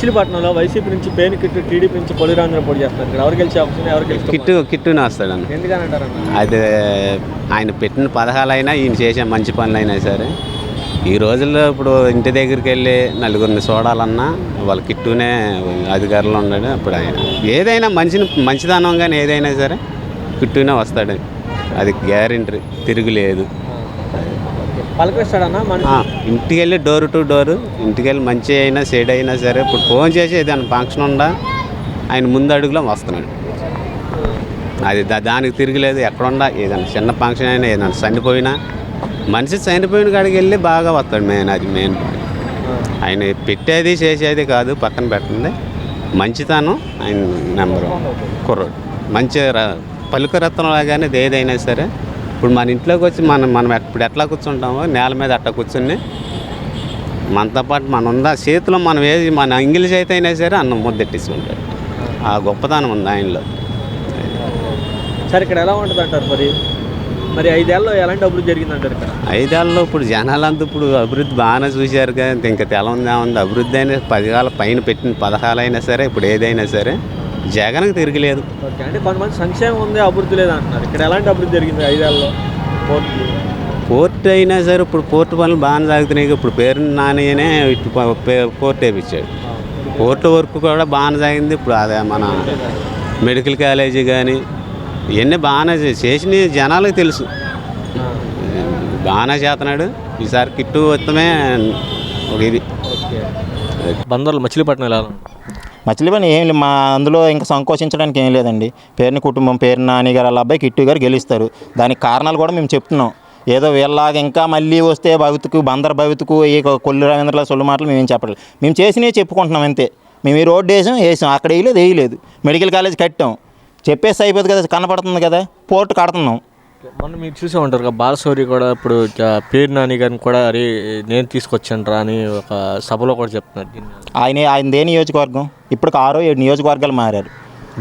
మచిలీపట్నంలో వైసీపీ నుంచి పేరు కిట్టు, టీడీపీ నుంచి కొలిరాంధ్ర పోటీ చేస్తున్నారు. ఇక్కడ ఎవరు గెలిచే అవకాశం, ఎవరు గెలిచి కిట్టునే వస్తాడన్న. ఎందుకని అంటారన్న? అది ఆయన పెట్టిన పథకాలైనా ఈయన చేసే మంచి పనులైనా సరే ఈ రోజుల్లో ఇప్పుడు ఇంటి దగ్గరికి వెళ్ళి నలుగురిని చూడాలన్నా వాళ్ళ కిట్టునే అధికారులు ఉన్నాడు. అప్పుడు ఆయన ఏదైనా మంచిదనం కానీ ఏదైనా సరే కిట్టునే వస్తాడు. అది గ్యారెంటీ, తిరుగులేదు. పలకరిస్తాడన్నా ఇంటికి వెళ్ళి డోర్ టు డోర్, ఇంటికి వెళ్ళి మంచి అయినా చెడు అయినా సరే ఇప్పుడు ఫోన్ చేసి ఏదైనా ఫంక్షన్ ఉందా ఆయన ముందు అడుగులో వస్తున్నాడు. అది దానికి తిరగలేదు. ఎక్కడుండా ఏదైనా చిన్న ఫంక్షన్ అయినా ఏదైనా చనిపోయినా మనిషి చనిపోయిన కాడికి వెళ్ళి బాగా వస్తాడు. అది మెయిన్ ఆయన పెట్టేది చేసేది కాదు, పక్కన పెట్టండి. మంచితనం ఆయన నెంబర్ కుర్రోడు. మంచి పలుకరత్నంలాగానే ఏదైనా సరే ఇప్పుడు మన ఇంట్లోకి వచ్చి మనం ఇప్పుడు ఎట్లా కూర్చుంటామో నేల మీద అట్లా కూర్చుని మనతో పాటు మన ఉందా చేతిలో మనం ఏది మన ఇంగ్లీష్ అయితే అయినా సరే అన్నం ముద్దెట్టించుకుంటాడు. ఆ గొప్పతనం ఉంది ఆయనలో. సరే ఇక్కడ ఎలా ఉంటుంది అంటారు? మరి 5 ఏళ్ళలో ఎలాంటి అభివృద్ధి జరిగిందంటారు ఇక్కడ? 5 ఏళ్ళలో ఇప్పుడు జనాలంతా ఇప్పుడు అభివృద్ధి బాగానే చూశారు కదా. ఇంకా తెలవుందేముంది అభివృద్ధి అయినా 10 ఏళ్ళ పైన పెట్టిన పథకాలైనా సరే ఇప్పుడు ఏదైనా సరే జగన్కి తిరగలేదు. ఓకే, అంటే కొంతమంది సంక్షేమం ఉంది, అభివృద్ధి లేదు అంటున్నారు. ఇక్కడ ఎలాంటి అభివృద్ధి జరిగింది 5 ఏళ్ళలో? పోర్టు అయినా సరే ఇప్పుడు పోర్టు పనులు బాగానే సాగుతున్నాయి. ఇప్పుడు పేరు నానినే ఇటు పోర్టు వేయించాడు. పోర్టు వర్క్ కూడా బాగానే సాగింది. ఇప్పుడు అదే మన మెడికల్ కాలేజీ కానీ ఇవన్నీ బాగానే చేసిన జనాలకు తెలుసు. బాగానే చేస్తున్నాడు. ఈసారి కిట్టు వస్తమే ఒక ఇది. బందర్లు మచిలీపట్నం ఎలా? మచిలీపట్నం ఏం లేదు. మా అందులో ఇంకా సంకోచించడానికి ఏం లేదండి. పేరుని కుటుంబం, పేరు నాని గారు వాళ్ళ అబ్బాయి కిట్టు గారు గెలుస్తారు. దానికి కారణాలు కూడా మేము చెప్తున్నాం. ఏదో వీళ్ళలాగా ఇంకా మళ్ళీ వస్తే భవితకు బందర్ భవితకు ఈ కొల్లు రవీంద్రలా సొల్లు మాటలు మేమేం చెప్పలేదు. మేము చేసినవి చెప్పుకుంటున్నాం అంతే. మేము ఈ రోడ్డు వేసాం అక్కడ వేయలేదు. మెడికల్ కాలేజ్ కట్టాం, చెప్పేసి అయిపోతుంది కదా, కనపడుతుంది కదా. పోర్టు కడుతున్నాం. మొన్న మీరు చూసే ఉంటారు కదా, బాలశౌరి కూడా ఇప్పుడు పేరు నాని గారిని కూడా అరే నేను తీసుకొచ్చాను రా అని ఒక సభలో కూడా చెప్తున్నారు. ఆయనదే నియోజకవర్గం. ఇప్పుడు 6-7 నియోజకవర్గాలు మారారు.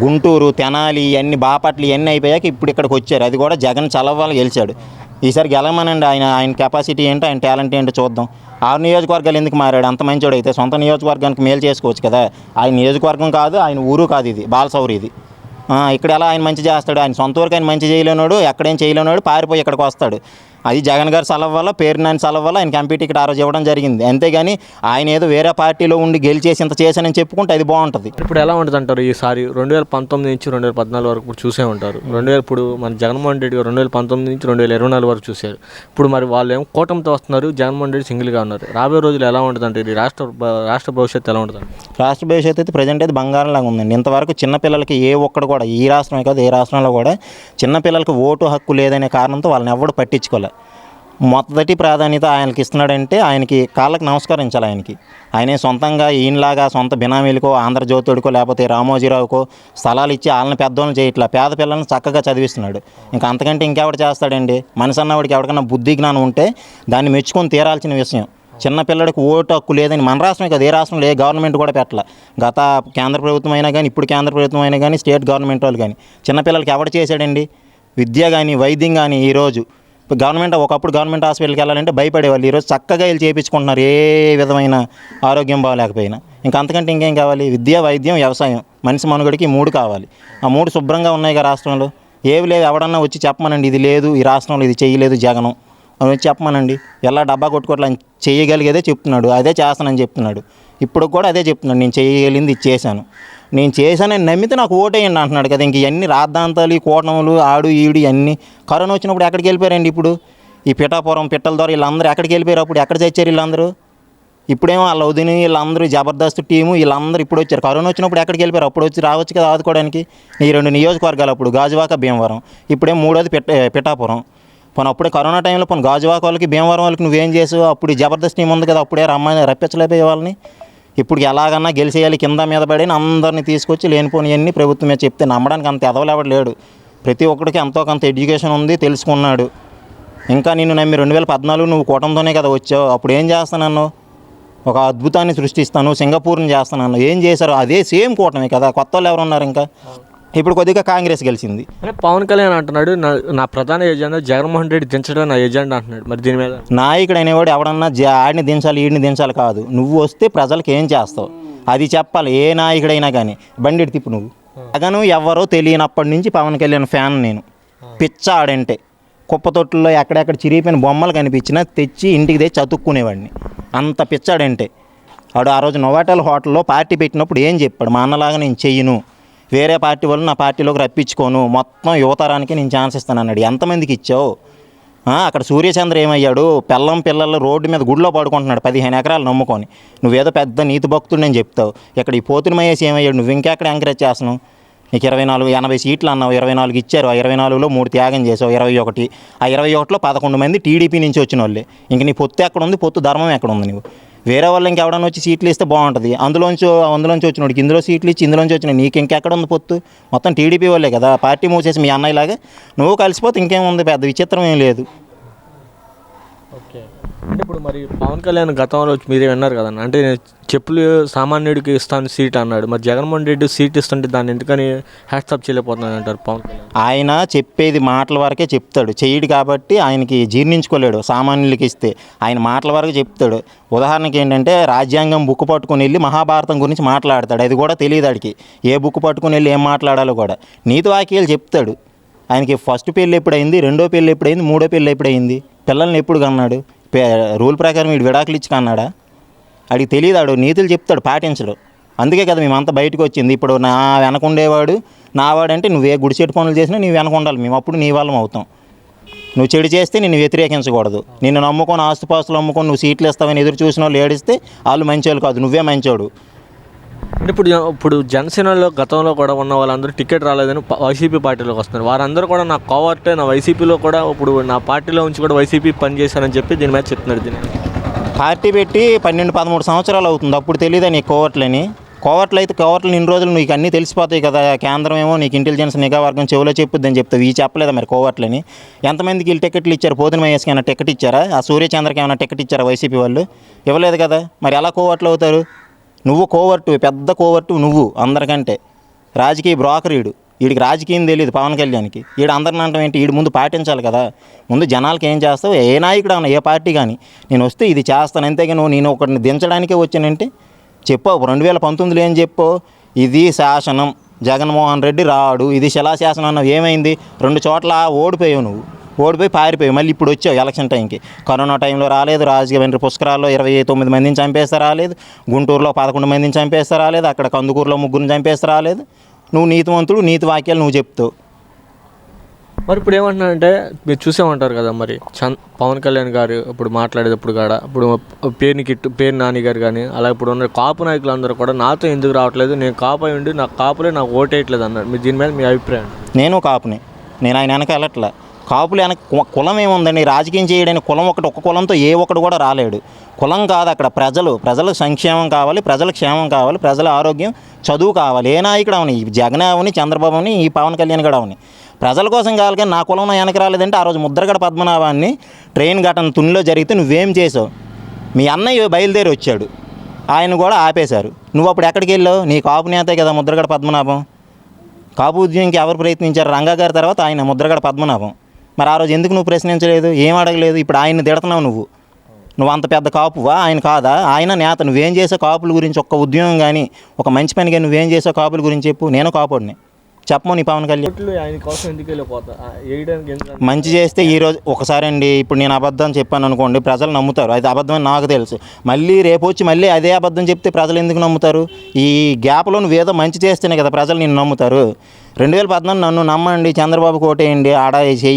గుంటూరు, తెనాలి ఇవన్నీ, బాపట్ల ఇవన్నీ అయిపోయాక ఇప్పుడు ఇక్కడికి వచ్చారు. అది కూడా జగన్ చలవాళ్ళు గెలిచాడు. ఈసారి గెలవమనండి. ఆయన కెపాసిటీ ఏంటో, ఆయన టాలెంట్ ఏంటో చూద్దాం. 6 నియోజకవర్గాలు ఎందుకు మారాడు? అంత మంచోడు అయితే సొంత నియోజకవర్గానికి మేలు చేసుకోవచ్చు కదా. ఆయన నియోజకవర్గం కాదు, ఆయన ఊరు కాదు, ఇది బాలశౌరి. ఇది ఇక్కడ ఎలా ఆయన మంచి చేస్తాడు? ఆయన సొంత వరకు ఆయన మంచి చేయలేనాడు, ఎక్కడేం చేయలేనాడు, పారిపోయి ఇక్కడికి వస్తాడు. అది జగన్ గారి సలహా వల్ల, పేరు నాని సలహా వల్ల ఆయన ఎంపీ టికెట్ ఆ రోజు ఇవ్వడం జరిగింది. అంతేగాని ఆయన ఏదో వేరే పార్టీలో ఉండి గెలిచేసి ఇంత చేశానని చెప్పుకుంటే అది బాగుంటుంది. ఇప్పుడు ఎలా ఉంటుంది అంటారు? ఈసారి 2019 నుంచి 2014 వరకు ఇప్పుడు చూసే ఉంటారు. ఇప్పుడు మన జగన్మోహన్ రెడ్డి గారు 2019 నుంచి 2024 వరకు చూశారు. ఇప్పుడు మరి వాళ్ళు ఏమో కూటమితో వస్తున్నారు, జగన్మోహన్ రెడ్డి సింగిల్గా ఉన్నారు. రాబోయే రోజులు ఎలా ఉంటుంది అంటే ఇది రాష్ట్ర భవిష్యత్తు ఎలా ఉంటుంది? రాష్ట్ర భవిష్యత్తు అయితే ప్రజెంట్ అయితే బంగారంలాగా ఉందండి. ఇంతవరకు చిన్నపిల్లలకి ఏ ఒక్కడు కూడా, ఈ రాష్ట్రమే కాదు ఏ రాష్ట్రంలో కూడా చిన్నపిల్లలకి ఓటు హక్కు లేదనే కారణంతో వాళ్ళని ఎవడు పట్టించుకోలే. మొదటి ప్రాధాన్యత ఆయనకి ఇస్తున్నాడంటే ఆయనకి కాళ్ళకి నమస్కరించాలి. ఆయనే సొంతంగా ఈయనలాగా సొంత బినామీలకో, ఆంధ్రజ్యోతుడికో, లేకపోతే రామోజీరావుకో స్థలాలు ఇచ్చి వాళ్ళని పెద్దోళ్ళని చేయట్లా. పేద పిల్లల్ని చక్కగా చదివిస్తున్నాడు. ఇంకా అంతకంటే ఇంకెవడు చేస్తాడండి? మనిషి అన్నవాడికి ఎవరికైనా బుద్ధి జ్ఞానం ఉంటే దాన్ని మెచ్చుకొని తీరాల్సిన విషయం. చిన్నపిల్లడికి ఓటు హక్కు లేదని మన రాష్ట్రమే కదా, ఏ రాష్ట్రంలో ఏ గవర్నమెంట్ కూడా పెట్టలే. గత కేంద్ర ప్రభుత్వం అయినా కానీ, ఇప్పుడు కేంద్ర ప్రభుత్వం అయినా కానీ, స్టేట్ గవర్నమెంట్ వాళ్ళు కానీ చిన్నపిల్లలకి ఎవడు చేశాడండి? విద్య కానీ, వైద్యం కానీ. ఈరోజు గవర్నమెంట్, ఒకప్పుడు గవర్నమెంట్ హాస్పిటల్కి వెళ్ళాలంటే భయపడేవాళ్ళు. ఈరోజు చక్కగా వెళ్ళి చేయించుకుంటున్నారు, ఏ విధమైన ఆరోగ్యం బాగాలేకపోయినా. ఇంకా అంతకంటే ఇంకేం కావాలి? విద్య, వైద్యం, వ్యవసాయం, మనిషి మనుగడికి 3 కావాలి. ఆ 3 శుభ్రంగా ఉన్నాయి కదా రాష్ట్రంలో. ఏవి లేదు, ఎవడన్నా వచ్చి చెప్పమనండి ఇది లేదు ఈ రాష్ట్రంలో, ఇది చేయలేదు జగనం అని వచ్చి చెప్పమనండి. ఎలా డబ్బా కొట్టుకోవట్లా చేయగలిగేదే చెప్తున్నాడు, అదే చేస్తానని చెప్తున్నాడు. ఇప్పుడు కూడా అదే చెప్తున్నాడు, నేను చేయగలిగింది ఇది చేశాను, నేను చేశానని నమ్మితే నాకు ఓటేయండి అంటున్నాడు కదా. ఇంక ఇవన్నీ రాద్ధాంతాలు, కూటములు, ఆడు ఈడు ఇవన్నీ. కరోనా వచ్చినప్పుడు ఎక్కడికి వెళ్ళిపోయారండి? ఇప్పుడు ఈ పిఠాపురం, పిట్టల ద్వారా వీళ్ళందరూ ఎక్కడికి వెళ్ళిపోయారు? అప్పుడు ఎక్కడ చచ్చారు వీళ్ళందరూ? ఇప్పుడేమో వాళ్ళ వదిని వీళ్ళందరూ జబర్దస్త్ టీము వీళ్ళందరూ ఇప్పుడు వచ్చారు. కరోనా వచ్చినప్పుడు ఎక్కడికి వెళ్ళిపోయారు? అప్పుడు వచ్చి రావచ్చు కదా ఆదుకోవడానికి. ఈ 2 నియోజకవర్గాలు అప్పుడు గాజువాక, భీమవరం. ఇప్పుడేమో 3వది పిఠాపురం. పోనీ అప్పుడే కరోనా టైంలో పోనీ గాజువాక వాళ్ళకి, భీమవరం వాళ్ళకి నువ్వేం చేసావు? అప్పుడు జబర్దస్త్ టీం ఉంది కదా, అప్పుడే రప్పించలేకపోయే వాళ్ళని. ఇప్పుడు ఎలాగన్నా గెలిచేయాలి, కింద మీద పడి అందరినీ తీసుకొచ్చి లేనిపోనివన్నీ ప్రభుత్వం మీద చెప్తే నమ్మడానికి అంత ఎదవలేవడు లేడు. ప్రతి ఒక్కడికి ఎంతో కొంత ఎడ్యుకేషన్ ఉంది, తెలుసుకున్నాడు. ఇంకా నిన్ను నమ్మి 2014 నువ్వు కూటమితోనే కదా వచ్చావు. అప్పుడు ఏం చేస్తానన్నావు? ఒక అద్భుతాన్ని సృష్టిస్తాను, సింగపూర్ని చేస్తానన్నావు. ఏం చేశారు? అదే సేమ్ కూటమి కదా, కొత్త వాళ్ళు ఎవరు ఉన్నారు? ఇంకా ఇప్పుడు కొద్దిగా కాంగ్రెస్ గెలిచింది. పవన్ కళ్యాణ్ అంటున్నాడు నా ప్రధాన ఎజెండా జగన్మోహన్ రెడ్డి దించడం నా ఎజెండా అంటున్నాడు. మరి దీని మీద నాయకుడు అనేవాడు ఎవడన్నా ఆడిని దించాలి ఈడిని దించాలి కాదు. నువ్వు వస్తే ప్రజలకు ఏం చేస్తావు? అది చెప్పాలి ఏ నాయకుడైనా కానీ. బండి తిప్పు నువ్వు. జగను ఎవరో తెలియనప్పటి నుంచి పవన్ కళ్యాణ్ ఫ్యాన్ నేను. పిచ్చ ఆడంటే కుప్పతొట్టుల్లో ఎక్కడెక్కడ చిరిగిపోయిన బొమ్మలు కనిపించినా తెచ్చి ఇంటికి తెచ్చి అతుక్కునేవాడిని. అంత పిచ్చాడంటే. ఆడు ఆ రోజు నోవాటెల్ హోటల్లో పార్టీ పెట్టినప్పుడు ఏం చెప్పాడు? మా అన్నలాగా నేను చెయ్యను, వేరే పార్టీ వాళ్ళు నా పార్టీలోకి రప్పించుకోను, మొత్తం యువతరానికి నేను ఛాన్స్ ఇస్తాను అన్నాడు. ఎంతమందికి ఇచ్చావు? అక్కడ సూర్యచంద్ర ఏమయ్యాడు? పిల్లలు రోడ్డు మీద గుడిలో పడుకుంటున్నాడు 15 ఎకరాలు నమ్ముకొని. నువ్వేదో పెద్ద నీతి భక్తుడు నేను చెప్తావు. ఇక్కడ ఈ పోతుని మహేష్ ఏమయ్యాడు? నువ్వు ఇంకెక్కడ ఎంకరేజ్ చేస్తున్నావు? నీకు 80 సీట్లు అన్నావు, 24 ఇచ్చారు. ఆ 24లో 3 త్యాగం చేసావు, 21. ఆ 21లో 11 మంది టీడీపీ నుంచి వచ్చిన వాళ్ళే. ఇంక నీ పొత్తు ఎక్కడ ఉంది? పొత్తు ధర్మం ఎక్కడ ఉంది? నువ్వు వేరే వాళ్ళు ఇంకెవడన్నా వచ్చి సీట్లు ఇస్తే బాగుంటుంది. అందులోంచి వచ్చినోడికి ఇందులో సీట్లు ఇచ్చి ఇందులోంచి వచ్చిన నీకు ఇంకెక్కడ ఉంది పొత్తు? మొత్తం టీడీపీ వాళ్ళే కదా. పార్టీ మూసేసి మీ అన్నయ్యలాగా నువ్వు కలిసిపోతే ఇంకేముంది? పెద్ద విచిత్రం ఏం లేదు. ఓకే, అంటే ఇప్పుడు మరి పవన్ కళ్యాణ్ గతంలో మీరే విన్నారు కదండి, అంటే చెప్పులు సామాన్యుడికి ఇస్తాను సీట్ అన్నాడు. మరి జగన్మోహన్ రెడ్డి సీట్ ఇస్తుంటే దాన్ని ఎందుకని హ్యాట్సాప్ చేయలేకపోతున్నాడు అంటారు పవన్ కళ్యాణ్? ఆయన చెప్పేది మాటల వరకే చెప్తాడు, చెయ్యడు కాబట్టి ఆయనకి జీర్ణించుకోలేడు. సామాన్యులకి ఇస్తే ఆయన మాటల వరకు చెప్తాడు. ఉదాహరణకి ఏంటంటే రాజ్యాంగం బుక్ పట్టుకుని వెళ్ళి మహాభారతం గురించి మాట్లాడతాడు. అది కూడా తెలియదు ఆడికి, ఏ బుక్ పట్టుకుని వెళ్ళి ఏం మాట్లాడాలో కూడా. నీతి వాక్యాలు చెప్తాడు. ఆయనకి ఫస్ట్ పెళ్ళి ఎప్పుడైంది, రెండో పెళ్ళి ఎప్పుడైంది, మూడో పెళ్ళి ఎప్పుడైంది, పిల్లల్ని ఎప్పుడు కన్నాడు? రూల్ ప్రకారం వీడు విడాకులు ఇచ్చి కన్నాడా? అడిగి తెలియదు. ఆడు నీతులు చెప్తాడు, పాటించడు. అందుకే కదా మేమంతా బయటకు వచ్చింది. ఇప్పుడు నా వెనకుండేవాడు నావాడంటే నువ్వే గుడిచెట్టు పనులు చేసినా నీ వెనక ఉండాలి. మేము అప్పుడు నీ వాళ్ళం అవుతాం. నువ్వు చెడు చేస్తే నిన్ను వ్యతిరేకించకూడదు. నిన్ను నమ్ముకొని ఆస్తుపాస్తులు అమ్ముకొని నువ్వు సీట్లు ఇస్తావని ఎదురు చూసిన వాళ్ళు ఏడిస్తే వాళ్ళు మంచోళ్ళు కాదు, నువ్వే మంచోడు. అంటే ఇప్పుడు జనసేనలో గతంలో కూడా ఉన్న వాళ్ళందరూ టికెట్ రాలేదని వైసీపీ పార్టీలోకి వస్తున్నారు. వారందరూ కూడా నా కోవర్టే, నా వైసీపీలో కూడా ఇప్పుడు నా పార్టీలో ఉంచి కూడా వైసీపీ పనిచేశారని చెప్పి దీని మీద చెప్తున్నారు. దీన్ని పార్టీ పెట్టి 12-13 సంవత్సరాలు అవుతుంది. అప్పుడు తెలియదా నీకు కోవర్ట్లని? కోవర్ట్లు అయితే కోవర్ట్లు ఇన్ని రోజులు నీకు అన్నీ తెలిసిపోతాయి కదా. కేంద్రం ఏమో నీకు ఇంటెలిజెన్స్ నిఘా వర్గం చెవిలో చెప్పుద్దని చెప్తావు. ఈ చెప్పలేదా మరి కోవర్ట్లని? ఎంతమందికి వీళ్ళు టికెట్లు ఇచ్చారు? పోతుని మహేష్కి ఏమైనా టికెట్ ఇచ్చారా? ఆ సూర్యచంద్రకి ఏమైనా టికెట్ ఇచ్చారా వైసీపీ వాళ్ళు? ఇవ్వలేదు కదా. మరి ఎలా కోవర్ట్లు అవుతారు? నువ్వు కోవర్టు, పెద్ద కోవర్టు నువ్వు అందరికంటే. రాజకీయ బ్రోకర్ వీడికి రాజకీయం తెలియదు పవన్ కళ్యాణ్కి. వీడు అందరిని అంటాం ఏంటి? వీడు ముందు పాటించాలి కదా. ముందు జనాలకి ఏం చేస్తావు? ఏ నాయకుడు అన్న, ఏ పార్టీ కానీ నేను వస్తే ఇది చేస్తాను, అంతేగా నేను ఒకరిని దించడానికే వచ్చానంటే చెప్పావు. 2019లో ఏం చెప్పావు? ఇది శాసనం, జగన్మోహన్ రెడ్డి రాడు, ఇది శిలాశాసనం అన్నావు. ఏమైంది? 2 చోట్ల ఓడిపోయావు. నువ్వు ఓడిపోయి పారిపోయావు. మళ్ళీ ఇప్పుడు వచ్చావు ఎలక్షన్ టైంకి. కరోనా టైంలో రాలేదు. రాజకీయ పుష్కరాల్లో 29 మందిని చంపేస్తే రాలేదు. గుంటూరులో 11 మందిని చంపేస్తే రాలేదు. అక్కడ కందుకూరులో 3 చంపేస్తే రాలేదు. నువ్వు నీతివంతుడు, నీతి వాక్యాలు నువ్వు చెప్తావు. మరి ఇప్పుడు ఏమంటున్నారంటే మీరు చూసేమంటారు కదా, మరి పవన్ కళ్యాణ్ గారు ఇప్పుడు మాట్లాడేటప్పుడు కూడా ఇప్పుడు పేరు నాని గారు కానీ అలా ఇప్పుడు ఉన్న కాపు నాయకులు అందరూ కూడా నాతో ఎందుకు రావట్లేదు, నేను కాపు అయి ఉండి నాకు కాపులే నాకు ఓటేయట్లేదు అన్నారు. మీరు దీని మీద మీ అభిప్రాయం? నేను కాపుని, నేను ఆయన వెనక వెళ్ళట్లే. కాపులు వెనక కులం ఏముందండి? రాజకీయం చేయడానికి కులం ఒక్క కులంతో ఏ ఒక్కడు కూడా రాలేడు. కులం కాదు అక్కడ ప్రజలకు సంక్షేమం కావాలి, ప్రజల క్షేమం కావాలి, ప్రజల ఆరోగ్యం, చదువు కావాలి. ఏ నాయకుడు అవని, జగన్ అవని, చంద్రబాబు అవని, ఈ పవన్ కళ్యాణ్ కూడా అవని ప్రజల కోసం కావాలి. కానీ నా కులం నా వెనక రాలేదంటే ఆ రోజు ముద్రగడ పద్మనాభాన్ని ట్రైన్ ఘటన తునిలో జరిగితే నువ్వేం చేసావు? మీ అన్నయ్య బయలుదేరి వచ్చాడు, ఆయన కూడా ఆపేశారు. నువ్వు అప్పుడు ఎక్కడికి వెళ్ళావు? నీ కాపు నేతే కదా ముద్రగడ పద్మనాభం. కాపు ఉద్యమంకి ఎవరు ప్రయత్నించారు? రంగా గారి తర్వాత ఆయన ముద్రగడ పద్మనాభం. మరి ఆ రోజు ఎందుకు నువ్వు ప్రశ్నించలేదు? ఏం అడగలేదు? ఇప్పుడు ఆయన్ని తిడుతున్నావు. నువ్వు అంత పెద్ద కాపువా? ఆయన కాదా? ఆయన నేత. నువ్వేం చేసావు కాపుల గురించి? ఒక్క ఉద్యోగం కానీ ఒక మంచి పని కానీ నువ్వేం చేసావు కాపుల గురించి చెప్పు. నేను కాపుడిని, చెప్పము. నీ పవన్ కళ్యాణ్ మంచి చేస్తే ఈరోజు ఒకసారి అండి, ఇప్పుడు నేను అబద్ధం చెప్పాను అనుకోండి, ప్రజలు నమ్ముతారు. అది అబద్ధం అని నాకు తెలుసు. మళ్ళీ రేపు వచ్చి మళ్ళీ అదే అబద్ధం చెప్తే ప్రజలు ఎందుకు నమ్ముతారు? ఈ గ్యాప్లో నువ్వేదో మంచి చేస్తేనే కదా ప్రజలు నిన్ను నమ్ముతారు. 2014 నన్ను నమ్మండి, చంద్రబాబు ఓటేయండి, ఆడ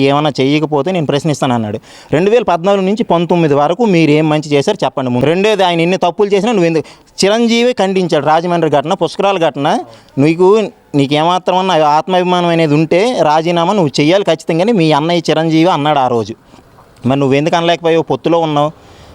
ఏమైనా చేయకపోతే నేను ప్రశ్నిస్తాను అన్నాడు. 2014 నుంచి 19 వరకు మీరు ఏం మంచి చేశారు చెప్పండి. రెండోది, ఆయన ఎన్ని తప్పులు చేసినా నువ్వు ఎందుకు? చిరంజీవి ఖండించాడు రాజమండ్రి ఘటన, పుష్కరాల ఘటన. నీకేమాత్రమన్నా ఆత్మాభిమానం అనేది ఉంటే రాజీనామా నువ్వు చెయ్యాలి ఖచ్చితంగానే. మీ అన్నయ్య చిరంజీవి అన్నాడు ఆ రోజు. మరి నువ్వెందుకు అనలేకపోయావు? పొత్తులో ఉన్నావు.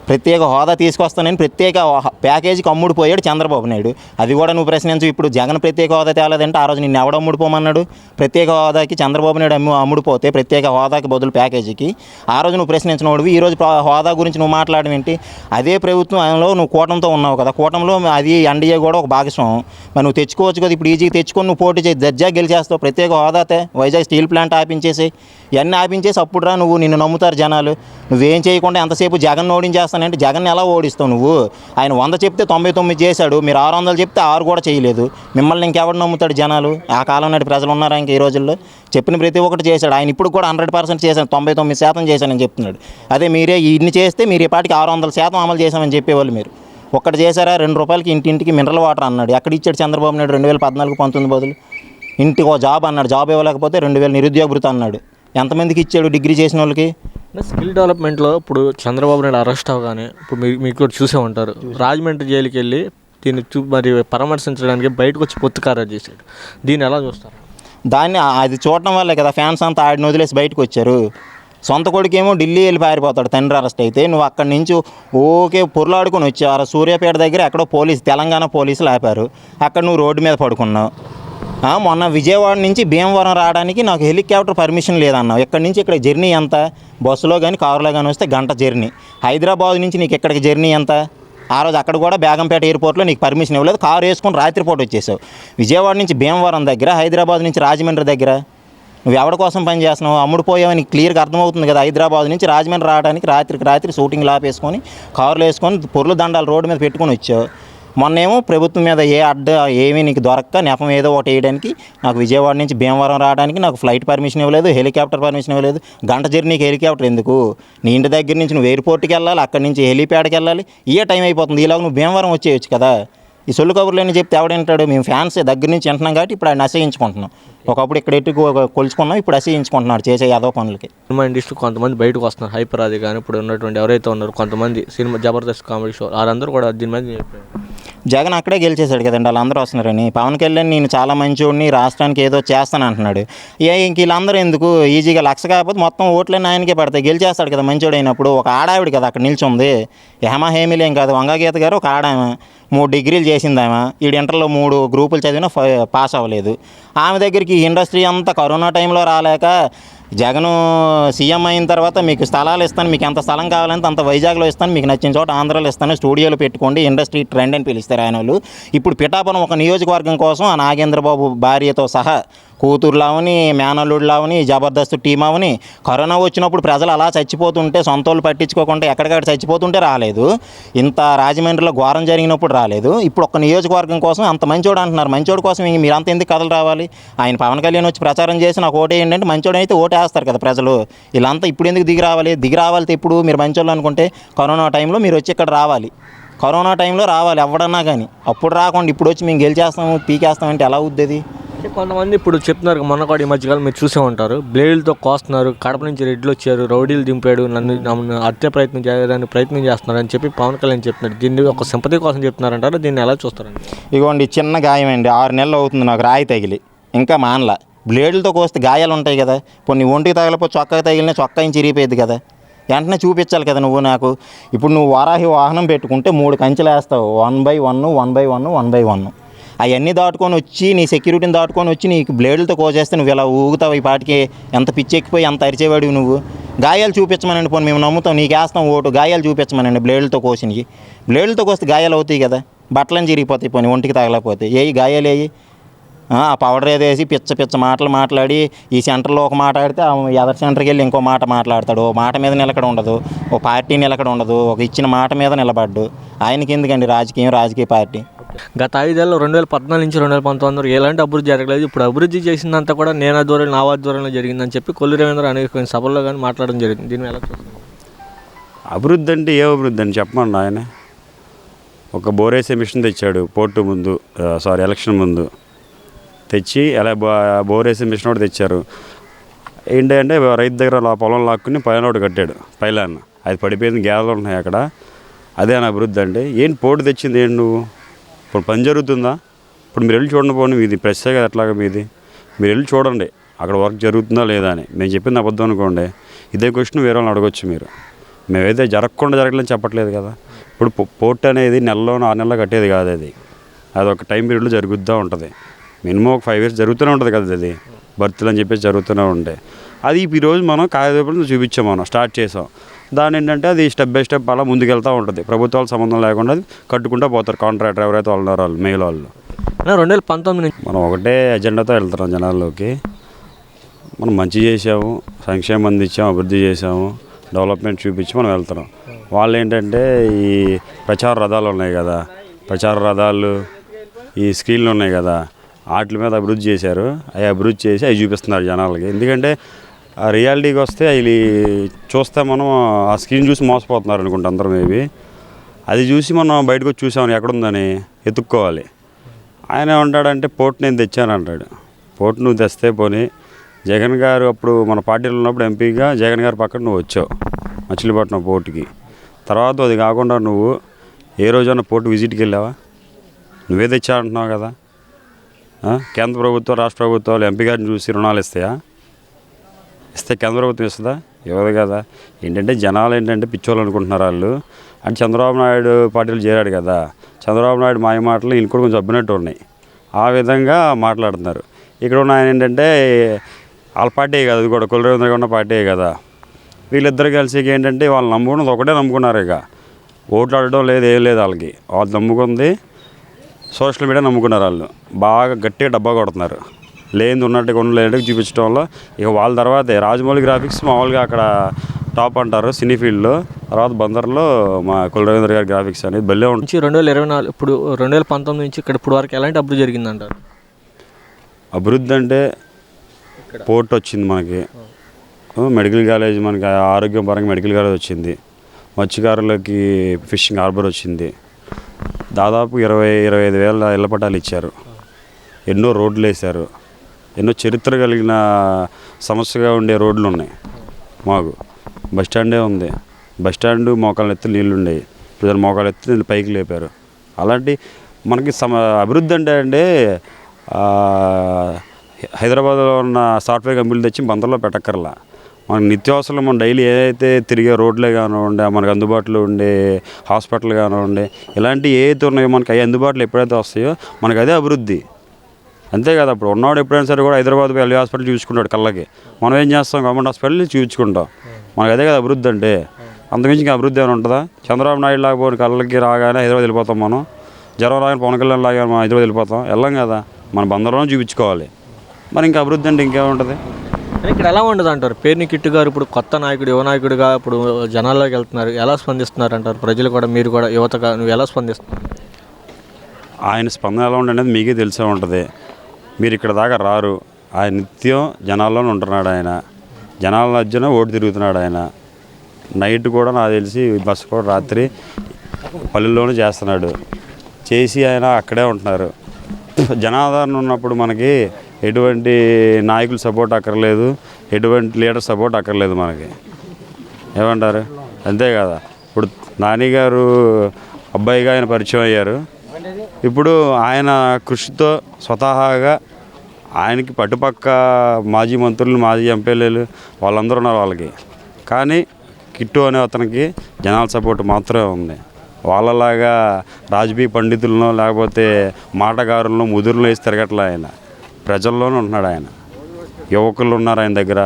ప్రత్యేక హోదా తీసుకొస్తానని ప్రత్యేక ప్యాకేజీకి అమ్ముడుపోయాడు చంద్రబాబు నాయుడు. అది కూడా నువ్వు ప్రశ్నించు. ఇప్పుడు జగన్ ప్రత్యేక హోదా తేలేదంటే ఆ రోజు నిన్ను ఎవడు అమ్ముడుపోమన్నాడు? ప్రత్యేక హోదాకి చంద్రబాబు నాయుడు అమ్ముడుపోతే ప్రత్యేక హోదాకి బదులు ప్యాకేజీకి ఆ రోజు నువ్వు ప్రశ్నించినోడివి. ఈరోజు హోదా గురించి నువ్వు మాట్లాడడం ఏంటి? అదే ప్రభుత్వంలో నువ్వు కూటమితో ఉన్నావు కదా, కూటమిలో అది ఎన్డీఏ కూడా ఒక భాగస్వామ్యం. మరి నువ్వు తెచ్చుకోవచ్చు కదా, ఇప్పుడు ఈజీగా తెచ్చుకొని నువ్వు పోటీ చేసి దర్జాగా గెలిచేస్తావు. ప్రత్యేక హోదాతే వైజాగ్ స్టీల్ ప్లాంట్ ఆపించేసి ఇవన్నీ ఆపించేసి అప్పుడు నిన్ను నమ్ముతారు జనాలు. నువ్వేం చేయకుండా ఎంతసేపు జగన్ ఓడించేస్తాను చేస్తానంటే జగన్ ఎలా ఓడిస్తావు నువ్వు? ఆయన 100 చెప్తే 99 చేశాడు, మీరు 600 చెప్తే 6 కూడా చేయలేదు. మిమ్మల్ని ఇంకెవడు నమ్ముతాడు జనాలు? ఆ కాలం నాటి ప్రజలు ఉన్నారా ఇంక ఈ రోజుల్లో? చెప్పిన ప్రతి ఒక్కటి చేశాడు ఆయన. ఇప్పుడు కూడా 100% చేశాను, 99% చేశానని చెప్తున్నాడు. అదే మీరే ఇన్ని చేస్తే మీరు ఈ పాటికి 600% అమలు చేశామని చెప్పేవాళ్ళు. మీరు ఒక్కటి చేశారా? 2 రూపాయలకి ఇంటింటికి మినరల్ వాటర్ అన్నాడు. ఎక్కడ ఇచ్చాడు చంద్రబాబు నాయుడు 2014-19 బదులు? ఇంటికి ఓ జాబ్ అన్నాడు, జాబ్ ఇవ్వలేకపోతే 2000 నిరుద్యోగ భృతి అన్నాడు. ఎంతమందికి ఇచ్చాడు డిగ్రీ చేసిన వాళ్ళకి? స్కిల్ డెవలప్మెంట్లో ఇప్పుడు చంద్రబాబు నాయుడు అరెస్ట్ అవగానే ఇప్పుడు మీకు కూడా చూసే ఉంటారు, రాజమండ్రి జైలుకి వెళ్ళి దీన్ని మరి పరామర్శించడానికి బయటకు వచ్చి పొత్తు ఖరారు చేశాడు. దీన్ని ఎలా చూస్తారు? దాన్ని అది చూడటం వల్లే కదా ఫ్యాన్స్ అంతా ఆడిని వదిలేసి బయటకు వచ్చారు. సొంత కొడుకేమో ఢిల్లీ వెళ్ళి పారిపోతాడు తండ్రి అరెస్ట్ అయితే. నువ్వు అక్కడి నుంచి ఓకే పొరులాడుకొని వచ్చావు. సూర్యాపేట దగ్గర ఎక్కడో తెలంగాణ పోలీసులు ఆపారు, అక్కడ నువ్వు రోడ్డు మీద పడుకున్నావు. మొన్న విజయవాడ నుంచి భీమవరం రావడానికి నాకు హెలికాప్టర్ పర్మిషన్ లేదన్నావు. ఇక్కడి నుంచి ఇక్కడ జర్నీ ఎంత? బస్సులో కానీ కారులో కానీ వస్తే గంట జర్నీ. హైదరాబాద్ నుంచి నీకు ఇక్కడికి జర్నీ ఎంత? ఆ రోజు అక్కడ కూడా బేగంపేట ఎయిర్పోర్ట్లో నీకు పర్మిషన్ ఇవ్వలేదు, కారు వేసుకొని రాత్రిపూట వచ్చేసావు. విజయవాడ నుంచి భీమవరం దగ్గర, హైదరాబాద్ నుంచి రాజమండ్రి దగ్గర నువ్వు ఎవరి కోసం పని చేస్తున్నావు? అమ్ముడుపోయావని క్లియర్గా అర్థమవుతుంది కదా. హైదరాబాద్ నుంచి రాజమండ్రి రావడానికి రాత్రికి రాత్రి షూటింగ్ ఆపేసుకొని కారులు వేసుకొని పొర్లు దండాలు రోడ్డు మీద పెట్టుకొని వచ్చావు. మొన్నేమో ప్రభుత్వం మీద ఏమీ నీకు దొరక్క నెపం ఏదో ఒకటి వేయడానికి నాకు విజయవాడ నుంచి భీమవరం రావడానికి నాకు ఫ్లైట్ పర్మిషన్ ఇవ్వలేదు, హెలికాప్టర్ పర్మిషన్ ఇవ్వలేదు. గంట జర్నీకి హెలికాప్టర్ ఎందుకు? నీ ఇంటి దగ్గర నుంచి నువ్వు ఎయిర్పోర్ట్కి వెళ్ళాలి, అక్కడి నుంచి హెలిప్యాడ్కి వెళ్ళాలి, టైం అయిపోతుంది. ఈలోగా నువ్వు భీమవరం వచ్చేయచ్చు కదా. ఈ సొల్లు కబుర్లని చెప్తే ఎవడంటాడు? మేము ఫ్యాన్స్ దగ్గర నుంచి వింటున్నాం కాబట్టి ఇప్పుడు ఆయన అసహించుకుంటున్నాం. ఒకప్పుడు ఇక్కడ ఎట్టు కొలుచుకున్నాం, ఇప్పుడు అసహించుకుంటున్నాడు చేసే యాదవ పనులకి. సినిమా ఇండస్ట్రీ కొంతమంది బయటకు వస్తున్నారు, హైపర్ అది కానీ ఇప్పుడు ఉన్నటువంటి ఎవరైతే ఉన్నారో కొంతమంది సినిమా జబర్దస్త్ కామెడీ షో వాళ్ళందరూ కూడా దీని మీద చెప్పారు. జగన్ అక్కడే గెలిచేశాడు కదండి, వాళ్ళందరూ వస్తున్నారని. పవన్ కళ్యాణ్ నేను చాలా మంచోడిని, రాష్ట్రానికి ఏదో చేస్తాను అంటున్నాడు. ఇంక వీళ్ళందరూ ఎందుకు? ఈజీగా 1,00,000 కాకపోతే మొత్తం ఓట్లన్నీ ఆయనకే పడతాయి, గెలిచేస్తాడు కదా మంచోడు అయినప్పుడు. ఒక ఆడావిడ కదా అక్కడ నిల్చుంది, హేమీలేం కాదు, వంగగీత గారు ఒక ఆడామె, 3 డిగ్రీలు చేసిందామె. ఈ ఇంటర్లో 3 గ్రూపులు చదివినా పాస్ అవ్వలేదు. ఆమె దగ్గరికి ఇండస్ట్రీ అంతా కరోనా టైంలో రాలేక జగను సీఎం అయిన తర్వాత మీకు స్థలాలు ఇస్తాను, మీకు ఎంత స్థలం కావాలంటే అంత వైజాగ్లో ఇస్తాను, మీకు నచ్చిన చోట ఆంధ్రాలో ఇస్తాను, స్టూడియోలు పెట్టుకోండి, ఇండస్ట్రీ ట్రెండ్ అని పిలుస్తారు ఆయన వాళ్ళు. ఇప్పుడు పిఠాపురం ఒక నియోజకవర్గం కోసం ఆ నాగేంద్రబాబు భార్యతో సహా కూతుర్లావని, మేనల్లుడులావని, జబర్దస్త్ టీం అవని కరోనా వచ్చినప్పుడు ప్రజలు అలా చచ్చిపోతుంటే సొంతోళ్ళు పట్టించుకోకుండా ఎక్కడికక్కడ చచ్చిపోతుంటే రాలేదు. ఇంత రాజమండ్రిలో ఘోరం జరిగినప్పుడు రాలేదు. ఇప్పుడు ఒక నియోజకవర్గం కోసం అంత మంచోడు అంటున్నారు. మంచోడు కోసం మీరంతా ఎందుకు కథలు రావాలి? ఆయన పవన్ కళ్యాణ్ వచ్చి ప్రచారం చేసి నాకు ఓటు వేయండి అంటే మంచోడు అయితే ఓటు వేస్తారు కదా ప్రజలు. ఇలాంతా ఇప్పుడు ఎందుకు దిగి రావాలి? ఇప్పుడు మీరు మంచోళ్ళు అనుకుంటే కరోనా టైంలో మీరు వచ్చి ఇక్కడ రావాలి, కరోనా టైంలో రావాలి ఎవడన్నా కానీ. అప్పుడు రాకుండా ఇప్పుడు వచ్చి మేము గెలిచేస్తాము పీకేస్తామంటే ఎలా అవుద్ది? కొంతమంది ఇప్పుడు చెప్తున్నారు, మొన్న కూడా ఈ మధ్యకాలం మీరు చూసే ఉంటారు, బ్లేడ్లతో కోస్తున్నారు, కడప నుంచి రెడ్లు వచ్చారు, రౌడీలు దింపాడు, నన్ను హత్య ప్రయత్నం చేయడానికి ప్రయత్నం చేస్తున్నారు అని చెప్పి పవన్ కళ్యాణ్ చెప్తున్నారు. దీన్ని ఒక సింపతి కోసం చెప్తున్నారంటారు, దీన్ని ఎలా చూస్తారండి? ఇగోండి చిన్న గాయం అండి, 6 నెలలు అవుతుంది నాకు రాయి తగిలి, ఇంకా మానలా. బ్లేడ్లతో కోస్తే గాయాలు ఉంటాయి కదా, కొన్ని ఒంటికి తగలపోతే చొక్కాకి తగిలినా చొక్కా ఇంచి చిరిగిపోయేది కదా, వెంటనే చూపించాలి కదా నువ్వు నాకు. ఇప్పుడు నువ్వు వారాహి వాహనం పెట్టుకుంటే 3 కంచెలు వేస్తావు, 1 by 1 1 by 1 1 by 1. అవన్నీ దాటుకొని వచ్చి నీ సెక్యూరిటీని దాటుకొని వచ్చి నీకు బ్లేడ్లతో కోసేస్తే నువ్వు ఇలా ఊగుతావు. ఈ పాటికి ఎంత పిచ్చెక్కిపోయి ఎంత అరిచేవాడివి నువ్వు. గాయాలు చూపించమనండి, పోనీ మేము నమ్ముతాం, నీకు వేస్తాం ఓటు. గాయాలు చూపించమనండి బ్లేడ్లతో కోసినవి. బ్లేడ్లతో కోస్తే గాయాలు అవుతాయి కదా, బట్టలను చిరిగిపోతాయి, పోనీ ఒంటికి తగలకపోతే. గాయాలు ఆ పౌడర్ ఏదో వేసి పిచ్చ మాటలు మాట్లాడి ఈ సెంటర్లో ఒక మాట ఆడితే ఎదర్ సెంటర్కి వెళ్ళి ఇంకో మాట మాట్లాడతాడు. ఓ మాట మీద నిలకడ ఉండదు, ఓ పార్టీ నిలకడ ఉండదు, ఒక ఇచ్చిన మాట మీద నిలబడ్డు. ఆయనకి ఎందుకండి రాజకీయ పార్టీ? గత 5 ఏళ్ళలో 2014 నుంచి 2019 ఎలాంటి అభివృద్ధి జరగలేదు. ఇప్పుడు అభివృద్ధి చేసిందంతా కూడా నేను ఆధ్వర్యంలో నా ఆధ్వర్యంలో జరిగిందని చెప్పి కొల్లు రవీంద్ర అనేక సభల్లో కానీ మాట్లాడడం జరిగింది. దీన్ని ఎలా చూస్తారు? అభివృద్ధి అంటే ఏ అభివృద్ధి అని చెప్పండి. ఆయన ఒక బోరేసే మిషన్ తెచ్చాడు పోర్టు ముందు, ఎలక్షన్ ముందు తెచ్చి అలా బోరేసే మిషన్ ఒకటి తెచ్చారు. ఏంటంటే రైతు దగ్గర పొలం లాక్కుని పైన కట్టాడు, పైలాన్న అది పడిపోయింది, గేదెలు ఉన్నాయి అక్కడ. అదే అని అభివృద్ధి అంటే. ఏంటి పోటు తెచ్చింది ఏంటి నువ్వు? ఇప్పుడు పని జరుగుతుందా? ఇప్పుడు మీరు వెళ్ళి చూడండి, పోనీ మీది ప్రెస్ కదా అట్లాగా మీది, మీరు వెళ్ళి చూడండి అక్కడ వర్క్ జరుగుతుందా లేదా అని. మేము చెప్పింది అబద్ధం అనుకోండి, ఇదే క్వశ్చన్ వేరే వాళ్ళని అడగొచ్చు మీరు. మేమైతే జరగలేదని చెప్పట్లేదు కదా. ఇప్పుడు పోర్ట్ అనేది నెలలో 6 నెలలు కట్టేది కాదు, అది ఒక టైం పీరియడ్లో జరుగుతూ ఉంటుంది. మినిమం ఒక 5 years జరుగుతూనే ఉంటుంది కదా, అది బర్త్లు అని చెప్పేసి జరుగుతూనే ఉంటాయి. అది ఈరోజు మనం కాగితపత్రం చూపించాం, మనం స్టార్ట్ చేసాం. దాని ఏంటంటే అది స్టెప్ బై స్టెప్ అలా ముందుకెళ్తూ ఉంటుంది. ప్రభుత్వాల సంబంధం లేకుండా అది కట్టుకుంటూ పోతారు కాంట్రాక్టర్ ఎవరైతే ఉన్నారో వాళ్ళు, మెయిల్ వాళ్ళు. 2019 నుంచి మనం ఒకటే ఎజెండాతో వెళ్తున్నాం జనాల్లోకి. మనం మంచి చేసాము, సంక్షేమం అందించాము, అభివృద్ధి చేసాము, డెవలప్మెంట్ చూపించి మనం వెళ్తున్నాం. వాళ్ళు ఏంటంటే ఈ ప్రచార రథాలు ఉన్నాయి కదా, ప్రచార రథాలు ఈ స్క్రీన్లు ఉన్నాయి కదా, వాటి మీద అభివృద్ధి చేశారు. అవి అభివృద్ధి చేసి అవి చూపిస్తున్నారు జనాలకి. ఎందుకంటే ఆ రియాలిటీకి వస్తే అవి చూస్తే మనం ఆ స్క్రీన్ చూసి మోసపోతున్నారు అనుకుంటా అందరం. మేబీ అది చూసి మనం బయటకు వచ్చి చూసామని ఎక్కడుందని ఎత్తుక్కోవాలి. ఆయన ఏమంటాడంటే పోర్ట్ నేను తెచ్చాను అంటాడు. పోర్ట్ నువ్వు తెస్తే పోనీ జగన్ గారు అప్పుడు మన పార్టీలో ఉన్నప్పుడు ఎంపీగా జగన్ గారు పక్కన నువ్వు వచ్చావు మచిలీపట్నం పోర్టుకి. తర్వాత అది కాకుండా నువ్వు ఏ రోజైనా పోర్టు విజిట్కి వెళ్ళావా? నువ్వే తెచ్చా అంటున్నావు కదా. కేంద్ర ప్రభుత్వం రాష్ట్ర ప్రభుత్వాలు ఎంపీ గారిని చూసి రుణాలు ఇస్తాయా? ఇస్తే కేంద్ర ప్రభుత్వం ఇస్తుందా? ఇవ్వదు కదా. ఏంటంటే జనాలు ఏంటంటే పిచ్చోళ్ళు అనుకుంటున్నారు వాళ్ళు. అంటే చంద్రబాబు నాయుడు పార్టీలు చేరాడు కదా, చంద్రబాబు నాయుడు మాయ మాటలు ఈయన కూడా కొంచెం అబ్బినట్టు ఉన్నాయి. ఆ విధంగా మాట్లాడుతున్నారు. ఇక్కడ ఉన్న ఆయన ఏంటంటే వాళ్ళ పార్టీ కదా, అది కూడా కులరేంద్ర ఉన్న పార్టీ కదా. వీళ్ళిద్దరు కలిసి ఏంటంటే వాళ్ళు నమ్ముకున్నది ఒకటే నమ్ముకున్నారు. ఇక ఓట్లు ఆడడం లేదు, ఏం లేదు వాళ్ళకి. వాళ్ళు నమ్ముకుంది సోషల్ మీడియా నమ్ముకున్నారు. వాళ్ళు బాగా గట్టిగా డబ్బా కొడుతున్నారు. లేనిది ఉన్నట్టుగా ఉండలేట్టుగా చూపించడం వల్ల ఇక వాళ్ళ తర్వాతే రాజమౌళి గ్రాఫిక్స్ మామూలుగా అక్కడ టాప్ అంటారు సినీ ఫీల్డ్లో. తర్వాత బందర్లో మా కులరవీంద్ర గారి గ్రాఫిక్స్ అనేది భలే ఉంటుంది. 2024 ఇప్పుడు 2019 నుంచి ఇక్కడ ఇప్పుడు వరకు ఎలాంటి అభివృద్ధి జరిగిందంటారు? అభివృద్ధి అంటే పోర్ట్ వచ్చింది మనకి, మెడికల్ కాలేజ్ మనకి ఆరోగ్యం పరంగా మెడికల్ కాలేజ్ వచ్చింది, మత్స్యకారులకి ఫిషింగ్ హార్బర్ వచ్చింది, దాదాపు 20-25 వేల ఇళ్ల పట్టాలు ఇచ్చారు, ఎన్నో రోడ్లు వేశారు, ఎన్నో చరిత్ర కలిగిన సమస్యగా ఉండే రోడ్లు ఉన్నాయి. మాకు బస్టాండే ఉంది, బస్టాండు మోకాళ్ళ ఎత్తు నీళ్ళు ఉండేవి, ఇప్పుడు మోకాళ్ళ ఎత్తు నీళ్ళు పైకి లేపారు. అలాంటి మనకి అభివృద్ధి అంటే హైదరాబాద్లో ఉన్న సాఫ్ట్వేర్ కంపెనీలు తెచ్చి బందర్లో పెట్టక్కర్లా. మనకి నిత్యావసరాలు మనం డైలీ ఏదైతే తిరిగే రోడ్లే కానివ్వండి, మనకు అందుబాటులో ఉండే హాస్పిటల్ కానివ్వండి, ఇలాంటివి ఏదైతే ఉన్నాయో మనకి అవి అందుబాటులో ఎప్పుడైతే వస్తాయో మనకు అదే అభివృద్ధి. అంతే కదా. ఇప్పుడు ఉన్నవాడు ఎప్పుడైనా సరే కూడా హైదరాబాద్ వెళ్ళి హాస్పిటల్ చూసుకుంటాడు కళ్ళకి. మనం ఏం చేస్తాం? గవర్నమెంట్ హాస్పిటల్ చూపించుకుంటాం. మనకు అదే కదా అభివృద్ధి అంటే. అంతకుమించి ఇంకా అభివృద్ధి ఏమైనా ఉంటుందా? చంద్రబాబు నాయుడు లాగా కళ్ళకి రాగానే హైదరాబాద్ వెళ్ళిపోతాం మనం. జ్వరం రాగానే పవన్ కళ్యాణ్ లాగా మనం హైదరాబాద్ వెళ్ళిపోతాం? వెళ్ళాం కదా. మన బందర్లోనే చూపించుకోవాలి. మరి ఇంకా అభివృద్ధి అంటే ఇంకేముంటుంది? ఇక్కడ ఎలా ఉండదు అంటారు? పేర్ని కిట్టు గారు ఇప్పుడు కొత్త నాయకుడు, యువ నాయకుడిగా ఇప్పుడు జనాల్లోకి వెళ్తున్నారు. ఎలా స్పందిస్తున్నారు అంటారు ప్రజలు కూడా? మీరు కూడా యువతగా నువ్వు ఎలా స్పందిస్తున్నారు? ఆయన స్పందన ఎలా ఉండేది మీకే తెలిసే ఉంటుంది. మీరు ఇక్కడ దాకా రారు. ఆయన నిత్యం జనాల్లోనే ఉంటున్నాడు. ఆయన జనాల మధ్యన ఓటు తిరుగుతున్నాడు. ఆయన నైట్ కూడా నాకు తెలిసి బస్సు కూడా రాత్రి పల్లెల్లోనే చేస్తున్నాడు. చేసి ఆయన అక్కడే ఉంటున్నారు. జనాదరణ ఉన్నప్పుడు మనకి ఎటువంటి నాయకుల సపోర్ట్ అక్కర్లేదు, ఎటువంటి లీడర్ సపోర్ట్ అక్కర్లేదు మనకి. ఏమంటారు? అంతే కదా. ఇప్పుడు నాని గారు అబ్బాయిగా ఆయన పరిచయం అయ్యారు. ఇప్పుడు ఆయన కృషితో స్వతహాగా ఆయనకి పట్టుపక్క మాజీ మంత్రులు, మాజీ ఎంపీలు వాళ్ళందరూ ఉన్నారు వాళ్ళకి. కానీ కిట్టు అనే అతనికి జనాల సపోర్ట్ మాత్రమే ఉంది. వాళ్ళలాగా రాజకీయ పండితులను లేకపోతే మాటగారులను ముదురులో వేసి తిరగట్లే. ఆయన ప్రజల్లోనే ఉంటున్నాడు. ఆయన యువకులు ఉన్నారు ఆయన దగ్గర,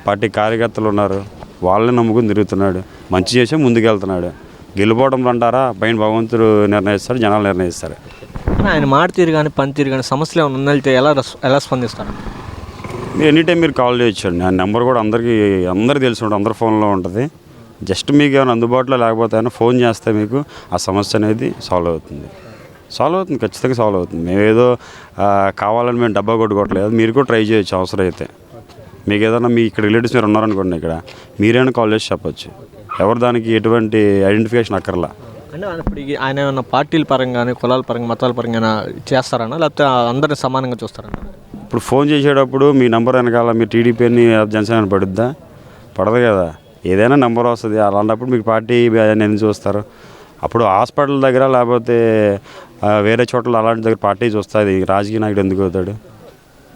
పార్టీ కార్యకర్తలు ఉన్నారు, వాళ్ళని నమ్ముకుని తిరుగుతున్నాడు. మంచి చేసే ముందుకెళ్తున్నాడు. గెలుపోవడం అంటారా? పైన భగవంతుడు నిర్ణయిస్తాడు, జనాలు నిర్ణయిస్తారు. ఆయన మాట తీరు కానీ పని తీరు కానీ సమస్యలు ఏమైనా ఉందంటే ఎలా స్పందిస్తారు? ఎనీ టైం మీరు కాల్ చేయొచ్చండి. ఆ నెంబర్ కూడా అందరికీ తెలిసి ఉంటుంది, అందరి ఫోన్లో ఉంటుంది. జస్ట్ మీకు ఏమైనా అందుబాటులో లేకపోతే అయినా ఫోన్ చేస్తే మీకు ఆ సమస్య అనేది సాల్వ్ అవుతుంది. ఖచ్చితంగా సాల్వ్ అవుతుంది. మేము ఏదో కావాలని మేము డబ్బా కొట్టుకోవట్లేదు. మీరు కూడా ట్రై చేయొచ్చు అవసరం అయితే. మీకు ఏదైనా మీ ఇక్కడ రిలేటివ్స్ మీరు ఉన్నారనుకోండి, ఇక్కడ మీరైనా కాల్ చేసి చెప్పచ్చు. ఎవరు దానికి ఎటువంటి ఐడెంటిఫికేషన్ అక్కర్లా. అంటే ఇప్పుడు ఆయన ఏమన్నా పార్టీల పరంగా కానీ కులాల పరంగా మతాల పరంగా చేస్తారన్నా, లేకపోతే అందరిని సమానంగా చూస్తారన్నా? ఇప్పుడు ఫోన్ చేసేటప్పుడు మీ నెంబర్ వెనకాల మీ టీడీపీ అని జనసేన పడుద్దా? పడదు కదా. ఏదైనా నెంబర్ వస్తుంది. అలాంటప్పుడు మీకు పార్టీ ఎందుకు చూస్తారు? అప్పుడు హాస్పిటల్ దగ్గర లేకపోతే వేరే చోట్ల అలాంటి దగ్గర పార్టీ చూస్తుంది. రాజకీయ నాయకుడు ఎందుకు అవుతాడు?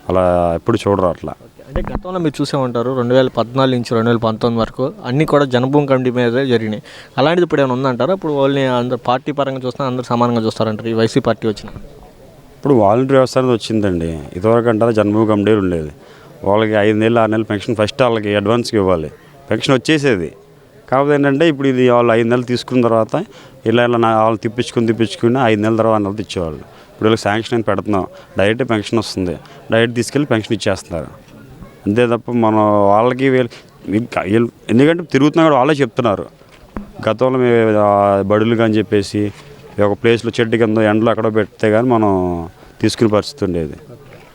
అలా ఎప్పుడు చూడరు అట్లా. అంటే గతంలో మీరు చూసే ఉంటారు 2014 నుంచి 2019 వరకు అన్నీ కూడా జనభూమి కమిటీ మీదే జరిగినాయి. అలాంటిది ఇప్పుడు ఏమైనా ఉందంటారా? ఇప్పుడు వాళ్ళని అందరు పార్టీ పరంగా చూస్తున్నా అందరూ సమానంగా చూస్తారంటారు ఈ వైసీపీ పార్టీ వచ్చిన? ఇప్పుడు వాలంటీర్ వ్యవస్థ అనేది వచ్చిందండి. ఇదివరకు అంటారా జన్మభూమి కమిటీలు ఉండేది. వాళ్ళకి 5 నెలలు 6 నెలలు పెన్షన్ ఫస్ట్ వాళ్ళకి అడ్వాన్స్గా ఇవ్వాలి. పెన్షన్ వచ్చేసేది. కాకపోతే ఏంటంటే ఇప్పుడు ఇది వాళ్ళు 5 నెలలు తీసుకున్న తర్వాత ఇలా వాళ్ళు తిప్పించుకుని 5 నెలల తర్వాత నెలలు ఇచ్చేవాళ్ళు. ఇప్పుడు వీళ్ళకి శాంక్షన్ అని పెడుతున్నాం, డైరెక్ట్ పెన్షన్ వస్తుంది, డైరెక్ట్ తీసుకెళ్ళి పెన్షన్ ఇచ్చేస్తున్నారు. అంతే తప్ప మనం వాళ్ళకి ఎందుకంటే తిరుగుతున్నా కూడా వాళ్ళే చెప్తున్నారు. గతంలో మేము బడులు కానీ చెప్పేసి ఒక ప్లేస్లో చెట్టు కింద ఎండలో అక్కడ పెడితే కానీ మనం తీసుకునే పరిస్థితి ఉండేది.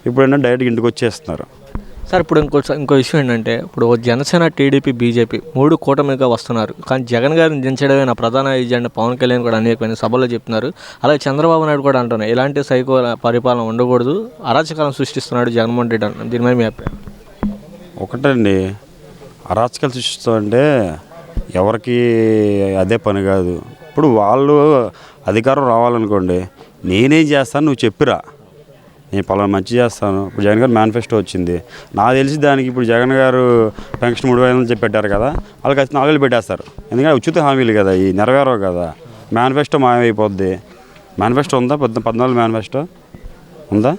ఇప్పుడు ఏంటంటే డైరెక్ట్గా ఇంటికి వచ్చేస్తున్నారు. సార్ ఇప్పుడు ఇంకో విషయం ఏంటంటే ఇప్పుడు జనసేన, టీడీపీ, బీజేపీ 3 కూటమిగా వస్తున్నారు. కానీ జగన్ గారిని దించడమే నా ప్రధాన ఎజెండా. పవన్ కళ్యాణ్ కూడా అనేకమైన సభల్లో చెప్తున్నారు. అలాగే చంద్రబాబు నాయుడు కూడా అంటున్నారు ఇలాంటి సైకో పరిపాలన ఉండకూడదు, అరాచకాలను సృష్టిస్తున్నాడు జగన్మోహన్ రెడ్డి అంటున్నారు. దీని మీద మీ అభిప్రాయం? ఒకటండి, అరాచకాలు సృష్టిస్తుంటే ఎవరికి అదే పని కాదు. ఇప్పుడు వాళ్ళు అధికారం రావాలనుకోండి, నేనేం చేస్తాను నువ్వు చెప్పిరా, నేను పలానా మంచి చేస్తాను. ఇప్పుడు జగన్ గారు మేనిఫెస్టో వచ్చింది, నాకు తెలిసి దానికి ఇప్పుడు జగన్ గారు పెన్షన్ 3,000 చెప్పి పెట్టారు కదా, వాళ్ళకి వచ్చి 4,000 పెట్టేస్తారు. ఎందుకంటే ఉచిత హామీలు కదా, ఈ నెరవేరవు కదా. మేనిఫెస్టో మాయమైపోద్ది. మేనిఫెస్టో ఉందా? 14 మేనిఫెస్టో ఉందా?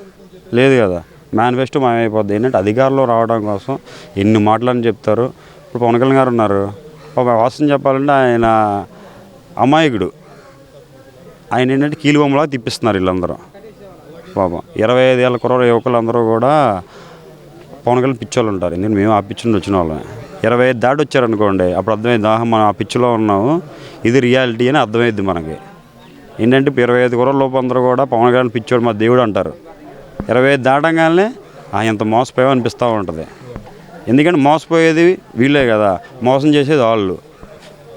లేదు కదా. మేనిఫెస్టో మాయమైపోద్ది. ఏంటంటే అధికారంలో రావడం కోసం ఎన్ని మాటలని చెప్తారు. ఇప్పుడు పవన్ కళ్యాణ్ గారు ఉన్నారు, ఒక వాస్తవం చెప్పాలంటే ఆయన అమాయకుడు. ఆయన ఏంటంటే కీలుబొమ్మలా తిప్పిస్తున్నారు వీళ్ళందరూ. పాపం 25 ఏళ్ళ కుర్ర యువకులందరూ కూడా పవన్ కళ్యాణ్ పిచ్చోళ్ళు ఉంటారు. ఎందుకంటే మేము ఆ పిచ్చి నుండి వచ్చిన వాళ్ళమే. 25 దాటి వచ్చారనుకోండి, అప్పుడు అర్థమైంది మనం ఆ పిచ్చిలో ఉన్నాము, ఇది రియాలిటీ అని అర్థమైద్ది మనకి. ఏంటంటే 25 కుర్ర లోపు అందరూ కూడా పవన్ కళ్యాణ్ పిచ్చోడు మా దేవుడు అంటారు. 25 దాటంగానే ఎంత మోసపోయామో అనిపిస్తూ ఉంటుంది. ఎందుకంటే మోసపోయేది వీళ్ళే కదా, మోసం చేసేది వాళ్ళు.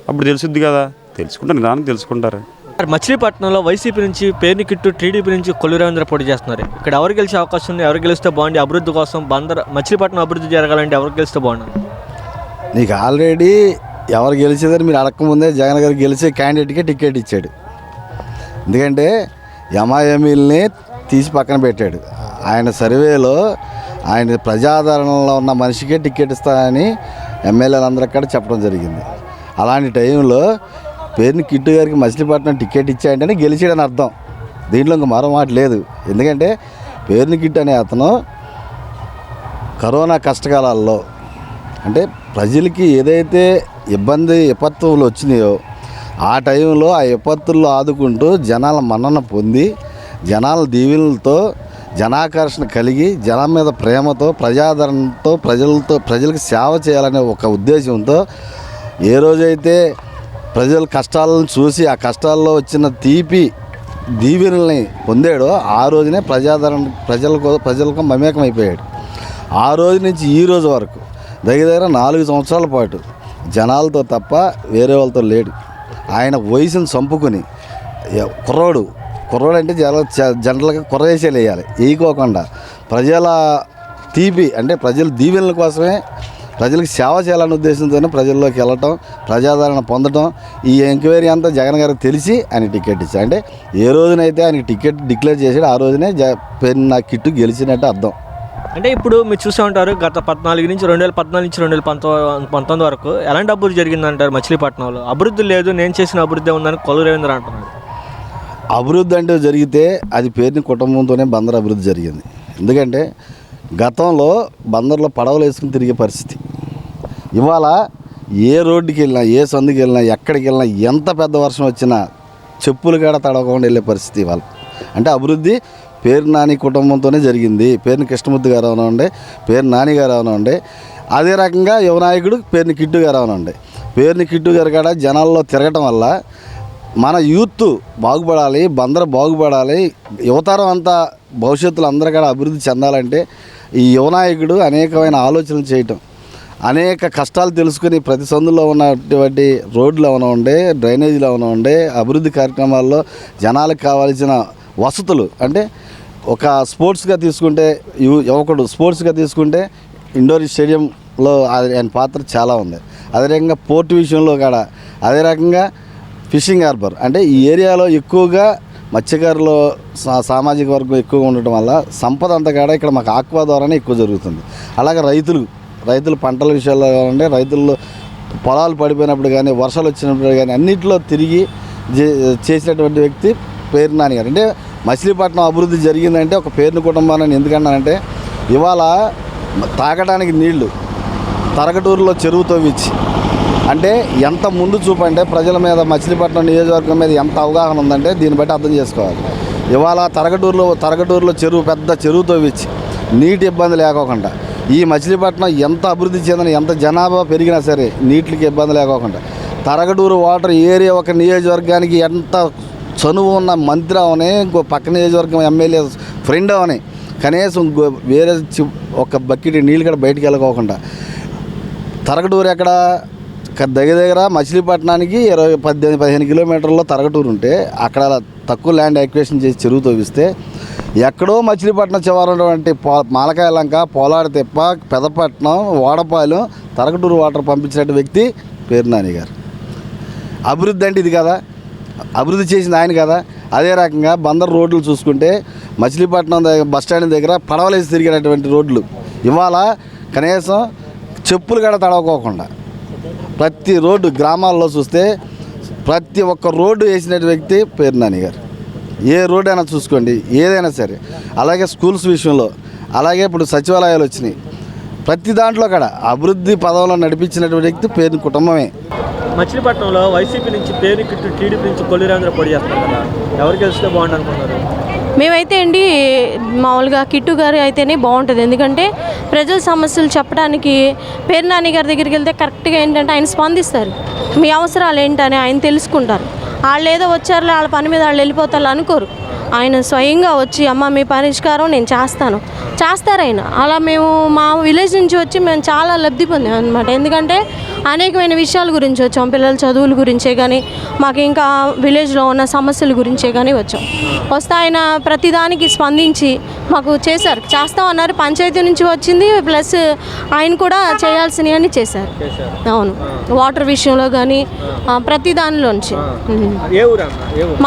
అప్పుడు తెలుసుద్ది కదా, తెలుసుకుంటారు, నిదానం తెలుసుకుంటారు. మచిలీపట్నంలో వైసీపీ నుంచి పేర్ని కిట్టు, టీడీపీ నుంచి కొల్లు రవీంద్ర పోటీ చేస్తున్నారు. ఇక్కడ ఎవరు గెలిచే అవకాశం ఉంది? ఎవరు గెలిస్తే బాగుంది? అభివృద్ధి కోసం మచిలీపట్నం అభివృద్ధి జరగాలంటే ఎవరు గెలిస్తే బాగుంటుంది? నీకు ఆల్రెడీ ఎవరు గెలిచేదని మీరు అడగకముందే జగన్ గారు గెలిచే క్యాండిడేట్కే టికెట్ ఇచ్చాడు. ఎందుకంటే ఎంఐఎంఈల్ని తీసి పక్కన పెట్టాడు. ఆయన సర్వేలో ఆయన ప్రజాదరణలో ఉన్న మనిషికే టికెట్ ఇస్తానని ఎమ్మెల్యేలందరూ కూడా చెప్పడం జరిగింది. అలాంటి టైంలో పేరుని కిట్టు గారికి మచిలీపట్నం టికెట్ ఇచ్చాయంటేనే గెలిచాడని అర్థం. దీంట్లో ఇంకా మరో మాట లేదు. ఎందుకంటే పేరుని కిట్టు అనే అతను కరోనా కష్టకాలాల్లో అంటే ప్రజలకి ఏదైతే విపత్తులు వచ్చినాయో ఆ టైంలో ఆ విపత్తుల్లో ఆదుకుంటూ జనాల మన్నన పొంది, జనాల దీవెనలతో జనాకర్షణ కలిగి, జనం మీద ప్రేమతో, ప్రజాదరణతో ప్రజలకు సేవ చేయాలనే ఒక ఉద్దేశంతో ఏ రోజైతే ప్రజల కష్టాలను చూసి ఆ కష్టాల్లో వచ్చిన తీపి దీవెనల్ని పొందాడో ఆ రోజునే ప్రజలకు మమేకం అయిపోయాడు. ఆ రోజు నుంచి ఈ రోజు వరకు దగ్గర 4 సంవత్సరాల పాటు జనాలతో తప్ప వేరే వాళ్ళతో లేడు. ఆయన వయసును చంపుకుని కుర్రోడు అంటే జనరల్గా కుర్రేసేలు వేయాలి, వేయకోకుండా ప్రజల తీపి అంటే ప్రజల దీవెనల కోసమే ప్రజలకు సేవ చేయాలనే ఉద్దేశంతోనే ప్రజల్లోకి వెళ్ళటం, ప్రజాదరణ పొందడం, ఈ ఎంక్వైరీ అంతా జగన్ గారికి తెలిసి ఆయన టికెట్ ఇచ్చారు. అంటే ఏ రోజునైతే ఆయనకి టికెట్ డిక్లేర్ చేసాడో ఆ రోజునే పేరున కిట్టు గెలిచినట్టు అర్థం. అంటే ఇప్పుడు మీరు చూసే ఉంటారు గత 2014 నుంచి 2019 వరకు ఎలాంటి అభివృద్ధి జరిగిందంటారు మచిలీపట్నంలో? అభివృద్ధి లేదు, నేను చేసిన అభివృద్ధి ఉందని కొల్లు రవీంద్ర అంటున్నాడు. అభివృద్ధి అంటే జరిగితే అది పేరుని కుటుంబంతోనే బందర్ అభివృద్ధి జరిగింది. ఎందుకంటే గతంలో బందర్లో పడవలు వేసుకుని తిరిగే పరిస్థితి. ఇవాళ ఏ రోడ్డుకి వెళ్ళినా, ఏ సందుకి వెళ్ళినా, ఎక్కడికి వెళ్ళినా, ఎంత పెద్ద వర్షం వచ్చినా చెప్పులు కూడా తడవకుండా వెళ్ళే పరిస్థితి ఇవాళ. అంటే అభివృద్ధి పేరు నాని కుటుంబంతోనే జరిగింది. పేరుని కృష్ణమూర్తి గారు అవనండి, పేరు నాని గారు అవనండి, అదే రకంగా యువనాయకుడు పేరుని కిట్టు గారు అవనండి. పేరుని కిట్టు గారు కూడా జనాల్లో తిరగటం వల్ల మన యూత్ బాగుపడాలి, బందరు బాగుపడాలి, యువతరం అంతా భవిష్యత్తులో అందరూ కూడా అభివృద్ధి చెందాలంటే ఈ యువనాయకుడు అనేకమైన ఆలోచనలు చేయటం, అనేక కష్టాలు తెలుసుకుని ప్రతి సందులో ఉన్నటువంటి రోడ్లు ఏమైనా ఉండే, డ్రైనేజీలు ఏమైనా ఉండే, అభివృద్ధి కార్యక్రమాల్లో జనాలకు కావాల్సిన వసతులు అంటే ఒక స్పోర్ట్స్గా తీసుకుంటే యువకుడు స్పోర్ట్స్గా తీసుకుంటే ఇండోర్ స్టేడియంలో ఆయన పాత్ర చాలా ఉంది. అదే రకంగా పోర్టు విషయంలో కూడా, అదే రకంగా ఫిషింగ్ హార్బర్ అంటే ఈ ఏరియాలో ఎక్కువగా మత్స్యకారులు సామాజిక వర్గం ఎక్కువగా ఉండటం వల్ల సంపద అంతా కూడా ఇక్కడ మాకు ఆక్వా ద్వారానే ఎక్కువ జరుగుతుంది. అలాగే రైతులు పంటల విషయాల్లో ఉండే, రైతులు పొలాలు పడిపోయినప్పుడు కానీ, వర్షాలు వచ్చినప్పుడు కానీ అన్నింటిలో తిరిగి చేసినటువంటి వ్యక్తి పేరు నాని గారు. అంటే మచిలీపట్నం అభివృద్ధి జరిగిందంటే ఒక పేరుని కుటుంబాన్ని ఎందుకన్నానంటే ఇవాళ తాగడానికి నీళ్లు తరగటూరులో చెరువు తవ్వించి అంటే ఎంత ముందు చూపు అంటే ప్రజల మీద మచిలీపట్నం నియోజకవర్గం మీద ఎంత అవగాహన ఉందంటే దీన్ని బట్టి అర్థం చేసుకోవాలి. ఇవాళ తరగటూరులో పెద్ద చెరువు తవ్వించి నీటి ఇబ్బంది లేకోకుండా ఈ మచిలీపట్నం ఎంత అభివృద్ధి చెందిన ఎంత జనాభా పెరిగినా సరే నీటికి ఇబ్బంది లేకోకుండా తరగడూరు వాటర్ ఏరియా ఒక నియోజకవర్గానికి ఎంత చనువు ఉన్న మంత్రి అవని ఇంకో పక్క నియోజకవర్గం ఎమ్మెల్యే ఫ్రెండ్ అవని కనీసం వేరే ఒక బకెట్ నీళ్ళు కూడా బయటికి వెళ్ళకోకుండా తరగడూరు ఎక్కడ దగ్గర మచిలీపట్నానికి 15 కిలోమీటర్లో తరగటూరు ఉంటే అక్కడ తక్కువ ల్యాండ్ యాక్విజిషన్ చేసి చెరువు తవ్విస్తే ఎక్కడో మచిలీపట్నం చివరటువంటి మాలకాయ లంక పోలాడి తిప్ప పెదపట్నం వాడపాలెం తరగటూరు వాటర్ పంపించిన వ్యక్తి పేరు నాని గారు. అభివృద్ధి అంటే ఇది కదా, అభివృద్ధి చేసింది ఆయన కదా. అదే రకంగా బందర్ రోడ్లు చూసుకుంటే మచిలీపట్నం బస్ స్టాండ్ దగ్గర పడవలేసి తిరిగినటువంటి రోడ్లు ఇవాళ కనీసం చెప్పులు కూడా తడవకోకుండా ప్రతి రోడ్డు గ్రామాల్లో చూస్తే ప్రతి ఒక్క రోడ్డు వేసిన వ్యక్తి పేరు నాని గారు. ఏ రోడ్డు అయినా చూసుకోండి, ఏదైనా సరే. అలాగే స్కూల్స్ విషయంలో, అలాగే ఇప్పుడు సచివాలయాలు వచ్చినాయి, ప్రతి దాంట్లో కూడా అభివృద్ధి పదవులను నడిపించినటువంటి వ్యక్తి పేరు కుటుంబమే. మచిలీపట్నంలో వైసీపీ నుంచి పేరు కిట్టు, టీడీపీ నుంచి కొల్లు రవీంద్ర పొడి చేస్తారు కదా, ఎవరికి వెళ్తే బాగుంటుంది అనుకుంటున్నారు? మేమైతే అండి మామూలుగా కిట్టు గారు అయితేనే బాగుంటుంది. ఎందుకంటే ప్రజల సమస్యలు చెప్పడానికి పేరు నాని గారి దగ్గరికి వెళ్తే కరెక్ట్గా ఏంటంటే ఆయన స్పందిస్తారు, మీ అవసరాలు ఏంటని ఆయన తెలుసుకుంటారు. వాళ్ళు ఏదో వచ్చారులే వాళ్ళ పని మీద వాళ్ళు వెళ్ళిపోతారు అనుకోరు. ఆయన స్వయంగా వచ్చి అమ్మ మీ పరిష్కారం నేను చేస్తారు ఆయన. అలా మేము మా విలేజ్ నుంచి వచ్చి మేము చాలా లబ్ధి పొందాం అనమాట. ఎందుకంటే అనేకమైన విషయాల గురించి వచ్చాం, పిల్లల చదువుల గురించే కానీ మాకు ఇంకా విలేజ్లో ఉన్న సమస్యల గురించే కానీ వస్తే ఆయన ప్రతిదానికి స్పందించి మాకు చేస్తామన్నారు. పంచాయతీ నుంచి వచ్చింది, ప్లస్ ఆయన కూడా చేయాల్సినవన్నీ చేశారు. అవును, వాటర్ విషయంలో కానీ ప్రతి దానిలోంచి.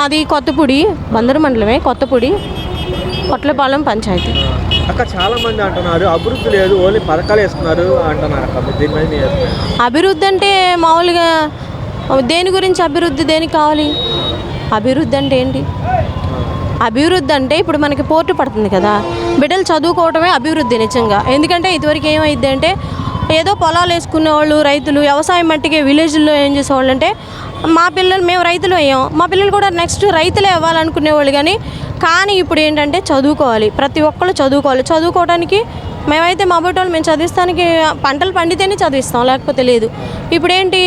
మాది కొత్తపూడి, బందరు మండలమే, కొత్తపూడి, కొట్లపాలెం పంచాయతీ. అక్క చాలా మంది అంటున్నారు అభివృద్ధి లేదు, ఓన్లీ పథకాలు వేస్తున్నారు అంటున్నారు అక్క. దీని మీద అభివృద్ధి అంటే మామూలుగా దేని గురించి అభివృద్ధి, దేనికి కావాలి అభివృద్ధి అంటే ఏంటి? అభివృద్ధి అంటే ఇప్పుడు మనకి పోర్టు పడుతుంది కదా, బిడ్డలు చదువుకోవడమే అభివృద్ధి నిజంగా. ఎందుకంటే ఇదివరకు ఏమైంది అంటే ఏదో పొలాలు వేసుకునేవాళ్ళు రైతులు, వ్యవసాయం మట్టికి విలేజ్లో ఏం చేసేవాళ్ళు అంటే మేము రైతులు అయ్యాం, మా పిల్లలు కూడా నెక్స్ట్ రైతులే అవ్వాలనుకునేవాళ్ళు. కానీ ఇప్పుడు ఏంటంటే చదువుకోవాలి, ప్రతి ఒక్కళ్ళు చదువుకోవడానికి మేమైతే మా బొట్టోళ్ళు మేము చదివిస్తానికి పంటలు పండితేనే చదివిస్తాం, లేకపోతే లేదు. ఇప్పుడు ఏంటి,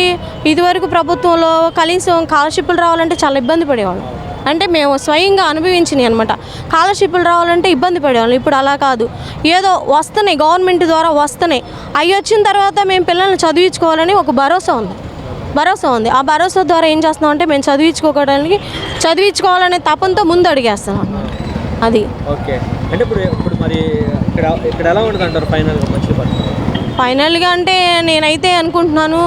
ఇదివరకు ప్రభుత్వంలో కనీసం స్కాలర్షిప్లు రావాలంటే చాలా ఇబ్బంది పడేవాళ్ళం. అంటే మేము స్వయంగా అనుభవించినాయి అనమాట. స్కాలర్షిప్లు రావాలంటే ఇబ్బంది పడేవాళ్ళం. ఇప్పుడు అలా కాదు, ఏదో వస్తున్నాయి, గవర్నమెంట్ ద్వారా వస్తున్నాయి. అవి వచ్చిన తర్వాత మేము పిల్లల్ని చదివించుకోవాలని ఒక భరోసా ఉంది. ఆ భరోసా ద్వారా ఏం చేస్తున్నాం అంటే మేము చదివించుకోవాలనే తపంతో ముందు అడిగేస్తాం అన్నమాట. అది ఓకే. అంటే ఇప్పుడు మరి ఇక్కడ ఎలా ఉంటుంది అంటారు ఫైనల్గా అంటే నేనైతే అనుకుంటున్నాను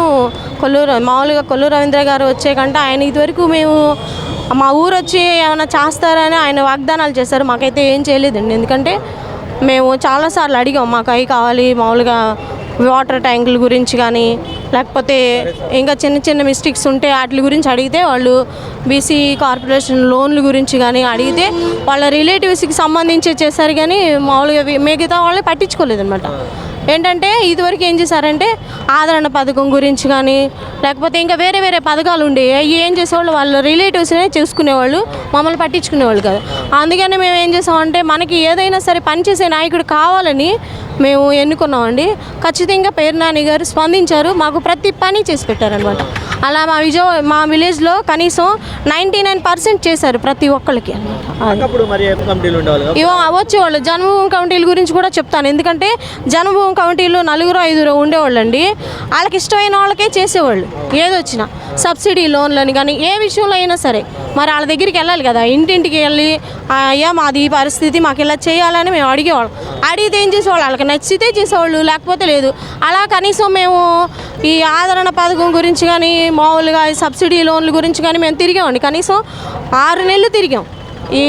మామూలుగా కొల్లు రవీంద్ర గారు వచ్చే కంటే ఆయన ఇదివరకు మేము మా ఊరు వచ్చి ఏమైనా చేస్తారని ఆయన వాగ్దానాలు చేశారు. మాకైతే ఏం చేయలేదండి. ఎందుకంటే మేము చాలాసార్లు అడిగాం, మాకు అవి కావాలి, మామూలుగా వాటర్ ట్యాంకుల గురించి కానీ లేకపోతే ఇంకా చిన్న మిస్టేక్స్ ఉంటే వాటి గురించి అడిగితే వాళ్ళు బీసీ కార్పొరేషన్ లోన్ల గురించి కానీ అడిగితే వాళ్ళ రిలేటివ్స్కి సంబంధించి చేశారు. కానీ మామూలుగా మిగతా వాళ్ళని పట్టించుకోలేదన్నమాట. ఏంటంటే ఇదివరకు ఏం చేశారంటే ఆదరణ పథకం గురించి కానీ లేకపోతే ఇంకా వేరే పథకాలు ఉండేవి, అవి ఏం చేసేవాళ్ళు వాళ్ళ రిలేటివ్స్నే చూసుకునేవాళ్ళు, మమ్మల్ని పట్టించుకునేవాళ్ళు కాదు. అందుకని మేము ఏం చేసామంటే మనకి ఏదైనా సరే పనిచేసే నాయకుడు కావాలని మేము ఎన్నుకున్నామండి. ఖచ్చితంగా పేరు నాని గారు స్పందించారు, మాకు ప్రతి పని చేసి పెట్టారనమాట. అలా మా విలేజ్లో కనీసం 99% చేశారు ప్రతి ఒక్కరికి అనమాట. వచ్చేవాళ్ళు జన్మభూమి కమిటీల గురించి కూడా చెప్తాను. ఎందుకంటే జన్మభూమి కమిటీలో 4-5 ఉండేవాళ్ళు అండి. వాళ్ళకి ఇష్టమైన వాళ్ళకే చేసేవాళ్ళు. ఏదొచ్చినా సబ్సిడీ లోన్లని కానీ ఏ విషయంలో అయినా సరే మరి వాళ్ళ దగ్గరికి వెళ్ళాలి కదా, ఇంటింటికి వెళ్ళి అయ్యా మాది ఈ పరిస్థితి మాకు ఇలా చేయాలని మేము అడిగేవాళ్ళం. అడిగితే ఏం చేసేవాళ్ళు, వాళ్ళకి నచ్చితే చేసేవాళ్ళు, లేకపోతే లేదు. అలా కనీసం మేము ఈ ఆదరణ పథకం గురించి కానీ మామూలుగా ఈ సబ్సిడీ లోన్ల గురించి కానీ మేము తిరిగామండి. కనీసం 6 నెలలు తిరిగాం. ఈ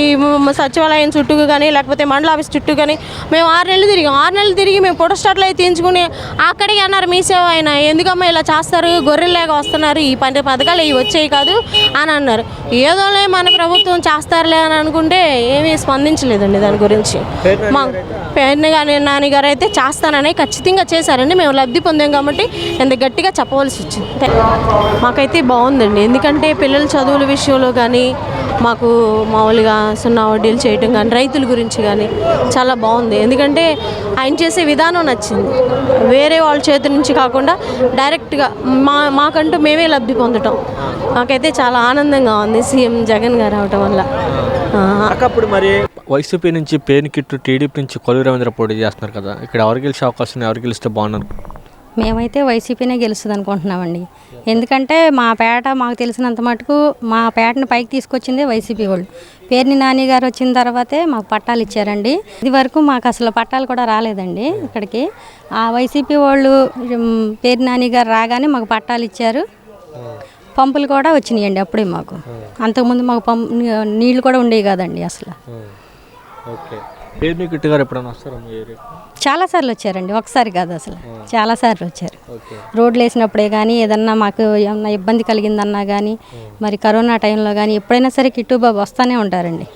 సచివాలయం చుట్టూ కానీ లేకపోతే మండల ఆఫీస్ చుట్టూ కానీ మేము 6 నెలలు తిరిగాం. 6 నెలలు తిరిగి మేము ఫోటో స్టాట్లు అయితే తీయించుకుని అక్కడికి అన్నారు, మీ సేవ ఆయన ఎందుకమ్మా ఇలా చేస్తారు, గొర్రెల్లాగా వస్తున్నారు, ఈ పథకాలు ఇవి వచ్చాయి కాదు అని అన్నారు. ఏదోలే మన ప్రభుత్వం చేస్తారులే అని అనుకుంటే ఏమీ స్పందించలేదండి దాని గురించి. మా పేరు నాని గారు అయితే చేస్తానని ఖచ్చితంగా చేశారండి. మేము లబ్ధి పొందాం కాబట్టి ఎంత గట్టిగా చెప్పవలసి వచ్చింది. మాకైతే బాగుందండి. ఎందుకంటే పిల్లల చదువుల విషయంలో కానీ మాకు మామూలుగా డైరెక్ట్గా సున్నా వడ్డీలు చేయటం కానీ రైతుల గురించి కానీ చాలా బాగుంది. ఎందుకంటే ఆయన చేసే విధానం నచ్చింది. వేరే వాళ్ళ చేతి నుంచి కాకుండా డైరెక్ట్గా మాకంటూ మేమే లబ్ధి పొందటం నాకైతే చాలా ఆనందంగా ఉంది సీఎం జగన్ గారు అవటం వల్ల. అప్పుడు మరి వైసీపీ నుంచి పేరుకిట్టు, టీడీపీ నుంచి కొల్లు రవీంద్ర పోటీ చేస్తున్నారు కదా, ఇక్కడ ఎవరు గెలిచే అవకాశం, ఎవరు గెలిస్తే బాగున్నారు? మేమైతే వైసీపీనే గెలుస్తుంది అనుకుంటున్నామండి. ఎందుకంటే మా పేట మాకు తెలిసినంత మటుకు మా పేటను పైకి తీసుకొచ్చిందే వైసీపీ వాళ్ళు. పేర్ని నాని గారు వచ్చిన తర్వాతే మాకు పట్టాలు ఇచ్చారండి. ఇది వరకు మాకు అసలు పట్టాలు కూడా రాలేదండి ఇక్కడికి. ఆ వైసీపీ వాళ్ళు పేర్ని నాని గారు రాగానే మాకు పట్టాలు ఇచ్చారు. పంపులు కూడా వచ్చినాయండి అప్పుడే మాకు. అంతకుముందు మాకు నీళ్ళు కూడా ఉండేవి కాదండి అసలు. ఓకే, పేర్నికిట్టు గారు ఎప్పుడైనా వస్తారా మీ ఏరియా? చాలాసార్లు వచ్చారండి, ఒకసారి కాదు అసలు చాలాసార్లు వచ్చారు. ఓకే, రోడ్లు వేసినప్పుడే కానీ ఏదన్నా మాకు ఏమన్నా ఇబ్బంది కలిగిందన్నా కానీ మరి కరోనా టైంలో కానీ ఎప్పుడైనా సరే కిట్టు బాబు వస్తూనే ఉంటారండి.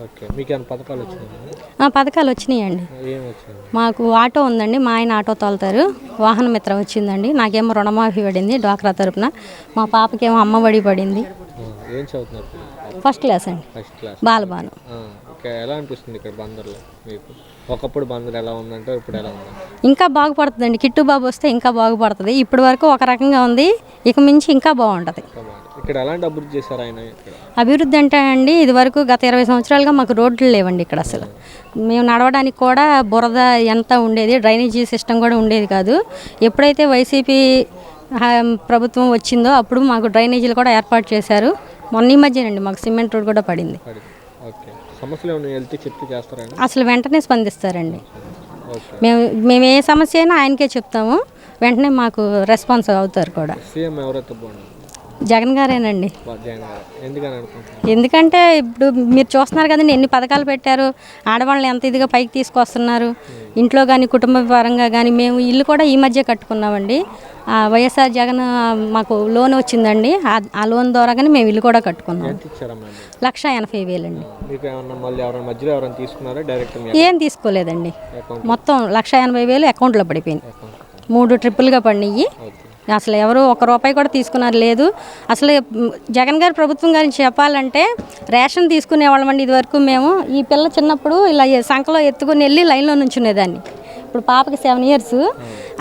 ఓకే, మీకు ఏమైనా పథకాలు వచ్చినాయి? పథకాలు వచ్చినాయండి. ఏం వచ్చినాయి? మాకు ఆటో ఉందండి, మా ఆయన ఆటో తోలుతారు. వాహన మిత్ర వచ్చిందండి. నాకేమో రుణమాఫీ పడింది డ్వాక్రా తరపున. మా పాపకేమో అమ్మఒడి పడింది. ఏం చదువుతున్నారు? ఫస్ట్ క్లాస్ అండి, ఫస్ట్ క్లాస్. బాలబాను. ఓకే, ఎలా అనిపిస్తుంది ఇక్కడ బందర్లో మీకు? ఒకప్పుడు బందర్ ఎలా ఉందంటే ఇప్పుడు ఎలా ఉంది? ఇంకా బాగుపడుతుందండి. కిట్టు బాబు వస్తే ఇంకా బాగుపడుతుంది. ఇప్పటి వరకు ఒక రకంగా ఉంది, ఇక మించి ఇంకా బాగుంటుంది. ఇక్కడ ఎలాంటి అభివృద్ధి చేశారు ఆయన? ఇక్కడ అభివృద్ధి అంటే అండి, ఇది వరకు గత 20 సంవత్సరాలుగా మాకు రోడ్లు లేవండి ఇక్కడ అసలు. మేము నడవడానికి కూడా బురద ఎంత ఉండేది, డ్రైనేజీ సిస్టమ్ కూడా ఉండేది కాదు. ఎప్పుడైతే వైసీపీ ప్రభుత్వం వచ్చిందో అప్పుడు మాకు డ్రైనేజీలు కూడా ఏర్పాటు చేశారు. మొన్న ఈ మధ్యనండి మాకు సిమెంట్ రోడ్ కూడా పడింది. ఓకే, సమస్యలు ఏమైనా వెళ్తే చెప్తే చేస్తారా? అసలు వెంటనే స్పందిస్తారండి. మేము ఏ సమస్య అయినా ఆయనకే చెప్తాము, వెంటనే మాకు రెస్పాన్స్ అవుతారు కూడా. సీఎం ఎవరైతే బాగుంది? జగన్ గారేనండి. ఎందుకని అనుకుంటున్నారు? ఎందుకంటే ఇప్పుడు మీరు చూస్తున్నారు కదండి ఎన్ని పథకాలు పెట్టారు, ఆడవాళ్ళని ఎంత ఇదిగా పైకి తీసుకొస్తున్నారు. ఇంట్లో కానీ కుటుంబ పరంగా కానీ మేము ఇల్లు కూడా ఈ మధ్య కట్టుకున్నామండి. వైఎస్ఆర్ జగన్ మాకు లోన్ వచ్చిందండి, ఆ లోన్ ద్వారా కానీ మేము ఇల్లు కూడా కట్టుకున్నాం. 1,80,000 అండి. ఏం తీసుకోలేదండి, మొత్తం 1,80,000 అకౌంట్లో పడిపోయింది. 3 ట్రిప్పులుగా పడినాయి. అసలు ఎవరు ₹1 కూడా తీసుకున్నారు లేదు. అసలు జగన్ గారి ప్రభుత్వం గురించి చెప్పాలంటే రేషన్ తీసుకునేవాళ్ళమండి ఇదివరకు మేము. ఈ పిల్ల చిన్నప్పుడు ఇలా సంఖలో ఎత్తుకుని వెళ్ళి లైన్లో నుంచునేదాన్ని. ఇప్పుడు పాపకి 7 years,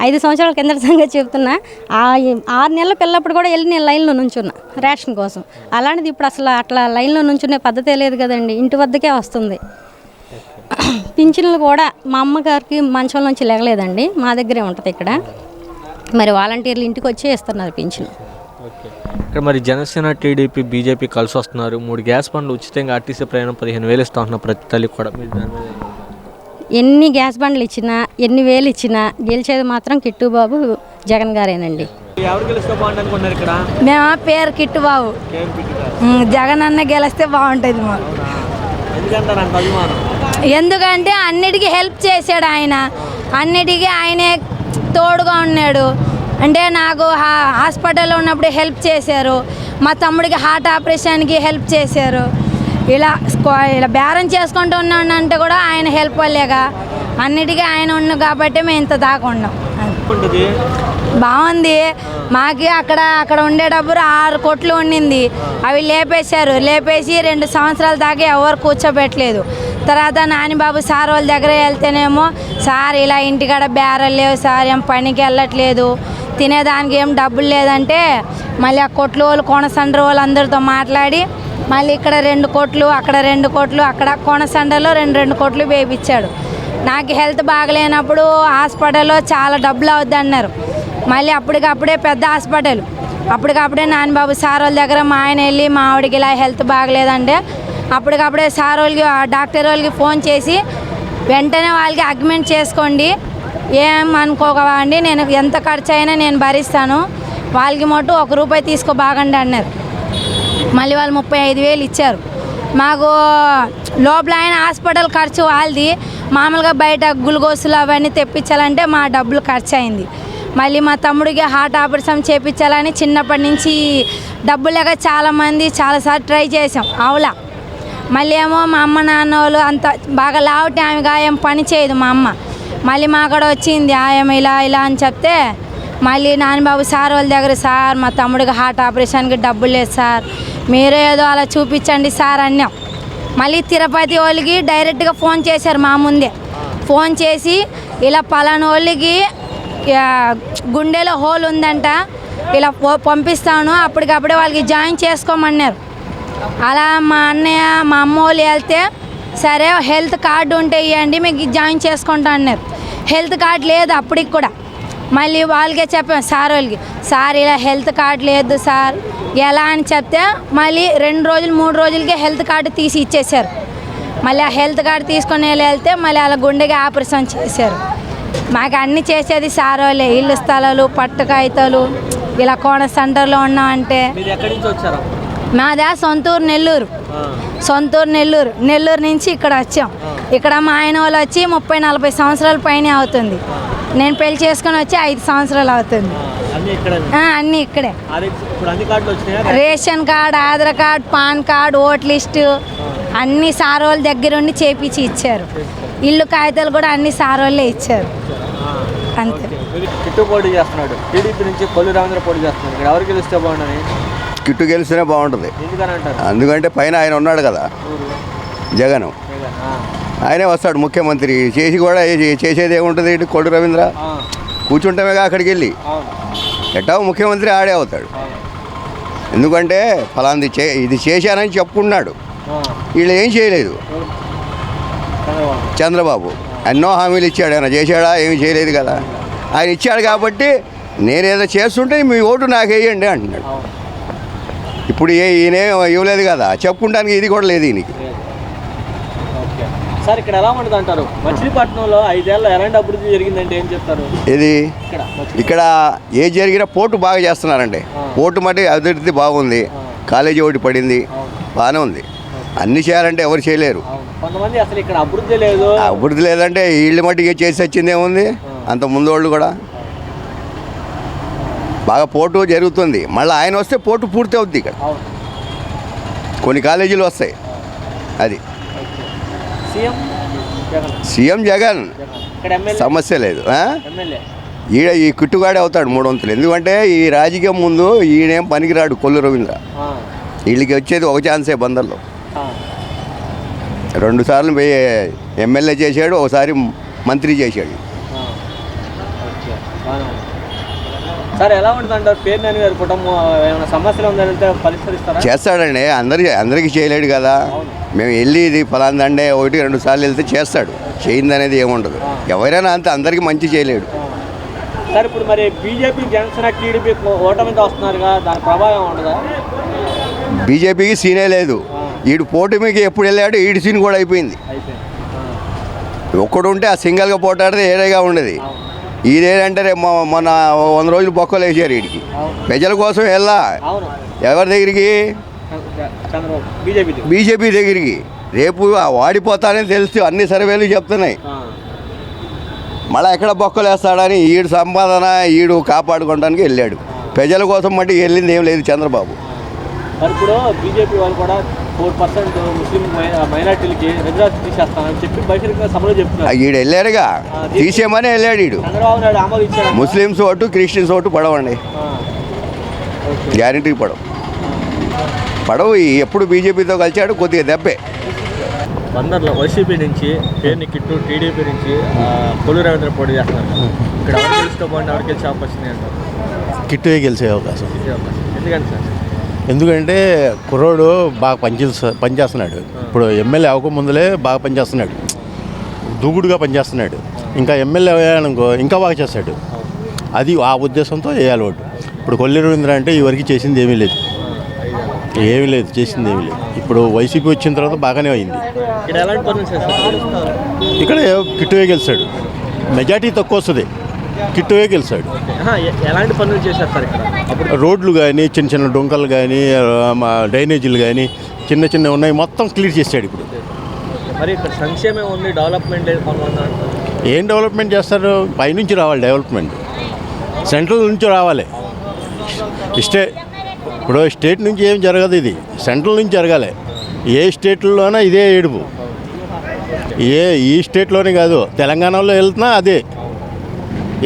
5 సంవత్సరాల కింద సంగతి చెప్తున్నా. 6 నెలల పిల్లప్పుడు కూడా వెళ్ళి నేను లైన్లో నుంచున్నా రేషన్ కోసం. అలాంటిది ఇప్పుడు అసలు అట్లా లైన్లో నుంచునే పద్ధతే లేదు కదండి, ఇంటి వద్దకే వస్తుంది. పింఛన్లు కూడా మా అమ్మగారికి మంచం నుంచి లేగలేదండి, మా దగ్గరే ఉంటుంది ఇక్కడ. మరి వాలంటీర్లు ఇంటికి వచ్చే ఇస్తున్నారు పింఛను. ఇక్కడ మరి జనసేన, టీడీపీ, బీజేపీ కలిసి వస్తున్నారు. 3 గ్యాస్ బండ్లు ఉచితంగా ఆర్టీసీ ప్రయాణం 15,000 ఇస్తా ఉంటున్నారు ప్రతి తల్లికి కూడా. మీరు దాని మీద ఎన్ని గ్యాస్ బండ్లు ఇచ్చినా ఎన్ని వేలు ఇచ్చినా గెలిచేది మాత్రం కిట్టు బాబు జగన్ గారేనండి. ఎవరు గెలిస్తే బాగుంటుంది అనుకున్నారు ఇక్కడ? మేము పేరు కిట్టు బాబు, జగన్ అన్న గెలిస్తే బాగుంటుంది మాకు. ఎందుకంటే అన్నిటికీ హెల్ప్ చేశాడు ఆయన, అన్నిటికీ ఆయనే తోడుగా ఉన్నాడు. అంటే నాకు హాస్పిటల్లో ఉన్నప్పుడు హెల్ప్ చేశారు, మా తమ్ముడికి హార్ట్ ఆపరేషన్కి హెల్ప్ చేశారు. ఇలా బేరం చేసుకుంటూ ఉన్నానంటే కూడా ఆయన హెల్ప్ వల్లేగా, అన్నిటికీ ఆయన ఉన్నాడు కాబట్టి మేము ఇంత దాకా ఉన్నాం. బాగుంది. మాకు అక్కడ ఉండేటప్పుడు 6 కోట్లు ఉండింది, అవి లేపేశారు. లేపేసి 2 సంవత్సరాల దాకా ఎవరు కూర్చోబెట్టలేదు. తర్వాత నానిబాబు సార్ వాళ్ళ దగ్గర వెళ్తేనేమో, సార్ ఇలా ఇంటికాడ బేరాలు లేవు సార్, ఏం పనికి వెళ్ళట్లేదు, తినేదానికి ఏం డబ్బులు లేదంటే మళ్ళీ ఆ కొట్లు వాళ్ళు కోనసండ్ర వాళ్ళు అందరితో మాట్లాడి మళ్ళీ ఇక్కడ 2 కోట్లు, అక్కడ 2 కోట్లు, అక్కడ కోనసండ్రలో 2 కోట్లు వేయించాడు. నాకు హెల్త్ బాగలేనప్పుడు హాస్పిటల్లో చాలా డబ్బులు అవుద్ది అన్నారు. మళ్ళీ అప్పటికప్పుడే పెద్ద హాస్పిటల్, అప్పటికప్పుడే నానిబాబు సార్ వాళ్ళ దగ్గర మా ఆయన వెళ్ళి మా ఆవిడకి ఇలా హెల్త్ బాగలేదంటే అప్పటికప్పుడే సార్ వాళ్ళకి డాక్టర్ వాళ్ళకి ఫోన్ చేసి వెంటనే వాళ్ళకి అగ్రిమెంట్ చేసుకోండి, ఏం అనుకోకండి, నేను ఎంత ఖర్చు అయినా నేను భరిస్తాను, వాళ్ళకి మటు ₹1 తీసుకో బాగండి అన్నారు. మళ్ళీ వాళ్ళు 35,000 ఇచ్చారు. మాకు లోపల ఆయన హాస్పిటల్ ఖర్చు వాళ్ళది, మామూలుగా బయట గ్లూకోజులు అవన్నీ తెప్పించాలంటే మా డబ్బులు ఖర్చు అయింది. మళ్ళీ మా తమ్ముడికి హార్ట్ ఆపరేషన్ చేయించాలని చిన్నప్పటి నుంచి డబ్బులు లేక చాలామంది చాలాసార్లు ట్రై చేసాం అవులా. మళ్ళీ ఏమో మా అమ్మ నాన్న వాళ్ళు అంత బాగా లావుటి ఆమెగా ఏం పని చేయదు మా అమ్మ. మళ్ళీ మా అక్కడ వచ్చింది ఆమె ఇలా అని చెప్తే మళ్ళీ నానిబాబు సార్ వాళ్ళ దగ్గర, సార్ మా తమ్ముడికి హార్ట్ ఆపరేషన్కి డబ్బులు లేదు సార్, మీరే ఏదో అలా చూపించండి సార్ అన్నాం. మళ్ళీ తిరుపతి వాళ్ళకి డైరెక్ట్గా ఫోన్ చేశారు మా ముందే. ఫోన్ చేసి ఇలా పలానా వాళ్ళకి గుండెలో హోల్ ఉందంట, ఇలా పంపిస్తాను, అప్పటికప్పుడే వాళ్ళకి జాయిన్ చేసుకోమన్నారు. అలా మా అన్నయ్య మా అమ్మ వాళ్ళు వెళ్తే సరే హెల్త్ కార్డు ఉంటే ఇవ్వండి మీకు జాయిన్ చేసుకుంటా అన్నారు. హెల్త్ కార్డు లేదు అప్పటికి కూడా. మళ్ళీ వాళ్ళకే చెప్పాం సార్ వాళ్ళకి, సార్ ఇలా హెల్త్ కార్డు లేదు సార్ ఎలా అని చెప్తే మళ్ళీ 2 రోజులు 3 రోజులకే హెల్త్ కార్డు తీసి ఇచ్చేసారు. మళ్ళీ ఆ హెల్త్ కార్డు తీసుకొని వెళ్తే మళ్ళీ అలా గుండెకి ఆపరేషన్ చేశారు. మాకు అన్నీ చేసేది సార్ వాళ్ళే. ఇల్లు స్థలాలు, పట్టు కాగితాలు, ఇలా కోణ సెంటర్లో ఉన్నామంటే. మీరు ఎక్కడి నుంచి వచ్చారు? మాదా సొంతూరు నెల్లూరు. నెల్లూరు నుంచి ఇక్కడ వచ్చాం. ఇక్కడ మా ఆయన వాళ్ళు వచ్చి 30-40 సంవత్సరాల పైనే అవుతుంది. నేను పెళ్లి చేసుకొని వచ్చి 5 సంవత్సరాలు అవుతుంది. అన్నీ ఇక్కడే. Ration card, Aadhaar card, pan card, vote list అన్నీ సార్ వాళ్ళ దగ్గర ఉండి చేపించి ఇచ్చారు. ఇల్లు కాగితాలు కూడా అన్ని సార్ వాళ్ళే ఇచ్చారు. అంతే. కిట్టు పోటీ చేస్తున్నాడు, టీడీపీ నుంచి కొల్లు రవీంద్ర పోటీ చేస్తున్నాడు. ఇక్కడ ఎవరికి గెలిస్తే బాగుండని? కిట్టు గెలిస్తేనే బాగుంటుంది. ఎందుకని అంటారు? ఎందుకంటే పైన ఆయన ఉన్నాడు కదా, జగన్. ఆయనే వస్తాడు ముఖ్యమంత్రి. చేసి కూడా చేసేది ఏముంటుంది? ఇటు కొల్లు రవీంద్ర కూర్చుంటామేగా అక్కడికి వెళ్ళి. ఎట్టా ముఖ్యమంత్రి ఆడే అవుతాడు. ఎందుకంటే ఫలాంది ఇది చేశానని చెప్పుకున్నాడు. వీళ్ళు ఏం చేయలేదు. చంద్రబాబు ఎన్నో హామీలు ఇచ్చాడు, ఆయన చేశాడా? ఏమి చేయలేదు కదా. ఆయన ఇచ్చాడు కాబట్టి నేనేదో చేస్తుంటే మీ ఓటు నాకు వేయండి అంటున్నాడు. ఇప్పుడు ఈయనేం ఇవ్వలేదు కదా, చెప్పుకుంటానికి ఇది కూడా లేదు ఈయనకి. సార్ ఇక్కడ ఎలా ఉంటుంది అంటారు? మచిలీపట్నంలో 5 ఏళ్ళలో ఎలాంటి అభివృద్ధి జరిగిందంటే ఏం చెప్తారు? ఇది ఇక్కడ ఏ జరిగినా పోర్టు బాగా చేస్తున్నారండి. పోర్టు మట్టి అభివృద్ధి బాగుంది. కాలేజీ ఒకటి పడింది, బాగానే ఉంది. అన్ని చేయాలంటే ఎవరు చేయలేరు. కొంతమంది అసలు ఇక్కడ అభివృద్ధి లేదు. అభివృద్ధి లేదంటే వీళ్ళు మట్టికి చేసి వచ్చింది ఏముంది? అంత ముందు వాళ్ళు కూడా బాగా పోర్టు జరుగుతుంది. మళ్ళీ ఆయన వస్తే పోర్టు పూర్తి అవుద్ది. ఇక్కడ కొన్ని కాలేజీలు వస్తాయి. అది సీఎం జగన్ సమస్య లేదు. ఈ కిట్టుగాడే అవుతాడు 3 వంతులు. ఎందుకంటే ఈ రాజకీయం ముందు ఈయనేం పనికిరాడు కొల్లు రవీంద్ర. వీళ్ళకి వచ్చేది ఒక ఛాన్సే బందర్లో. 2 సార్లు ఎమ్మెల్యే చేశాడు, ఒకసారి మంత్రి చేశాడు. సార్ ఎలా ఉంటుంది అంటారు? పేరు నాని గారి కుటుంబం ఏమైనా సమస్యలు ఉందంటే పరిష్కరిస్తారా? చేస్తాడండి. అందరికీ చేయలేడు కదా. మేము వెళ్ళి ఇది ఫలాందండే 1-2 సార్లు వెళ్తే చేస్తాడు. చేయింది అనేది ఏముండదు. ఎవరైనా అంతే, అందరికీ మంచి చేయలేడు. సార్ ఇప్పుడు మరి బీజేపీ, జనసేన, టీడీపీ ఓటమితో వస్తున్నారుగా, దాని ప్రభావం ఉండదా? బీజేపీకి సీనే లేదు. ఈడు పోటీకి ఎప్పుడు వెళ్ళాడు, ఈడు సీన్ కూడా అయిపోయింది. ఒక్కడు ఉంటే ఆ సింగల్గా పోటాడితే ఏరేగా ఉండేది. ఈడేంటే మొన్న 100 రోజులు బొక్కలు వేసారు వీడికి. ప్రజల కోసం వెళ్ళా. ఎవరి దగ్గరికి? బీజేపీ దగ్గరికి. రేపు వాడిపోతానని తెలుసు, అన్ని సర్వేలు చెప్తున్నాయి. మళ్ళీ ఎక్కడ బొక్కలు వేస్తాడని ఈడు సంపాదన ఈడు కాపాడుకోవడానికి వెళ్ళాడు. ప్రజల కోసం మట్టి వెళ్ళింది ఏం లేదు చంద్రబాబు. ఇప్పుడు బీజేపీ వాళ్ళు కూడా 4% ముస్లిం మైనార్టీలకి రిజర్వేషన్ తీసేస్తానని చెప్పి బహిరంగ సభలో చెప్తున్నారు. ఈడు వెళ్ళాడుగా, తీసేయమని వెళ్ళాడు. ఈడు చంద్రబాబు నాయుడు ఆమోదించాడు. ముస్లిమ్స్ ఓటు, క్రిస్టియన్స్ ఓటు పడవండి, గ్యారెంటీకి పడవు. ఎప్పుడు బీజేపీతో కలిసాడు, కొద్దిగా దెబ్బే. బందర్లో వైసీపీ నుంచి పేరుని కిట్టు, టీడీపీ నుంచి కొల్లు రవీంద్ర పోటీ చేస్తున్నారు. ఇక్కడ ఎవరు గెలుచుకోబోండి, ఎవరు గెలిచే అవకాశం అంటారు? కిట్టువే గెలిచే అవకాశం. ఎందుకంటే సార్? ఎందుకంటే కుర్రోడు బాగా పనిచేస్తున్నాడు. ఇప్పుడు ఎమ్మెల్యే అవ్వకముందులే బాగా పనిచేస్తున్నాడు, దూకుడుగా పనిచేస్తున్నాడు. ఇంకా ఎమ్మెల్యే అయ్యాడనుకో ఇంకా బాగా చేస్తాడు. అది ఆ ఉద్దేశంతో వేయాలి ఓటు. ఇప్పుడు కొల్లు రవీంద్ర అంటే ఈ వరకు చేసింది ఏమీ లేదు, చేసింది ఏమీ లేదు. ఇప్పుడు వైసీపీ వచ్చిన తర్వాత బాగానే అయింది. ఇక్కడ కిట్టువే గెలిచాడు. మెజార్టీ తక్కువ వస్తుంది, కిట్టువే గెలిచాడు. ఎలాంటి పనులు చేశారు సార్ ఇక్కడ? రోడ్లు కానీ, చిన్న డొంకలు కానీ, డ్రైనేజీలు కానీ చిన్న ఉన్నాయి, మొత్తం క్లియర్ చేశాడు. ఇప్పుడు మరి ఇక్కడ సంక్షేమం ఉంది, డెవలప్మెంట్ లేదు. ఏం డెవలప్మెంట్ చేస్తారు? పైనుంచి రావాలి డెవలప్మెంట్, సెంట్రల్ నుంచి రావాలి. ఇప్పుడు స్టేట్ నుంచి ఏం జరగదు, ఇది సెంట్రల్ నుంచి జరగాలి. ఏ స్టేట్లోనైనా ఇదే ఏడుపు. ఈ స్టేట్లోనే కాదు, తెలంగాణలో వెళ్తున్నా అదే.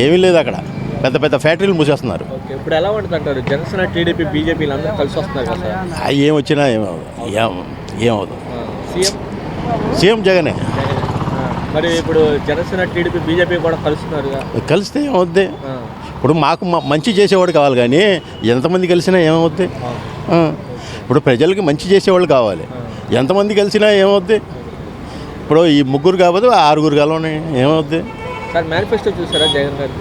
ఏమీ లేదు అక్కడ, పెద్ద పెద్ద ఫ్యాక్టరీలు మూసేస్తున్నారు. ఇప్పుడు ఎలా ఉంటుంది అంటారు? జనసేన, టీడీపీ, బీజేపీ అందరూ కలిసి వస్తున్నారు కదా సార్. ఏం వచ్చినా ఏమవుదు. సీఎం జగనే. మరి ఇప్పుడు జనసేన టీడీపీ బీజేపీ కూడా కలుస్తున్నారు. కలిస్తే ఏమవుద్ది? ఇప్పుడు మాకు మంచి చేసేవాడు కావాలి, కానీ ఎంతమంది కలిసినా ఏమవుద్ది? ఇప్పుడు ప్రజలకి మంచి చేసేవాళ్ళు కావాలి, ఎంతమంది కలిసినా ఏమవుద్ది? ఇప్పుడు ఈ ముగ్గురు కాకపోతే 6 కలవని ఏమవుద్ది? సార్ మేనిఫెస్టో చూసారా జగన్ గారు?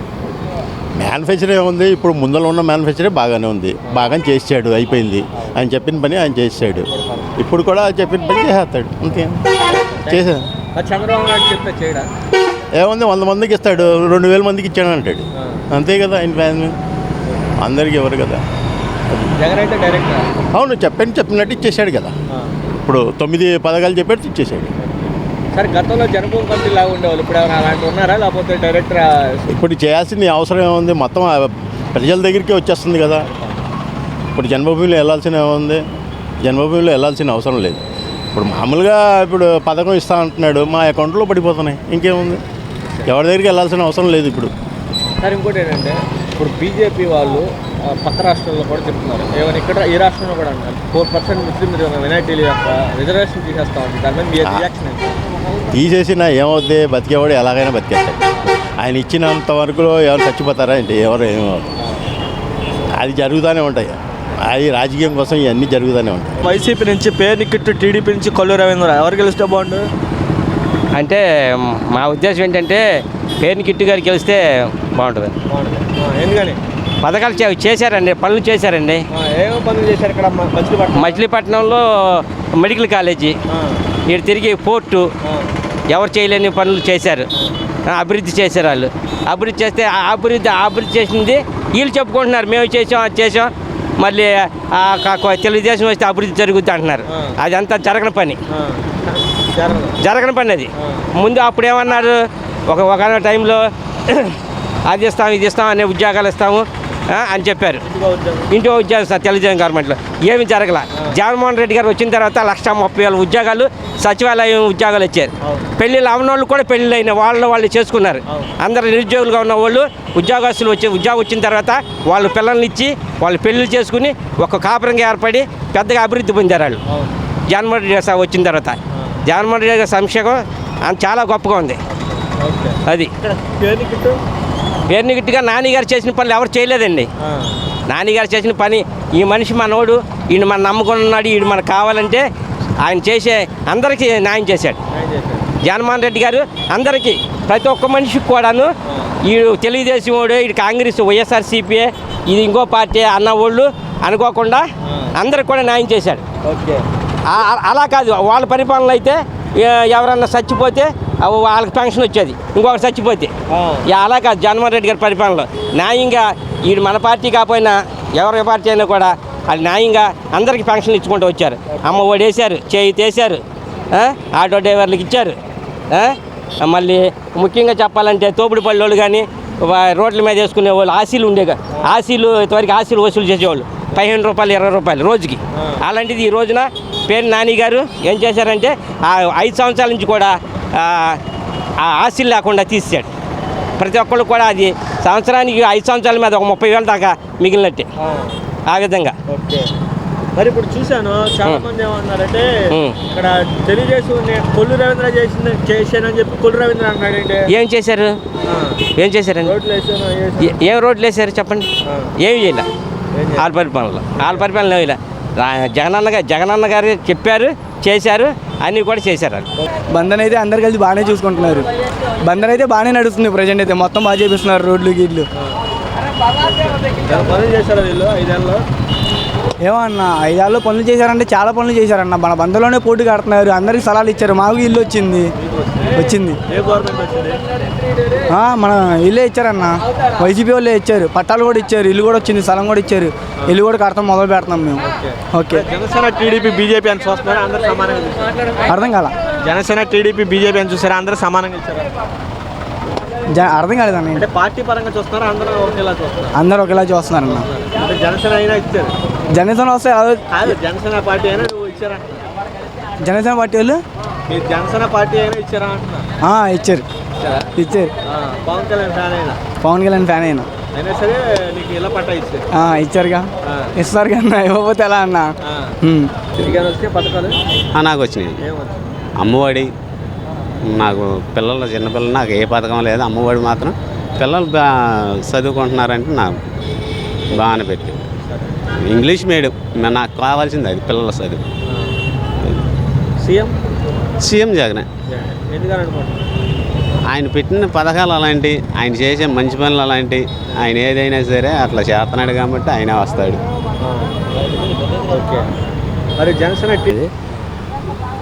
మేనిఫెస్టో ఏముంది? ఇప్పుడు ముందర ఉన్న మేనిఫెస్టో బాగానే ఉంది, బాగా చేసాడు, అయిపోయింది. ఆయన చెప్పిన పని ఆయన చేసాడు, ఇప్పుడు కూడా చెప్పిన పని చేసేస్తాడు, అంతే చేశాడు. చంద్రబాబు నాయుడు చెప్తే చేయడా? ఏముంది, 100 మందికి ఇస్తాడు, 2000 మందికి ఇచ్చాడు అంటాడు, అంతే కదా. ఆయన ఫ్యాన్ అందరికి ఎవరు కదా. జగన్ అయితే డైరెక్ట్ అవును, చెప్పినట్టు ఇచ్చేసాడు కదా. ఇప్పుడు 9 పథకాలు చెప్పాడు, ఇచ్చేసాడు. సరే, గతంలో జనభూమి కమిటీ లాగా ఉండేవాళ్ళు, ఇప్పుడు ఎవరైనా అలాంటి ఉన్నారా, లేకపోతే డైరెక్ట్? ఇప్పుడు చేయాల్సిన అవసరం ఏముంది? మొత్తం ప్రజల దగ్గరికి వచ్చేస్తుంది కదా. ఇప్పుడు జన్మభూమిలో వెళ్ళాల్సిన ఏముంది? జన్మభూమిలో వెళ్ళాల్సిన అవసరం లేదు. ఇప్పుడు మామూలుగా ఇప్పుడు పథకం ఇస్తా అంటున్నాడు, మా అకౌంట్లో పడిపోతున్నాయి, ఇంకేముంది? ఎవరి దగ్గరికి వెళ్ళాల్సిన అవసరం లేదు ఇప్పుడు. సార్, ఇంకోటి ఏంటంటే ఇప్పుడు బీజేపీ వాళ్ళు పక్క రాష్ట్రాల్లో కూడా చెప్తున్నారు, ఏమైనా ఇక్కడ ఈ రాష్ట్రంలో కూడా అంటారు 4% ముస్లిం మైనార్టీల యొక్క రిజర్వేషన్ తీసేస్తా ఉంది. దాని మీద మీ రియాక్షన్ ఏంటి? తీసేసినా ఏమవుద్ది? బతికేవాడు ఎలాగైనా బతికేస్తాడు. ఆయన ఇచ్చినంత వరకు ఎవరు చచ్చిపోతారా ఏంటి? ఎవరు ఏమవుతుంది? అది జరుగుతూనే ఉంటాయి, అది రాజకీయం కోసం ఇవన్నీ జరుగుతూనే ఉంటాయి. వైసీపీ నుంచి పేరునికిట్టు, టీడీపీ నుంచి కొల్లు రవీంద్ర, ఎవరు గెలిస్తే బాగుండు? అంటే మా ఉద్దేశం ఏంటంటే పేరునికిట్టు గారికి గెలిస్తే బాగుంటుంది. ఎందుకని? పథకాలు చేశారండి, పనులు చేశారండి. ఏమేమి పనులు చేశారు ఇక్కడ? మచిలీపట్నంలో మెడికల్ కాలేజీ, ఇక్కడ తిరిగి పోర్టు, ఎవరు చేయలేని పనులు చేశారు, అభివృద్ధి చేశారు వాళ్ళు. అభివృద్ధి చేస్తే అభివృద్ధి చేసింది వీళ్ళు చెప్పుకుంటున్నారు, మేము చేసాం, అది చేసాం. మళ్ళీ తెలుగుదేశం వస్తే అభివృద్ధి జరుగుద్ది అంటున్నారు. అది అంతా జరగని పని అది. ముందు అప్పుడు ఏమన్నారు, ఒక టైంలో అది ఇస్తాం, ఇది ఇస్తాం, అనే ఉద్యోగాలు ఇస్తాము అని చెప్పారు. ఇంటికి ఉద్యోగం సార్ తెలుగుదేశం గవర్నమెంట్లో ఏమి జరగల. జగన్మోహన్ రెడ్డి గారు వచ్చిన తర్వాత 130,000 ఉద్యోగాలు, సచివాలయం ఉద్యోగాలు ఇచ్చారు. పెళ్ళిళ్ళు అవనోళ్ళు కూడా పెళ్ళిళ్ళు అయిన వాళ్ళు చేసుకున్నారు. అందరు నిరుద్యోగులుగా ఉన్న వాళ్ళు ఉద్యోగస్తులు ఉద్యోగం వచ్చిన తర్వాత వాళ్ళు పిల్లల్ని ఇచ్చి వాళ్ళు పెళ్ళిళ్ళు చేసుకుని ఒక కాపురంగా ఏర్పడి పెద్దగా అభివృద్ధి పొందారు వాళ్ళు. జగన్మోహన్ రెడ్డి గారు వచ్చిన తర్వాత జగన్మోహన్ రెడ్డి గారి సంక్షేమం చాలా గొప్పగా ఉంది. అది పేరునికిట్టుగా నాన్నగారు చేసిన పనులు ఎవరు చేయలేదండి. నాన్నగారు చేసిన పని, ఈ మనిషి మనోడు, ఈయన మన నమ్ముకొని ఉన్నాడు, ఈయన మనకు కావాలంటే ఆయన చేసే అందరికీ న్యాయం చేశాడు జగన్మోహన్ రెడ్డి గారు. అందరికీ ప్రతి ఒక్క మనిషికి కూడాను ఈ తెలుగుదేశం వాడు, ఈ కాంగ్రెస్, వైఎస్ఆర్సీపీ, ఇది ఇంకో పార్టీ అన్న వాళ్ళు అనుకోకుండా అందరికి కూడా న్యాయం చేశాడు. అలా కాదు, వాళ్ళ పరిపాలన అయితే ఎవరన్నా చచ్చిపోతే వాళ్ళకి పెన్షన్ వచ్చేది, ఇంకొకటి చచ్చిపోతే. అలా కాదు జగన్మోహన్ రెడ్డి గారి పరిపాలనలో న్యాయంగా, వీడు మన పార్టీ కాకపోయినా ఎవరి పార్టీ అయినా కూడా అది న్యాయంగా అందరికీ పెన్షన్లు ఇచ్చుకుంటూ వచ్చారు. అమ్మ ఒడి వేశారు, చేయి తీశారు, ఆటో డ్రైవర్లకు ఇచ్చారు. మళ్ళీ ముఖ్యంగా చెప్పాలంటే తోపుడు పళ్ళోళ్ళు కానీ రోడ్ల మీద వేసుకునే వాళ్ళు ఆశీలు ఉండేగా, ఇంతవరకు ఆశీలు వసూలు చేసేవాళ్ళు 15 రూపాయలు 20 రూపాయలు రోజుకి. అలాంటిది ఈ రోజున పేరు నాని గారు ఏం చేశారంటే 5 సంవత్సరాల నుంచి కూడా ఆ ఆశీలు లేకుండా తీసాడు. ప్రతి ఒక్కళ్ళు కూడా అది సంవత్సరానికి 5 సంవత్సరాల మీద ఒక 30,000 దాకా మిగిలినట్టే. ఆ విధంగా మరి ఇప్పుడు చూశాను, చాలా మంది ఏమన్నారంటే ఇక్కడ తెలుగుదేశం కొల్లు రవీంద్ర చేశానని చెప్పి కొల్లు రవీంద్ర అన్నాడంటే. ఏం చేశారండి? ఏం రోడ్లు వేసారు చెప్పండి? ఏమి చేయలే. వాళ్ళ పరిపాలన ఇలా జగనన్న గారు చెప్పారు, చేశారు, అన్నీ కూడా చేశారు. బంధన్ అయితే అందరు కలిసి బాగానే చూసుకుంటున్నారు. బంధన్ అయితే బాగానే నడుస్తుంది ప్రజెంట్ అయితే, మొత్తం బాగా చేపిస్తున్నారు రోడ్లు గీడ్లు. చేశారు వీళ్ళు 5 ఏళ్ళలో. ఏమో అన్న 5 ఏళ్ళలో పనులు చేశారంటే చాలా పనులు చేశారన్న. మన బంధంలోనే పోటీ కడుతున్నారు, అందరికి స్థలాలు ఇచ్చారు. మాకు ఇల్లు వచ్చింది. ఏ గవర్నమెంట్ వచ్చింది? మన ఇల్లే ఇచ్చారన్న, వైసీపీ వాళ్ళే ఇచ్చారు. పట్టాలు కూడా ఇచ్చారు, ఇల్లు కూడా వచ్చింది, స్థలం కూడా ఇచ్చారు. ఇల్లు కూడా కడతాం మొదలు పెడుతున్నాం మేము. ఓకే. జనసేన టీడీపీ బీజేపీ అని చూస్తున్నారు, అందరూ సమానంగా చూస్తారు. అర్థం కాల. జనసేన టీడీపీ బీజేపీ అని చూసారా, అందరూ సమానంగా ఇచ్చారు. అర్థం కాలేదన్న. అంటే పార్టీ పరంగా చూస్తున్నారు, అందరూ ఒకేలా చూస్తున్నారు. అందరూ ఒకేలా చూస్తున్నారన్న. అంటే జనసేన అయినా ఇచ్చారు. జనసేన వస్తే జనసేన పార్టీ అయినా నువ్వు ఇచ్చారా? జనసేన పార్టీ వాళ్ళు జనసేన పార్టీ అయినా ఇచ్చారా అంటున్నా. ఇచ్చారు. పవన్ కళ్యాణ్ ఫ్యాన్ అయినా సరే నీకు ఇలా పట్టా ఇచ్చారు. ఇచ్చారుగా, ఇస్తారు కన్నా, ఇవ్వకపోతే ఎలా అన్నా. మీకేమైనా వస్తే పథకాలు నాకు వచ్చినాయి. ఏమొచ్చు? అమ్మఒడి, నాకు పిల్లలు చిన్నపిల్లలు నాకు ఏ పథకం లేదు. అమ్మఒడి మాత్రం పిల్లలు చదువుకుంటున్నారంటే నాకు బాగానే పెట్టి ఇంగ్లీష్ మీడియం నాకు కావాల్సింది అది, పిల్లల చదువు. సీఎం జగనే. ఎందుకని అనుకుంటున్నాను? ఆయన పెట్టిన పథకాలు అలాంటి, ఆయన చేసే మంచి పనులు అలాంటి, ఆయన ఏదైనా సరే అట్లా చేస్తున్నాడు కాబట్టి ఆయన వస్తాడు. ఓకే. మరి జనసేన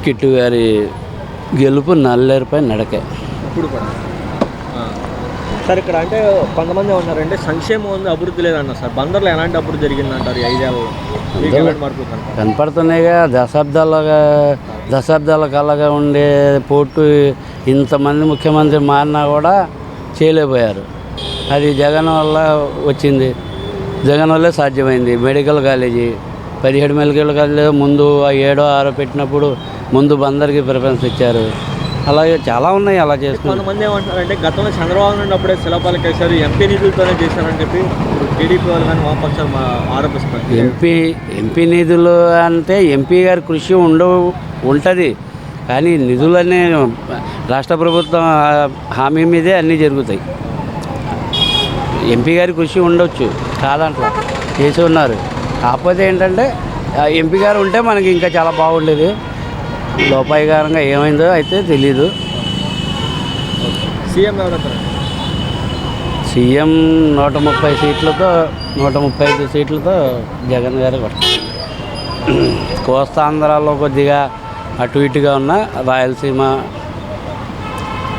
కిట్టు గారి గెలుపు నల్లేరుపై నడకే. ఇప్పుడు కూడా సార్ ఇక్కడ అంటే కొంతమంది ఉన్నారంటే సంక్షేమం ఉంది, అభివృద్ధి లేదన్నారు సార్. బందర్లో ఎలాంటి అభివృద్ధి జరిగిందంటారు 5 ఏళ్ళలో? కనపడుతున్నాయిగా. దశాబ్దాల కలగా ఉండే పోర్టు ఇంతమంది ముఖ్యమంత్రి మారినా కూడా చేయలేకపోయారు. అది జగన్ వల్ల వచ్చింది, జగన్ వల్లే సాధ్యమైంది. మెడికల్ కాలేజీ 17 మెడికల్ కాలేజీ ముందు 7 6 పెట్టినప్పుడు ముందు బందర్కి ప్రిఫరెన్స్ ఇచ్చారు. అలాగే చాలా ఉన్నాయి అలా చేస్తున్నారు. కొంతమంది ఏమంటారంటే గతంలో చంద్రబాబు నాయుడు అప్పుడే శిలాపాలకి వేశారు, ఎంపీ నిధులతోనే చేశారని చెప్పి టీడీపీ వాళ్ళు కానీ వామపక్షాలు ఆరోపిస్తున్నారు. ఎంపీ నిధులు అంటే ఎంపీ గారి కృషి ఉంటుంది, కానీ నిధులన్నీ రాష్ట్ర ప్రభుత్వం హామీ మీదే అన్నీ జరుగుతాయి. ఎంపీ గారి కృషి ఉండొచ్చు, కాదంట్లా చేసి ఉన్నారు. కాకపోతే ఏంటంటే ఎంపీ గారు ఉంటే మనకి ఇంకా చాలా బాగుండేది. లోపాయికారంగా ఏమైందో అయితే తెలీదు. సీఎం 130 సీట్లతో 135 సీట్లతో జగన్ గారు కొట్టారు. కోస్తాంధ్రాలో కొద్దిగా అటు ఇటుగా ఉన్న రాయలసీమ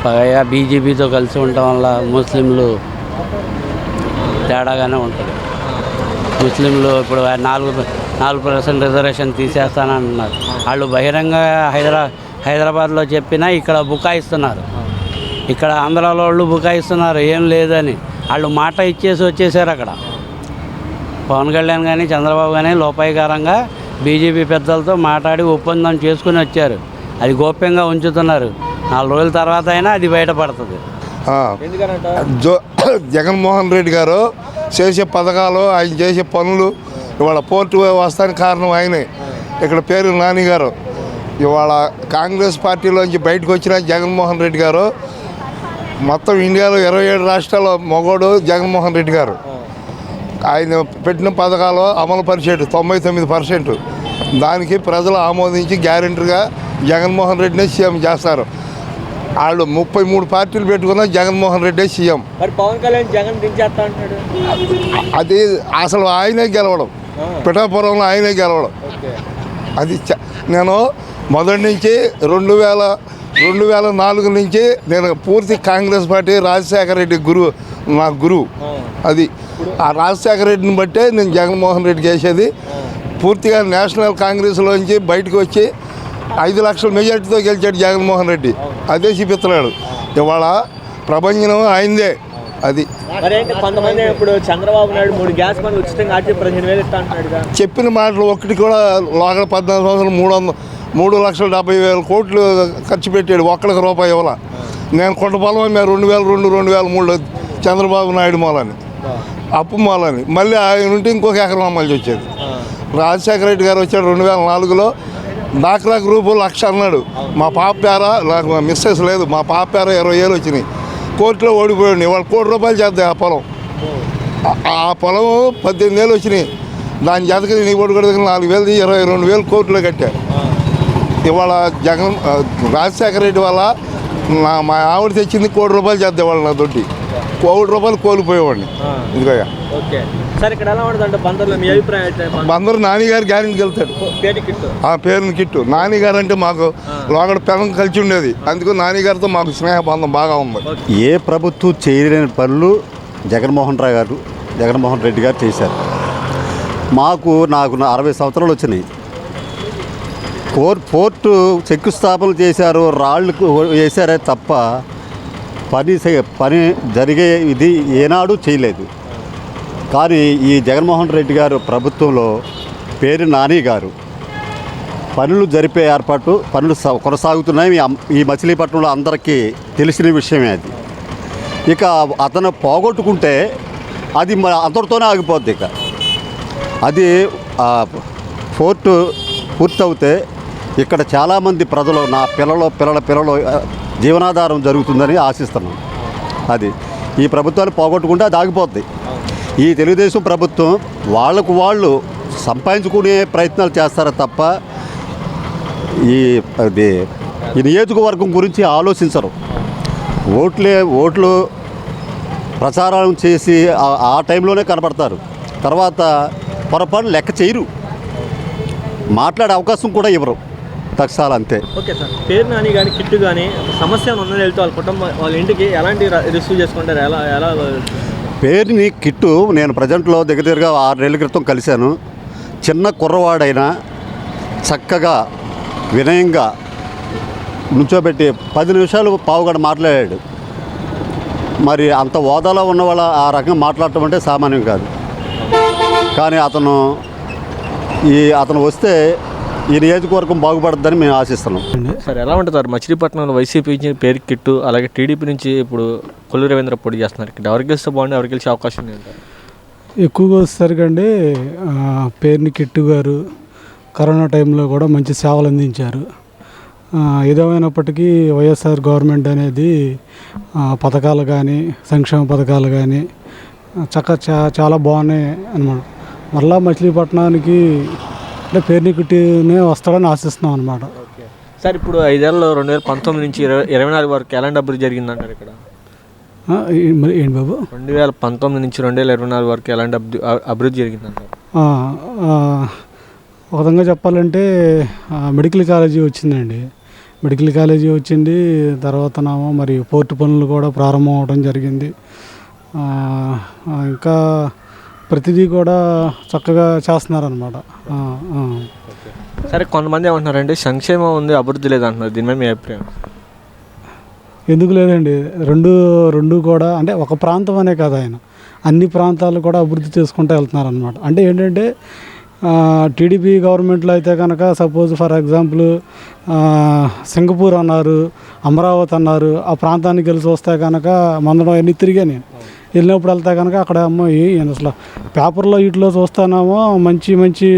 పైగా బీజేపీతో కలిసి ఉండటం వల్ల ముస్లింలు తేడాగానే ఉంటుంది. ముస్లింలు ఇప్పుడు 4% రిజర్వేషన్ తీసేస్తానంటున్నారు. వాళ్ళు బహిరంగ హైదరాబాద్లో చెప్పినా ఇక్కడ బుకాయిస్తున్నారు. ఇక్కడ ఆంధ్రాలో వాళ్ళు బుకాయిస్తున్నారు ఏం లేదని. వాళ్ళు మాట ఇచ్చేసి వచ్చేసారు. అక్కడ పవన్ కళ్యాణ్ కానీ చంద్రబాబు కానీ లోపాయికారంగా బీజేపీ పెద్దలతో మాట్లాడి ఒప్పందం చేసుకుని వచ్చారు. అది గోప్యంగా ఉంచుతున్నారు. 4 రోజుల తర్వాత అయినా అది బయటపడుతుంది. జగన్మోహన్ రెడ్డి గారు చేసే పథకాలు, ఆయన చేసే పనులు, ఇవాళ పోర్టు వస్తానికి కారణం ఆయనే. ఇక్కడ పేరు నాని గారు ఇవాళ కాంగ్రెస్ పార్టీలోంచి బయటకు వచ్చిన జగన్మోహన్ రెడ్డి గారు మొత్తం ఇండియాలో 27 రాష్ట్రాల్లో మొగోడు జగన్మోహన్ రెడ్డి గారు. ఆయన పెట్టిన పథకాలు అమలు పరిచేటు 99%. దానికి ప్రజలు ఆమోదించి గ్యారెంటీగా జగన్మోహన్ రెడ్డినే సీఎం చేస్తారు. వాళ్ళు 33 పార్టీలు పెట్టుకున్న జగన్మోహన్ రెడ్డి సీఎం. పవన్ కళ్యాణ్ జగన్ దించేస్తా అంటాడు. అది అసలు ఆయనే గెలవడం, పిఠాపురంలో ఆయనే గెలవడం. అది నేను మొదటి నుంచి 2004 నుంచి నేను పూర్తి కాంగ్రెస్ పార్టీ రాజశేఖర రెడ్డి నా గురువు. అది ఆ రాజశేఖర రెడ్డిని బట్టే నేను జగన్మోహన్ రెడ్డికి వేసేది. పూర్తిగా నేషనల్ కాంగ్రెస్లోంచి బయటకు వచ్చి 5 లక్షల మెజార్టీతో గెలిచాడు జగన్మోహన్ రెడ్డి. అదే చూపిస్తున్నాడు. ఇవాళ ప్రపంచం అయిందే. అది కొంతమంది ఇప్పుడు చంద్రబాబు నాయుడు 3 గ్యాస్ బండ్లు ఉచితంగా 15,000 ఇస్తా అంటున్నాడు. చెప్పిన మాటలు ఒక్కటి కూడా లోకల్ 14 సంవత్సరాలు 3,70,000 కోట్లు ఖర్చు పెట్టాడు. ఒక్కడికి రూపాయి ఇవ్వాల. నేను కొండ పొలం మేము 2002, 2003 చంద్రబాబు నాయుడు మూలని, అప్పు మూలని. మళ్ళీ ఆయన ఉంటే ఇంకొక ఎకరం అమ్మాల్సి వచ్చేది. రాజశేఖర రెడ్డి గారు వచ్చాడు 2004లో. డాక్రా గ్రూపు 1,00,000 అన్నాడు. మా పాప పేర నాకు మిస్సెస్ లేదు, మా పాప పేర 20,000 వచ్చినాయి. కోర్టులో ఓడిపోయాడు. ఇవాళ ₹1,00,000 చేద్దాం ఆ పొలం. ఆ పొలం 18,000 వచ్చినాయి. దాని జాతక నీ ఓడికొడక 4,000 22,000 కోర్టులో కట్టా. ఇవాళ రాజశేఖర రెడ్డి వల్ల మా ఆవిడ తెచ్చింది ₹1,00,000 చేద్దాం ఇవాళ నా దొడ్డి. ₹1,00,000 కోల్పోయేవాడిని. ఇదిగోయా సార్ ఇక్కడ ఎలా ఉండదంటే బందర్లో మీ అభిప్రాయం అయితే? బందరు నాని గారు గ్యారెంటీ వెళ్తాడు. ఆ పేరుని కిట్టు నాని గారు అంటే మాకు లోగడ పెనం కలిసి ఉండేది. అందుకు నాని గారితో మాకు స్నేహబంధం బాగా ఉంది. ఏ ప్రభుత్వం చేయలేని పనులు జగన్మోహన్ రెడ్డి గారు చేశారు. నాకు 60 సంవత్సరాలు వచ్చినాయి. పోర్టు శంకుస్థాపన చేశారు, రాళ్ళు వేశారే తప్ప పని జరిగే ఇది ఏనాడు చేయలేదు. కానీ ఈ జగన్మోహన్ రెడ్డి గారు ప్రభుత్వంలో పేరు నాని గారు పనులు జరిపే పనులు కొనసాగుతున్నాయి. ఈ మచిలీపట్నంలో అందరికీ తెలిసిన విషయమే అది. ఇక అతను పోగొట్టుకుంటే అది అంతటితోనే ఆగిపోద్ది. ఇక అది పోర్టు పూర్తవుతే ఇక్కడ చాలామంది ప్రజలు నా పిల్లల జీవనాధారం జరుగుతుందని ఆశిస్తున్నాం. అది ఈ ప్రభుత్వాలు పోగొట్టుకుంటే అది ఆగిపోద్ది. ఈ తెలుగుదేశం ప్రభుత్వం వాళ్ళకు వాళ్ళు సంపాదించుకునే ప్రయత్నాలు చేస్తారే తప్ప ఈ నియోజకవర్గం గురించి ఆలోచించరు. ఓట్లు ప్రచారం చేసి ఆ టైంలోనే కనపడతారు. తర్వాత పొరపాటు లెక్క చేయరు, మాట్లాడే అవకాశం కూడా ఇవ్వరు. తక్షాలు అంతే. ఓకే సార్, పేరు నాని కానీ కిట్టు కానీ సమస్య ఉన్నది వెళ్తే వాళ్ళ కుటుంబం వాళ్ళ ఇంటికి ఎలాంటి రిసీవ్ చేసుకుంటారు? ఎలా పేరుని కిట్టు నేను ప్రజెంట్లో దగ్గరగా 6 నెలల క్రితం కలిశాను. చిన్న కుర్రవాడైనా చక్కగా వినయంగా నుంచోబెట్టి 10 నిమిషాలు పావుగడ మాట్లాడాడు. మరి అంత హోదాలో ఉన్న వాళ్ళ ఆ రకంగా మాట్లాడటం అంటే సామాన్యం కాదు. కానీ అతను వస్తే ఈ నియోజకవర్గం బాగుపడుతుందని మేము ఆశిస్తున్నాం. సార్, ఎలా ఉంటుంది మచిలీపట్నంలో వైసీపీ నుంచి పేరు కిట్టు, అలాగే టీడీపీ నుంచి ఇప్పుడు కొల్లు రవీంద్ర పోటీ చేస్తున్నారు. ఇక్కడ ఎవరికి గెలిస్తే బాగుంది, ఎవరికి గెలిచే అవకాశం ఉంది? ఎక్కువగా వచ్చేసరికండి పేరుని కిట్టు గారు కరోనా టైంలో కూడా మంచి సేవలు అందించారు. ఏదేమైనప్పటికీ వైఎస్ఆర్ గవర్నమెంట్ అనేది పథకాలు కానీ సంక్షేమ పథకాలు కానీ చాలా బాగున్నాయి అన్నమాట. మళ్ళా మచిలీపట్నానికి అంటే పేరుని కిట్టునే వస్తాడని ఆశిస్తున్నాం అన్నమాట. సార్, ఇప్పుడు 5 ఏళ్ళలో 2019 నుంచి 2024 వరకు ఎలాంటి అభివృద్ధి జరిగిందంటారు ఇక్కడ? మరి ఏంటి బాబు? 2019 నుంచి 2024 వరకు ఎలాంటి అభివృద్ధి జరిగిందంటారు? ఒక విధంగా చెప్పాలంటే మెడికల్ కాలేజీ వచ్చిందండి. మెడికల్ కాలేజీ వచ్చింది. తర్వాతనేమో మరి పోర్టు పనులు కూడా ప్రారంభం అవడం జరిగింది. ఇంకా ప్రతిదీ కూడా చక్కగా చేస్తున్నారనమాట. సరే, కొంతమంది ఏమంటున్నారంటే సంక్షేమం ఉంది, అభివృద్ధి లేదంటున్నారు. దీని మీద మీ అభిప్రాయం? ఎందుకు లేదండి, రెండు కూడా అంటే ఒక ప్రాంతం అనే కాదు, ఆయన అన్ని ప్రాంతాలు కూడా అభివృద్ధి చేసుకుంటూ వెళ్తున్నారనమాట. అంటే ఏంటంటే టీడీపీ గవర్నమెంట్లో అయితే కనుక సపోజ్ ఫర్ ఎగ్జాంపుల్ సింగపూర్ అన్నారు, అమరావతి అన్నారు. ఆ ప్రాంతానికి వెళ్ళి చూస్తే కనుక మందడం అన్నీ తిరిగా నేను వెళ్ళినప్పుడు వెళ్తే కనుక అక్కడ అసలు పేపర్లో వీటిలో చూస్తానేమో మంచి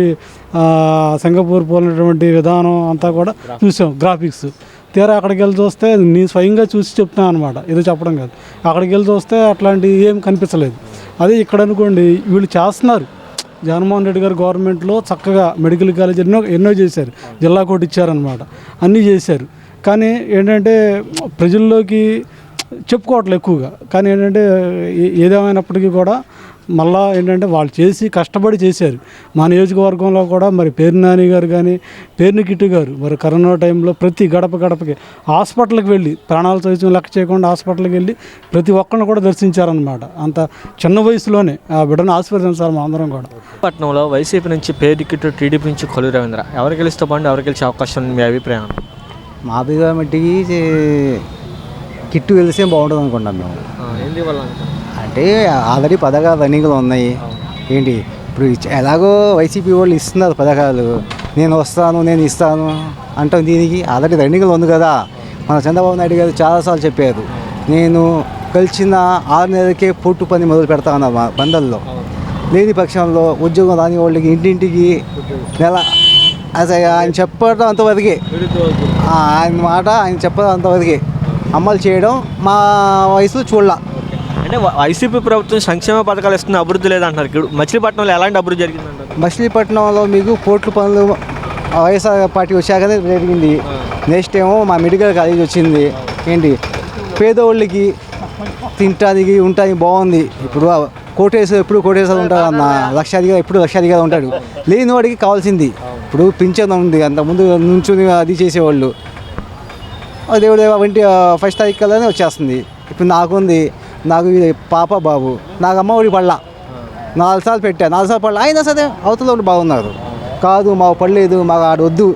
సింగపూర్ పోలినటువంటి విధానం అంతా కూడా చూసాం, గ్రాఫిక్స్. తీరా అక్కడికి వెళ్ళి చూస్తే నేను స్వయంగా చూసి చెప్తున్నాను అనమాట, ఏదో చెప్పడం కాదు. అక్కడికి వెళ్ళి చూస్తే అట్లాంటివి ఏం కనిపించలేదు. అదే ఇక్కడ అనుకోండి, వీళ్ళు చేస్తున్నారు. జగన్మోహన్ రెడ్డి గారు గవర్నమెంట్లో చక్కగా మెడికల్ కాలేజ్ ఎన్నో చేశారు, జిల్లా కోటి ఇచ్చారనమాట, అన్నీ చేశారు. కానీ ఏంటంటే ప్రజల్లోకి చెప్పుకోవట్లేదు ఎక్కువగా. కానీ ఏంటంటే ఏదేమైనప్పటికీ కూడా మళ్ళా ఏంటంటే వాళ్ళు కష్టపడి చేశారు. మా నియోజకవర్గంలో కూడా మరి పేరుని నాని గారు కానీ పేరుని కిట్టు గారు మరి కరోనా టైంలో ప్రతి గడపకి హాస్పిటల్కి వెళ్ళి ప్రాణాలు సైతం లెక్క చేయకుండా హాస్పిటల్కి వెళ్ళి ప్రతి ఒక్కరిని కూడా దర్శించారనమాట. అంత చిన్న వయసులోనే ఆ బిడ్డను ఆశీర్వదించాలి మా అందరం కూడా. పట్నంలో వైసీపీ నుంచి పేరుని కిట్టు, టీడీపీ నుంచి కొల్లు రవీంద్ర, ఎవరు గెలిస్తే బాగుండి, ఎవరు గెలిచే అవకాశం ఉంది మీ అభిప్రాయం? మా అభిప్రాయం మట్టికి కిట్టు గెలిస్తే బాగుంటుంది అనుకుంటాం మేము. ఎందువల్ల అంటే ఆల్రెడీ పథకాలు రన్నింగ్లో ఉన్నాయి. ఏంటి ఇప్పుడు ఎలాగో వైసీపీ వాళ్ళు ఇస్తున్నారు పథకాలు, నేను వస్తాను నేను ఇస్తాను అంటాం. దీనికి ఆల్రెడీ రన్నింగ్లో ఉంది కదా. మన చంద్రబాబు నాయుడు గారు చాలాసార్లు చెప్పారు, నేను కలిసిన 6 నెలలకే పొట్టు పని మొదలు పెడతా ఉన్నా బందల్లో. లేని పక్షంలో ఉద్యోగం రాని వాళ్ళకి ఇంటింటికి నెల అసలు ఆయన చెప్పడం అంతవరకే, ఆయన చెప్పడం అంతవరకే అమలు చేయడం మా వయసులో చూడాల. అంటే వైసీపీ ప్రభుత్వం సంక్షేమ పథకాలు ఇస్తున్న అభివృద్ధి లేదంటున్నారు. ఇప్పుడు మచిలీపట్నంలో ఎలాంటి అభివృద్ధి జరిగిందంటారు? మచిలీపట్నంలో మీకు పోర్టు పనులు వైఎస్ఆర్ పార్టీ వచ్చాకనే జరిగింది. నెక్స్ట్ ఏమో మా మెడికల్ కాలేజ్ వచ్చింది. ఏంటి పేదవాళ్ళకి తింటానికి ఉంటానికి బాగుంది. ఇప్పుడు ఎప్పుడు కోటేశ్వర ఉంటాడు అన్న, లక్షాధికారి ఉంటాడు. లేని వాడికి కావాల్సింది ఇప్పుడు పింఛన్ ఉంది. అంతకుముందు నుంచుని అది చేసేవాళ్ళు దేవుడు వంటి 1st తారీఖు కల్లానే వచ్చేస్తుంది. ఇప్పుడు నాకు పాప బాబు, నాకు అమ్మఒడి పళ్ళ 4 సార్లు పెట్టా, 4 సార్లు పళ్ళ అయినా సరే అవతల వాళ్ళు బాగున్నారు. కాదు మాకు పడలేదు, మాకు ఆడ వద్దు,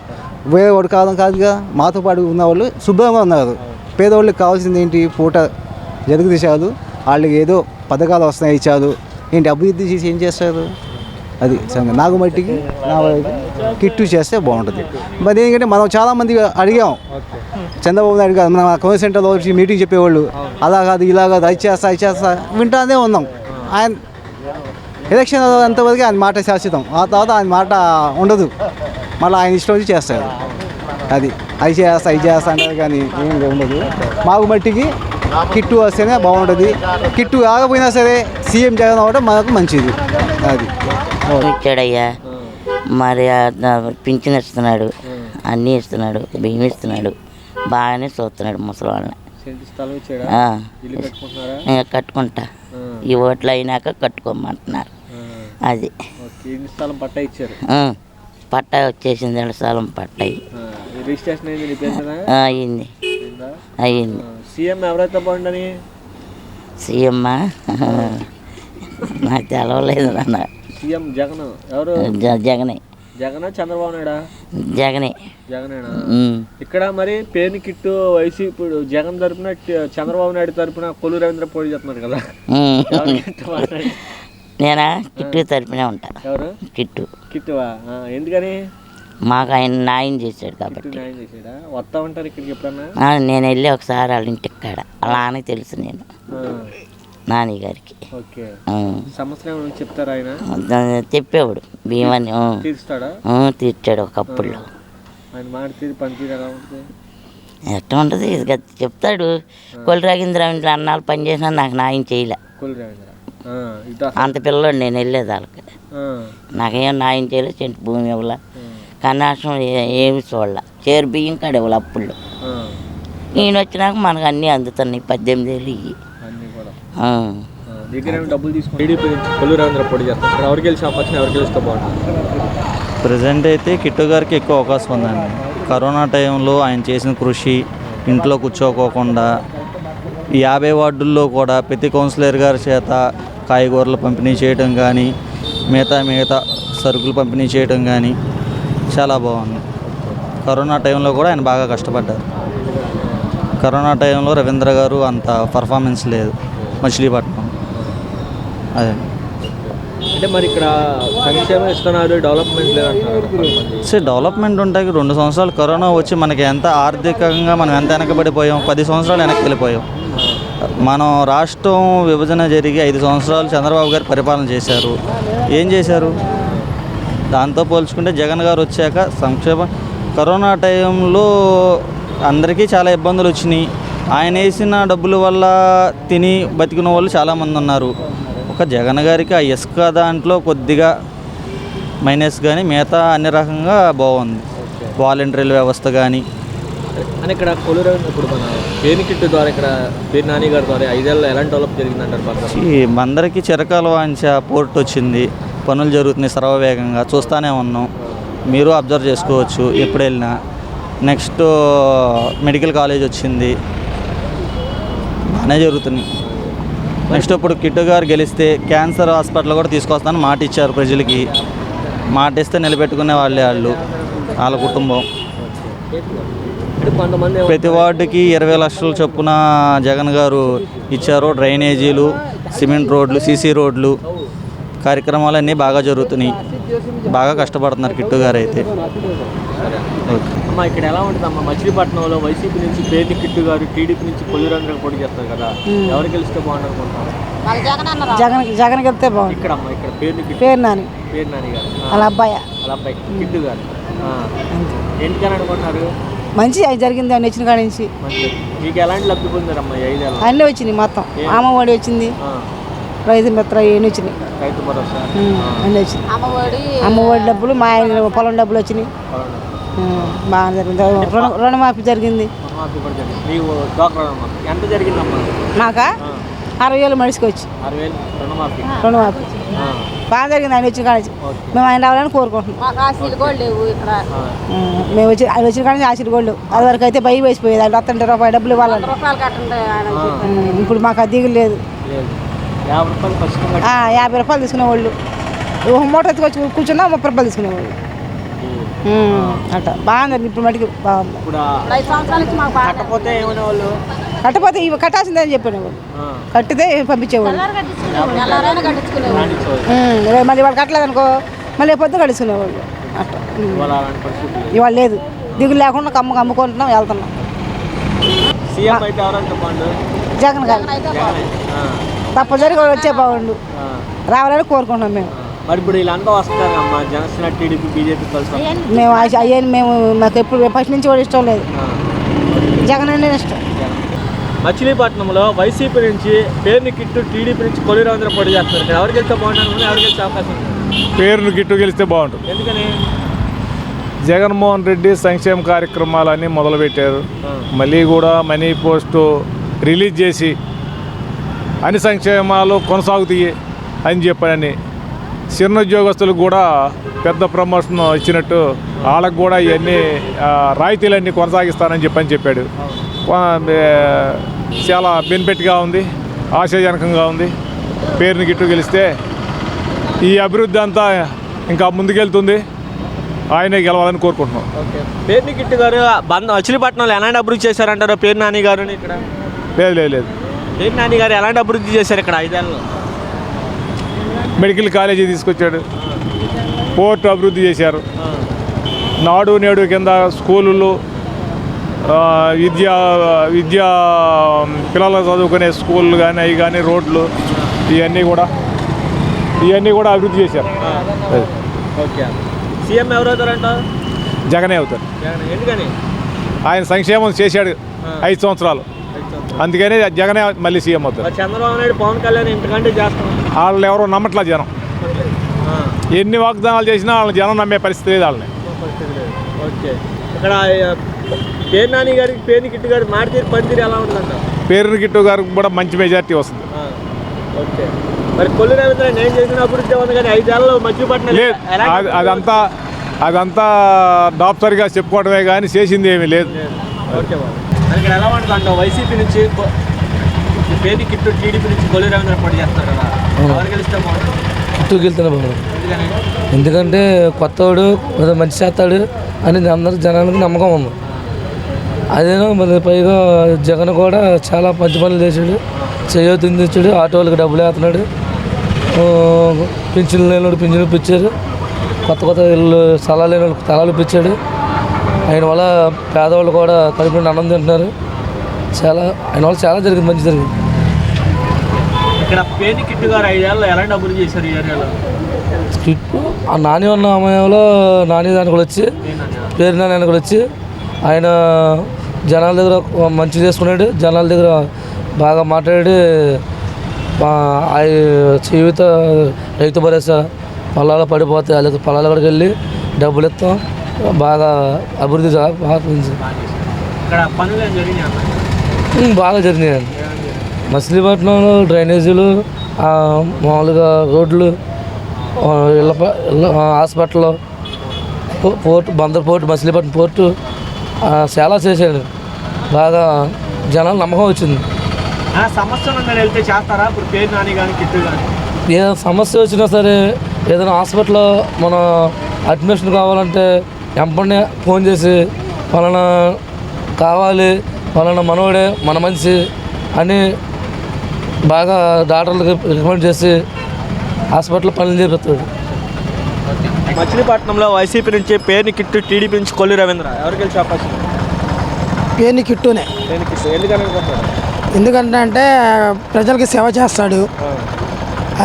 వేరే వాడు కాదుగా, మాతో పాటు ఉన్నవాళ్ళు శుభ్రంగా ఉన్నారు. పేదవాళ్ళకి కావాల్సింది ఏంటి, పూట జరుగుదీశాలు, వాళ్ళకి ఏదో పథకాలు వస్తున్నాయి ఇచ్చారు. ఏంటి అభివృద్ధి చేసి ఏం చేస్తారు? అది నాకు మట్టికి నా కిట్టు చేస్తే బాగుంటుంది. మరి ఎందుకంటే మనం చాలామంది అడిగాం, చంద్రబాబు నాయుడు గారు మన కోవిడ్ సెంటర్లో వచ్చి మీటింగ్ చెప్పేవాళ్ళు, అలా కాదు ఇలా కాదు, అది చేస్తా వింటానే ఉన్నాం. ఆయన ఎలక్షన్ అంతవరకు ఆయన మాట శాశ్వతం, ఆ తర్వాత ఆయన మాట ఉండదు. మళ్ళీ ఆయన ఇష్టం వచ్చి చేస్తాడు. అది చేస్తా అంటారు కానీ ఏం ఉండదు. మాకు మట్టికి కిట్టు వస్తేనే బాగుంటుంది. కిట్టు కాకపోయినా సరే సీఎం జగన్ అవ్వడం మాకు మంచిది. అది ఇచ్చాడయ్యా, మరి పింఛన్ ఇస్తున్నాడు, అన్నీ ఇస్తున్నాడు, బియ్యం ఇస్తున్నాడు, బాగానే చూస్తున్నాడు ముసలి వాళ్ళని. కట్టుకుంటా, ఈ ఓట్లు అయినాక కట్టుకోమంటున్నారు. అది పట్టా వచ్చేసింది, 2 స్థలం పట్టా అయ్యింది. సీఎం ఎవరైతే బాగుండని? సీఎం నాకు తెలవలేదు అన్న. సీఎం జగన్ ఎవరు? జగనే. జగన్ చంద్రబాబు నాయుడా? జగనే. జగనేనా? ఇక్కడ మరి పేరుని కిట్టు వైసీపీ ఇప్పుడు జగన్ తరపున చంద్రబాబు నాయుడు తరపున కొల్లు రవీంద్ర పోటీ చేస్తున్నారు కదా. నేనా కిట్టు తరపునే ఉంటా. ఎవరు? కిట్టువా? ఎందుకని? మాకు ఆయన న్యాయం చేశాడు కాబట్టి. న్యాయం చేశాడా? వస్తా ఉంటారు ఇక్కడికి ఎప్పుడన్నా? నేను వెళ్ళి ఒకసారి వాళ్ళ ఇంటికి కాడ అలా అని తెలుసు నేను నాని గారికి. సమస్య చెప్తారా ఆయన? చెప్పేవాడు భీమని తీర్చాడా? తీర్చాడు ఒకప్పుడు. ఆయన మాట తీరు పని తీరు ఎలా ఉంటుంది? ఎట్లా ఉంటుంది చెప్తాడు. కొల్లు రవీంద్ర ఇంట్లో అన్నాళ్ళు పని చేసినా నాకు న్యాయం చేయలే. అంత పిల్లడు నేను వెళ్ళేది వాళ్ళకి. నాకేం న్యాయం చేయలేదు. చెంటు భూమి ఇవ్వాల, కనీసం ఏమి చూడాల, చేరు బియ్యం కాడ ఇవ్వాలి అప్పుడు. ఈయన వచ్చినాక మనకు అన్నీ అందుతున్నాయి. 18,000 ఇవి. ప్రజెంట్ అయితే కిట్టు గారికి ఎక్కువ అవకాశం ఉందండి. కరోనా టైంలో ఆయన చేసిన కృషి, ఇంట్లో కూర్చోకోకుండా 50 వార్డుల్లో కూడా ప్రతి కౌన్సిలర్ గారి చేత కాయగూరలు పంపిణీ చేయడం కానీ, మిగతా సరుకులు పంపిణీ చేయడం కానీ చాలా బాగుంది. కరోనా టైంలో కూడా ఆయన బాగా కష్టపడ్డారు. కరోనా టైంలో రవీంద్ర గారు అంత పర్ఫార్మెన్స్ లేదు మచిలీపట్నం. అదే అంటే మరి ఇక్కడ సంక్షేమం ఇస్తున్నారు, డెవలప్మెంట్ లేదంటారు. సరే డెవలప్మెంట్ ఉంటాయి. 2 సంవత్సరాలు కరోనా వచ్చి మనకి ఎంత ఆర్థికంగా మనం ఎంత వెనకబడిపోయాం. 10 సంవత్సరాలు వెనక్కి వెళ్ళిపోయాం. మనం రాష్ట్రం విభజన జరిగి 5 సంవత్సరాలు చంద్రబాబు గారు పరిపాలన చేశారు. ఏం చేశారు? దాంతో పోల్చుకుంటే జగన్ గారు వచ్చాక సంక్షేమ కరోనా టైంలో అందరికీ చాలా ఇబ్బందులు వచ్చినాయి. ఆయన వేసిన డబ్బుల వల్ల తిని బతికిన వాళ్ళు చాలామంది ఉన్నారు. ఒక జగన్ గారికి ఆ ఇసుక దాంట్లో కొద్దిగా మైనస్ కానీ మిగతా అన్ని రకంగా బాగుంది. వాలంటీర్ల వ్యవస్థ కానీ అని ఇక్కడ కొల్లు రవీంద్ర ఇప్పుడు మన పేరు కిట్టు ద్వారా ఇక్కడ పేరు నాని గారి ద్వారా 5 ఏళ్ళలో ఎలాంటి డెవలప్ జరిగిందంటారు? అందరికీ చిరకాల వాంఛ పోర్ట్ వచ్చింది, పనులు జరుగుతున్నాయి సర్వవేగంగా, చూస్తూనే ఉన్నాం. మీరు అబ్జర్వ్ చేసుకోవచ్చు ఎప్పుడు వెళ్ళినా. నెక్స్ట్ మెడికల్ కాలేజ్ వచ్చింది, బాగానే జరుగుతున్నాయి. నెక్స్ట్ ఇప్పుడు కిట్టు గారు గెలిస్తే క్యాన్సర్ హాస్పిటల్ కూడా తీసుకొస్తానని మాట ఇచ్చారు ప్రజలకి. మాట ఇస్తే నిలబెట్టుకునే వాళ్ళ కుటుంబం. ప్రతి వార్డుకి 20 లక్షల చొప్పున జగన్ గారు ఇచ్చారు. డ్రైనేజీలు, సిమెంట్ రోడ్లు, సీసీ రోడ్లు కార్యక్రమాలన్నీ బాగా జరుగుతున్నాయి. బాగా కష్టపడుతున్నారు కిట్టు గారు అయితే. అమ్మా ఇక్కడ ఎలా ఉంటుంది అమ్మా? మచిలీపట్నంలో వైసీపీ నుంచి పేరు కిట్టు గారు, టీడీపీ నుంచి కొల్లు రవీంద్ర పోటీ చేస్తారు కదా, ఎవరు గెలిస్తే బాగుంటుంది అనుకుంటున్నారు? జగన్ గెలిస్తే బాగుంది. ఇక్కడ అమ్మా ఇక్కడ పేరు నాని గారు వాళ్ళ అబ్బాయి కిట్టు గారు ఎందుకని అనుకుంటున్నారు? మంచి జరిగింది ఆయన వచ్చిన కాడి నుంచి. మీకు ఎలాంటి లబ్ధి పొందారమ్మా 5 ఏళ్ళు? అన్నీ వచ్చినాయి మొత్తం. అమ్మఒడి వచ్చింది, రైతు మిత్ర ఇవన్నీ వచ్చినాయి. రైతు భరోసా అన్నీ వచ్చినాయి. అమ్మఒడి డబ్బులు, మా ఆయన పొలం డబ్బులు వచ్చినాయి. బాగా జరిగింది. రుణమాఫీ జరిగింది. ఎంత జరిగిందమ్మా? నాకా 60,000 మనిషికి వచ్చి 60,000 రుణమాఫీ బాగా జరిగింది ఆయన వచ్చిన కాడి. మేము ఆయన రావాలని కోరుకుంటున్నాం. మేము ఆయన వచ్చిన కాడి ఆశలు గోళ్ళు అది వరకు అయితే భయం వేసిపోయేది. ఆయన ₹100 డబ్బులు ఇవ్వాలంటే ఇప్పుడు మాకు అది దిగులు లేదు. 50 రూపాయలు తీసుకునేవాళ్ళు. ఒక మూట ఎత్తుకొచ్చి కూర్చున్నా 30 రూపాయలు తీసుకునేవాళ్ళు. అట్లా బాగుంది. ఇప్పుడు మటుకు బాగుంది. కట్టపోతే ఇవి కట్టాల్సిందని చెప్పేవాళ్ళు. కట్టితే పంపించేవాళ్ళు. మళ్ళీ వాళ్ళు కట్టలేదనుకో మళ్ళీ పొద్దు కడుచుకునేవాళ్ళు. అట్లా ఇవాళ లేదు. దిగులు లేకుండా అమ్ముకుంటున్నాం, వెళ్తున్నాం. జగన్ గారు తప్పనిసరిగా వచ్చే బాగుండు రావాలని కోరుకుంటున్నాం మేము. మరి ఇప్పుడు వీళ్ళంతా వస్తారు అమ్మ, జనసేన టీడీపీ బీజేపీ కలిసి మేము అయ్యని మాకు ఎప్పుడు ఫస్ట్ నుంచి కూడా ఇష్టం లేదు, జగన్ అంటే ఇష్టం. మచిలీపట్నంలో వైసీపీ నుంచి పేరుని కిట్టు, టీడీపీ నుంచి కొల్లు రవీంద్ర పోటీ చేస్తున్నారు. ఇక్కడ ఎవరికి వెళ్తే బాగుంటుంది, ఎవరికి వెళ్తే అవకాశం ఉంది? పేరును గిట్టు గెలిస్తే బాగుంటుంది. ఎందుకని? జగన్మోహన్ రెడ్డి సంక్షేమ కార్యక్రమాలన్నీ మొదలుపెట్టారు. మళ్ళీ కూడా మనీ పోస్టు రిలీజ్ చేసి అన్ని సంక్షేమాలు కొనసాగుతాయి అని చెప్పని చిన్న ఉద్యోగస్తులకు కూడా పెద్ద ప్రమోషన్ ఇచ్చినట్టు వాళ్ళకు కూడా ఇవన్నీ రాయితీలన్నీ కొనసాగిస్తానని చెప్పాడు. చాలా బెనిఫిట్గా ఉంది, ఆశాజనకంగా ఉంది. పేరుని గిట్టు గెలిస్తే ఈ అభివృద్ధి అంతా ఇంకా ముందుకెళ్తుంది. ఆయనే గెలవాలని కోరుకుంటున్నాం. పేరుని కిట్టు గారు మచిలీపట్నంలో ఎలాంటి అభివృద్ధి చేశారంటారు పేరు నాని గారు? ఇక్కడ లేదు పేరు నాని గారు ఎలాంటి అభివృద్ధి చేశారు ఇక్కడ 5 ఏళ్ళలో? మెడికల్ కాలేజీ తీసుకొచ్చాడు, పోర్టు అభివృద్ధి చేశారు, నాడు నేడు కింద స్కూళ్ళు, విద్యా పిల్లలు చదువుకునే స్కూళ్ళు కానీ అవి కానీ రోడ్లు ఇవన్నీ కూడా అభివృద్ధి చేశారు. ఓకే. సీఎం ఎవరు అవుతారంట? జగనే అవుతారు. ఎందుకని? ఆయన సంక్షేమం చేశాడు 5 సంవత్సరాలు, అందుకని జగనే మళ్ళీ సీఎం అవుతారు. చంద్రబాబు నాయుడు, పవన్ కళ్యాణ్ ఇంతకంటే చేస్తాం వాళ్ళు ఎవరో నమ్మట్లా జనం. ఎన్ని వాగ్దానాలు చేసినా వాళ్ళని జనం నమ్మే పరిస్థితి లేదు వాళ్ళని. ఓకే. ఇక్కడ పేరు నాని గారికి పేరుని కిట్టు గారికి మాడితీరు పనితీరు ఎలా ఉంటుందంట? పేరుని కిట్టు గారికి కూడా మంచి మెజార్టీ వస్తుంది. ఓకే. మరి కొల్లు రవీంద్ర నేను చేసిన అభివృద్ధి ఉంది కానీ 5 ఏళ్ళలో మధ్యపట్నం లేదు. అదంతా డాక్టర్గా చెప్పుకోవడమే కానీ చేసింది ఏమీ లేదు. ఓకే బాబు. ఇక్కడ ఎలా ఉంటుంది వైసీపీ నుంచి పేరుని కిట్టు, టీడీపీ నుంచి కొల్లు రవీంద్ర పోటీ చేస్తారు కదా, ఎవరు గెలిస్తే బాగుంటుంది? కిట్టు గెలుతున్నా బాగుంది. ఎందుకంటే కొత్తవాడు మంచి చేస్తాడు అని అందరూ జనానికి నమ్మకం ఉంది. అదేనో మరి పైగా జగన్ కూడా చాలా మంచి పనులు చేశాడు, చేయొద్దు తెచ్చాడు, ఆటో వాళ్ళకి డబ్బులు వేస్తున్నాడు, పింఛన్లు లేని వాడు పింఛన్లు ఇప్పించారు, కొత్త ఇల్లు స్థలాలు లేని వాళ్ళకి స్థలాలు ఇప్పించాడు. ఆయన వల్ల పేదవాళ్ళు కూడా కడుపు నుండి అన్నం తింటున్నారు. ఆయన వల్ల చాలా జరిగింది, మంచి జరిగింది. ఇక్కడ పేరుని కిట్టు గారు 5 ఏళ్ళలో ఎలాంటి అభివృద్ధి చేశారు ఈ ఏరియాలో? కిట్టు ఆ నాని ఉన్న సమయంలో నాని దానికి వచ్చి పేరు నాని కూడా వచ్చి ఆయన జనాల దగ్గర మంచి చేసుకున్నాడు, జనాల దగ్గర బాగా మాట్లాడి జీవిత రైతు భరోసా పొలాలు పడిపోతే వాళ్ళకి పొలాల కాడికి వెళ్ళి డబ్బులు ఇస్తాం, బాగా అభివృద్ధి బాగా జరిగినాయండి. మచిలీపట్నంలో డ్రైనేజీలు, మామూలుగా రోడ్లు, hospital, port, Bandar port, Machilipatnam port చాలా చేశాడు. బాగా జనాలు నమ్మకం వచ్చింది. వెళ్తే చేస్తారా ఇప్పుడు పేరు నాని కానీ కిట్టు కానీ? ఏ సమస్య వచ్చినా సరే, ఏదైనా హాస్పిటల్లో మన అడ్మిషన్ కావాలంటే వెంటనే ఫోన్ చేసి పలానా కావాలి, పలానా మనోడే మన మనిషి అని బాగా డాక్టర్లకు రికమెండ్ చేసి హాస్పిటల్లో పనులు చేపిస్తాడు. మచిలీపట్నంలో వైసీపీ నుంచి పేరుని కిట్టు, టీడీపీ నుంచి కొల్లు రవీంద్ర ఎవరు గెలిచే అవకాశం? పేరుని కిట్టునే. ఎందుకంటే ప్రజలకి సేవ చేస్తాడు,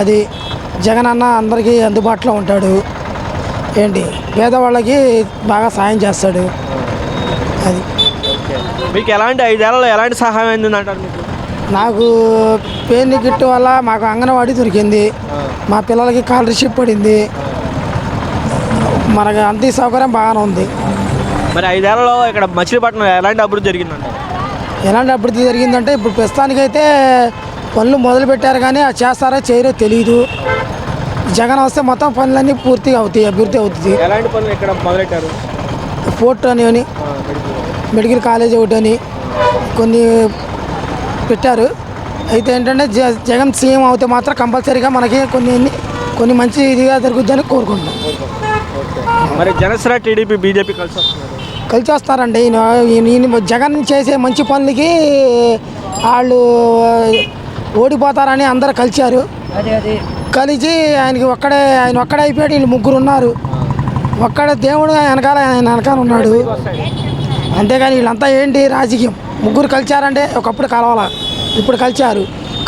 అది జగన్ అన్న అందరికీ అందుబాటులో ఉంటాడు, పేదవాళ్ళకి బాగా సాయం చేస్తాడు. అది మీకు ఎలాంటి 5 ఏళ్ళలో ఎలాంటి సహాయం అయిందంటారు మీకు? నాకు పేరుని కిట్టు వల్ల మాకు అంగన్వాడీ దొరికింది, మా పిల్లలకి స్కాలర్షిప్ పడింది, మనకు అంత సౌకర్యం బాగానే ఉంది. మరి 5 ఏళ్ళలో ఇక్కడ మచిలీపట్నం ఎలాంటి అభివృద్ధి జరిగిందంట? ఎలాంటి అభివృద్ధి జరిగిందంటే ఇప్పుడు ప్రస్తుతానికైతే పనులు మొదలుపెట్టారు కానీ అది చేస్తారో చేయరో తెలియదు. జగన్ వస్తే మొత్తం పనులన్నీ పూర్తిగా అవుతాయి, అభివృద్ధి అవుతుంది. ఎలాంటి పనులు ఇక్కడ మొదలెట్టారు? పోర్ట్ అని మెడికల్ కాలేజ్ ఒకటి అని కొన్ని పెట్టారు. అయితే ఏంటంటే జగన్ సీఎం అవుతే మాత్రం కంపల్సరీగా మనకి కొన్ని మంచి ఇదిగా జరుగుతుందని కోరుకుంటున్నాం. మరి జనసేన టీడీపీ బీజేపీ కలిసి వస్తారండి. ఈయన జగన్ చేసే మంచి పనులకి వాళ్ళు ఓడిపోతారని అందరు కలిశారు. కలిసి ఆయన ఒక్కడే అయిపోయాడు. వీళ్ళు 3 ఉన్నారు, ఒక్కడే దేవుడు ఆయన వెనకాల ఉన్నాడు. అంతేగాని వీళ్ళంతా ఏంటి రాజకీయం. 3 కలిశారంటే ఒకప్పుడు కలవాల, ఇప్పుడు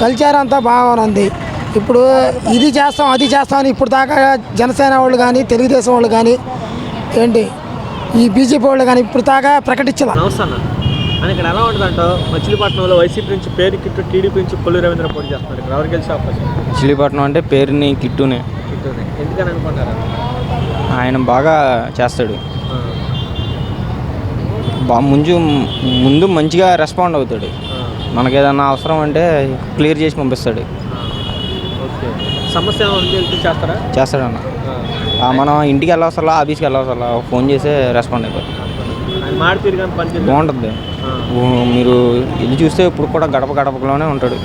కలిశారు అంతా బాగా ఉంది. ఇప్పుడు ఇది చేస్తాం అది చేస్తాం అని ఇప్పుడు దాకా జనసేన వాళ్ళు కానీ తెలుగుదేశం వాళ్ళు కానీ ఏంటి ఈ బీజేపీ వాళ్ళు కానీ ఇప్పుడు దాకా ప్రకటించాల. నమస్తే అన్న. ఇక్కడ ఎలా ఉంటుందంటో మచిలీపట్నంలో వైసీపీ నుంచి పేరు కిట్టు, టీడీపీ నుంచి కొల్లు రవీంద్ర పోటీ చేస్తున్నారు. ఇక్కడ ఎవరు గెలిచే అవకాశం? మచిలీపట్నం అంటే పేరుని కిట్టునే. ఎందుకని అనుకుంటారా? ఆయన బాగా చేస్తాడు, ముందు మంచిగా రెస్పాండ్ అవుతాడు. మనకి ఏదన్నా అవసరం అంటే క్లియర్ చేసి పంపిస్తాడు. సమస్య చేస్తారా? చేస్తాడన్న. మనం ఇంటికి వెళ్ళవసలా, ఆఫీస్కి వెళ్ళవసలా, ఫోన్ చేసి రెస్పాండ్ అయిపోతుంది. బాగుంటుంది. మీరు వెళ్ళి చూస్తే ఇప్పుడు కూడా గడప గడపలోనే ఉంటాడు,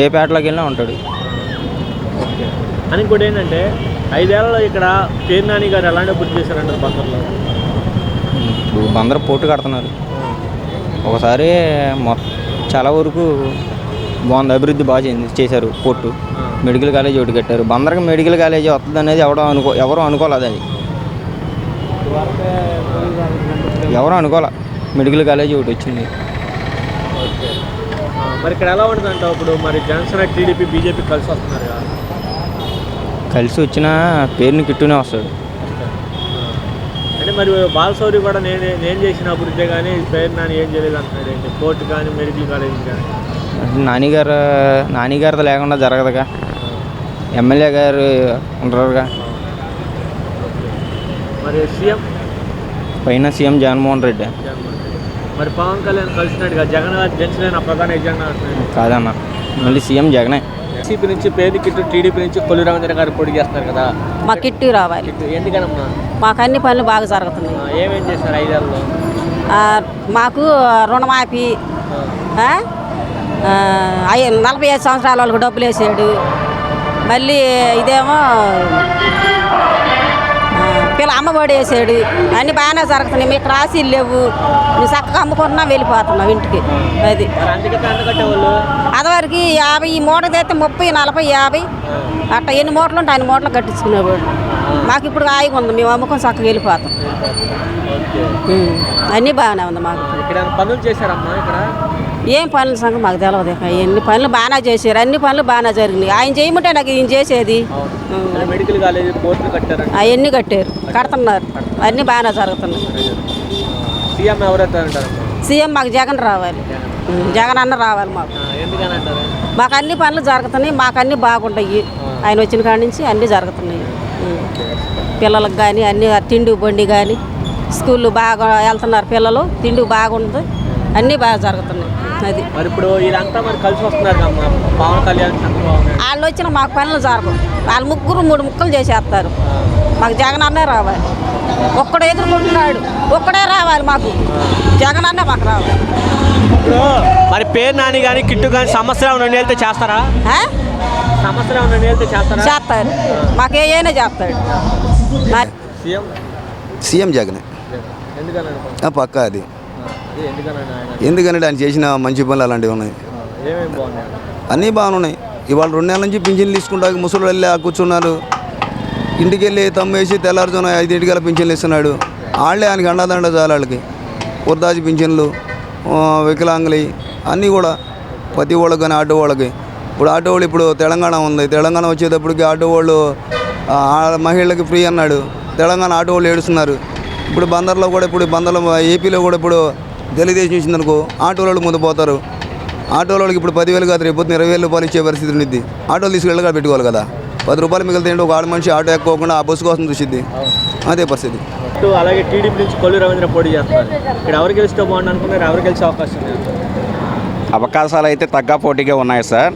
ఏ పేటలోకి వెళ్ళినా ఉంటాడు. అని కూడా ఏంటంటే 5 ఏళ్లలో ఇక్కడ పేరు నాని గారు ఎలాంటి అభివృద్ధి చేశారంటారు బందర్లో? ఇప్పుడు బందర్ పోర్టు కడుతున్నారు. ఒకసారి చాలా వరకు బాగుంది, అభివృద్ధి బాగా చేశారు. పోర్టు, మెడికల్ కాలేజ్ ఒకటి కట్టారు. బందర్కి మెడికల్ కాలేజ్ వస్తుంది అనేది ఎవరు అనుకోలేదు. అది ఎవరు అనుకోలే, మెడికల్ కాలేజ్ ఒకటి వచ్చింది. మరి ఇక్కడ ఎలా ఉంటుంది అంటావు? ఇప్పుడు మరి జనసేన, టీడీపీ, బీజేపీ కలిసి వస్తున్నారు కదా, కలిసి వచ్చిన పేరుని కిట్టునే వస్తాడు. అంటే మరి బాలశౌరి కూడా నేను చేసిన అభివృద్ధి కానీ పేరు నాని ఏం చేయలేదు అంటున్నాడు ఏంటి? కోర్టు కానీ మెడికల్ కాలేజ్ కానీ నానిగారితో లేకుండా జరగదుగా. ఎమ్మెల్యే గారు ఉంటారుగా. మరి సీఎం పైన సీఎం జగన్మోహన్ రెడ్డి. మరి పవన్ కళ్యాణ్ కలిసినట్టుగా జగన్ జనసేన ప్రధాన ఎజెండా కాదన్న, మళ్ళీ సీఎం జగనే. వైసీపీ నుంచి పేరు కిట్టు, టీడీపీ నుంచి కొల్లు రవీంద్ర గారు పోటీ చేస్తున్నారు కదా, మా కిట్టు రావాలి. ఎందుకనమ్మా? మాకు అన్ని పనులు బాగా జరుగుతున్నాయి. ఏమేం చేస్తారు 5 ఏళ్ళలో? మాకు రుణమాఫీ, 45 సంవత్సరాల వాళ్ళకి డబ్బులు వేసాడు. మళ్ళీ ఇదేమో పిల్ల అమ్మఒడి వేసాడు. అన్నీ బాగానే జరుగుతున్నాయి. మీకు రాశీలు లేవు, నువ్వు చక్కగా అమ్ముకుంటున్నా వెళ్ళిపోతున్నావు ఇంటికి. అది అదివరకు 50, ఈ మూటకు తెస్తే 30, 40, 50 అట్లా ఎన్ని మూటలు ఉంటే 5 మూటలు కట్టించుకునేవాడు. మాకు ఇప్పుడు హాయిగా ఉంది, మేము అమ్ముకొని చక్కగా వెళ్ళిపోతాం. అన్నీ బాగానే ఉంది మాకు. పనులు చేశారమ్మా ఇక్కడ? ఏం పనుల సంగతి మాకు తెలియదు. ఎన్ని పనులు బాగానే చేశారు, అన్ని పనులు బాగానే జరిగినాయి. ఆయన చేయమంటే నాకు ఈయన చేసేది. మెడికల్ కాలేజ్ పోర్టులు కట్టారు, అవన్నీ కట్టారు, కడుతున్నారు, అన్నీ బాగానే జరుగుతున్నాయి. సీఎం ఎవరైతే అంటారు? సీఎం మాకు జగన్ రావాలి, జగన్ అన్న రావాలి మాకు. ఎందుకని అంటారు? మాకు అన్ని పనులు జరుగుతున్నాయి, మాకు అన్నీ బాగుంటాయి. ఆయన వచ్చిన కాడి నుంచి అన్నీ జరుగుతున్నాయి. పిల్లలకు కానీ అన్ని తిండి బండి కానీ, స్కూళ్ళు బాగా వెళ్తున్నారు పిల్లలు, తిండి బాగుంది, అన్నీ బాగా జరుగుతున్నాయి. అది మరి ఇప్పుడు ఇదంతా మరి కలిసి వస్తున్నారు కమ్మా, పవన్ కళ్యాణ్, వాళ్ళు వచ్చిన మాకు పనులు జరగవు. వాళ్ళు 3 ముక్కలు చేసేస్తారు. మాకు జగన్ అన్నే రావాలి. ఒక్కడే ఎదుర్కొంటున్నాడు, ఒక్కడే రావాలి మాకు. జగన్ అన్నే మాకు రావాలి. ఇప్పుడు మరి పేరు నాని కానీ కిట్టు కానీ సంవత్సరం 2 ఏళ్ళతో చేస్తారా? సంవత్సరం 2 ఏళ్ళతో చేస్తారా? చేస్తారు, మాకు ఏమైనా చేస్తాడు. సీఎం జగనే. ఎందుకని? పక్కా అది. ఎందుకంటే ఆయన చేసిన మంచి పనులు అలాంటివి ఉన్నాయి. అన్నీ బాగున్నాయి. ఇవాళ 2 నెలల నుంచి పింఛన్లు తీసుకుంటా ముసలు వెళ్ళి కూర్చున్నారు. ఇంటికి వెళ్ళి తమ్మేసి తెల్లారుజామున 5 పింఛన్లు ఇస్తున్నాడు. వాళ్ళే ఆయనకి అండదండ చాలు. వాళ్ళకి వృద్ధాజి పింఛన్లు, వికలాంగులు అన్నీ కూడా ప్రతి వాళ్ళకి కానీ ఆటో వాళ్ళకి. ఇప్పుడు ఆటో వాళ్ళు ఇప్పుడు తెలంగాణ ఉంది, తెలంగాణ వచ్చేటప్పటికి ఆటో వాళ్ళు మహిళలకి ఫ్రీ అన్నాడు. తెలంగాణ ఆటో వాళ్ళు ఏడుస్తున్నారు. ఇప్పుడు బందర్లో కూడా, ఇప్పుడు బందర్లో ఏపీలో కూడా ఇప్పుడు తెలుగుదేశం ఇచ్చిందనుకో ఆటో వాళ్ళు ముందు పోతారు. ఆటో వాళ్ళకి ఇప్పుడు 10,000 కాదు, రేపు 20,000 రూపాయలు ఇచ్చే పరిస్థితి ఉంది. ఆటోలు తీసుకెళ్ళగా పెట్టుకోవాలి కదా. 10 రూపాయలు మిగిలితే ఒక ఆడ మనిషి ఆటో ఎక్కోకుండా ఆ బస్సు కోసం చూసిద్ది. అదే పరిస్థితి. అలాగే టీడీపీ నుంచి కొల్లు రవీంద్ర పోటీ చేస్తారు. ఇక్కడ ఎవరు గెలిస్తే బాగుంది అనుకున్నారు? ఎవరు గెలిచే అవకాశం లేదు? అవకాశాలు అయితే తగ్గ పోటీగా ఉన్నాయి సార్.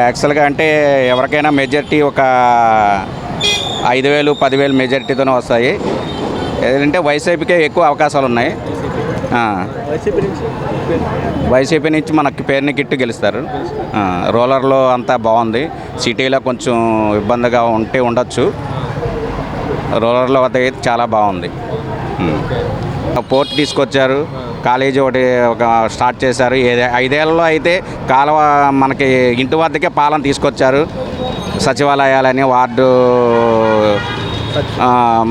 యాక్చువల్గా అంటే ఎవరికైనా మెజారిటీ ఒక 5,000, 10,000 మెజారిటీతోనే వస్తాయి. ఏదంటే వైసీపీకే ఎక్కువ అవకాశాలు ఉన్నాయి. వైసీపీ నుంచి మనకి పేరుని కిట్టు గెలుస్తారు. రూరల్లో అంతా బాగుంది, సిటీలో కొంచెం ఇబ్బందిగా ఉండొచ్చు. రూరల్లో అయితే చాలా బాగుంది. పోర్ట్ తీసుకొచ్చారు, కాలేజీ ఒకటి స్టార్ట్ చేశారు. 5 ఏళ్లలో అయితే కాలువ మనకి ఇంటి వద్దకే పాలన తీసుకొచ్చారు. సచివాలయాలని, వార్డు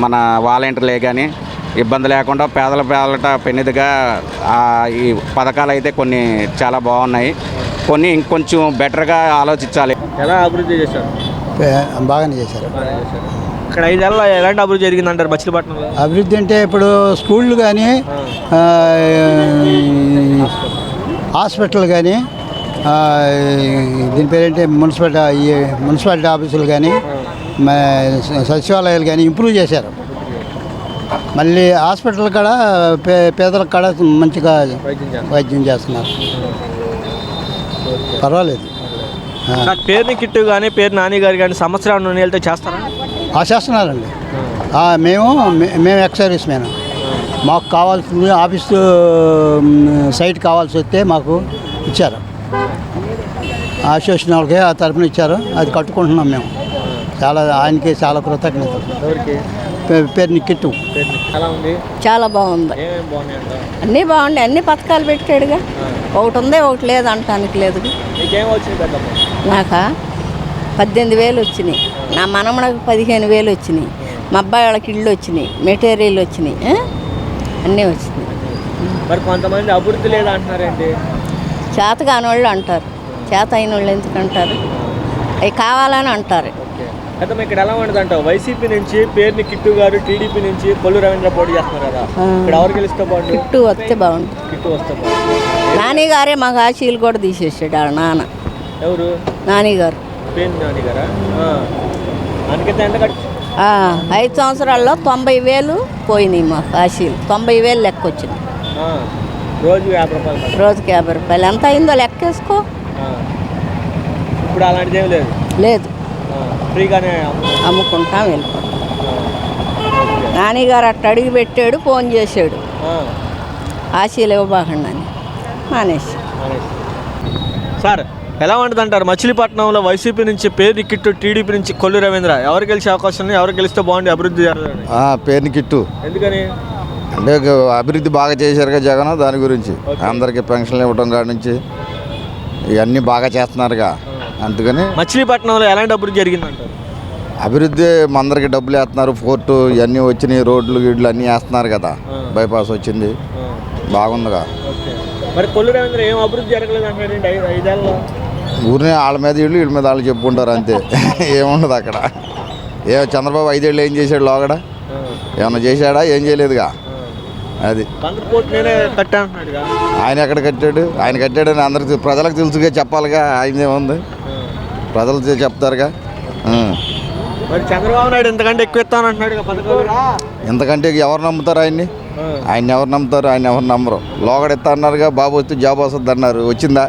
మన వాలంటీర్లే కానీ ఇబ్బంది లేకుండా పేదల పెన్నిదిగా ఈ పథకాలు అయితే కొన్ని చాలా బాగున్నాయి. కొన్ని ఇంకొంచెం బెటర్గా ఆలోచించాలి. ఎలా అభివృద్ధి చేశారు? బాగానే చేశారు. ఇక్కడ 5 ఏళ్ళలో ఎలాంటి అభివృద్ధి జరిగిందంటారు మచిలీపట్నంలో? అభివృద్ధి అంటే ఇప్పుడు స్కూళ్ళు కానీ హాస్పిటల్ కానీ దీని పేరేంటి మున్సిపాలిటీ ఆఫీసులు కానీ సచివాలయాలు కానీ ఇంప్రూవ్ చేశారు. మళ్ళీ హాస్పిటల్ కాడ పేదలకు కాడ మంచిగా వైద్యం చేస్తున్నారు. పర్వాలేదు. పేరుని కిట్టు కానీ పేరు నాని గారు కానీ సంవత్సరాలు వెళ్తే చేస్తారా? చేస్తున్నారండి. మేము ఎక్స్ సర్వీస్ మ్యాన్. మాకు కావాల్సింది ఆఫీసు సైట్ కావాల్సి వస్తే మాకు ఇచ్చారు. అసోసియేషన్ వాళ్ళకి ఆ తరఫున ఇచ్చారు. అది కట్టుకుంటున్నాం మేము. ఆయనకి చాలా కృతజ్ఞతలు. పేరుని కిట్టు. చాలా బాగుంది. అన్నీ బాగుంది. అన్ని పథకాలు పెట్టాడుగా. ఒకటి ఉంది ఒకటి లేదు అంటానికి లేదు. నాకా 18,000 వచ్చినాయి. నా మనమడకు 15,000 వచ్చినాయి. మా అబ్బాయి వాళ్ళకి ఇళ్ళు వచ్చినాయి, మెటీరియల్ వచ్చినాయి, అన్నీ వచ్చినాయి. మరి కొంతమంది అభివృద్ధి లేదా అంటున్నారేంటి? చేత కాని వాళ్ళు అంటారు. చేత అయిన వాళ్ళు ఎందుకు అంటారు? అవి కావాలని అంటారు. అయితే ఇక్కడ ఎలా ఉండదు అంటావు? వైసీపీ నుంచి పేరుని కిట్టు గారు, టీడీపీ నుంచి కొల్లు రవీంద్ర పోటీ చేస్తున్నారు కదా, ఇక్కడ ఎవరు గెలిస్తే బాగుంటుంది? కిట్టు వస్తే బాగుంటుంది. కిట్టు వస్తే బాగుంటుంది. నాని గారే మాకు ఆశీలు కూడా తీసేసాడు వాళ్ళ నాన్న. ఎవరు? నాని గారు. పేరు నాని గారా? అందుకైతే ఎంత 5 సంవత్సరాల్లో 90,000 పోయినాయి మాకు ఆశీలు. 90,000 లెక్క వచ్చింది. రోజు 50 రూపాయలు. రోజుకి 50 రూపాయలు. ఎంత అయిందో లెక్కేసుకో. ఇప్పుడు అలాంటిది ఏం లేదు. లేదు, ఫ్రీగానే అమ్ముకుంటాం వెళ్ళిపోతాం. నాని గారు అట్ట అడిగి పెట్టాడు, ఫోన్ చేశాడు ఆశీలు ఇవ్వబాకండి అని. మానేసి. సార్ ఎలా ఉంటుంది అంటారు? మచిలీపట్నంలో వైసీపీ నుంచి పేరుని కిట్టు, టీడీపీ నుంచి కొల్లు రవీంద్ర, ఎవరు గెలిచే అవకాశం ఉంది? ఎవరు గెలిస్తే బాగుంది అభివృద్ధి జరగదు? పేరుని కిట్టు. ఎందుకని? అంటే అభివృద్ధి బాగా చేశారుగా జగన్. దాని గురించి అందరికి పెన్షన్లు ఇవ్వడం కాడి నుంచి ఇవన్నీ బాగా చేస్తున్నారుగా, అందుకని. మచిలీపట్నంలో ఎలాంటి అభివృద్ధి జరిగిందంటారు? అభివృద్ధి అందరికి డబ్బులు వేస్తున్నారు. పోర్టు ఇవన్నీ వచ్చినాయి, రోడ్లు గిడ్లు అన్నీ వేస్తున్నారు కదా, బైపాస్ వచ్చింది, బాగుందిగా. మరి కొల్లు రవీంద్ర ఏం అభివృద్ధి జరగలేదు అంటారండి 5 ఏళ్ళలో? ఊరిని వాళ్ళ మీద వీళ్ళు, వీళ్ళ మీద వాళ్ళు చెప్పుకుంటారు అంతే. ఏముండదు అక్కడ. చంద్రబాబు 5 ఏళ్ళు ఏం చేశాడు? లోగడ ఏమన్నా చేశాడా? ఏం చేయలేదుగా. అది ఆయన ఎక్కడ కట్టాడు? ఆయన కట్టాడని అందరికి ప్రజలకు తెలుసుగా, చెప్పాలిగా. ఆయనదేముంది, ప్రజలు చెప్తారుగా. చంద్రబాబు నాయుడు ఎంతకంటే ఎక్కువ ఇస్తానంటున్నాడు పథకాలు. ఎంతకంటే ఎవరు నమ్ముతారు ఆయన్ని? ఆయన ఎవరు నమ్ముతారు? ఆయన ఎవరు నమ్మరు. లోగడ ఇస్తా అన్నారుగా, బాబు వస్తే జాబ్ వస్తుంది అన్నారు. వచ్చిందా?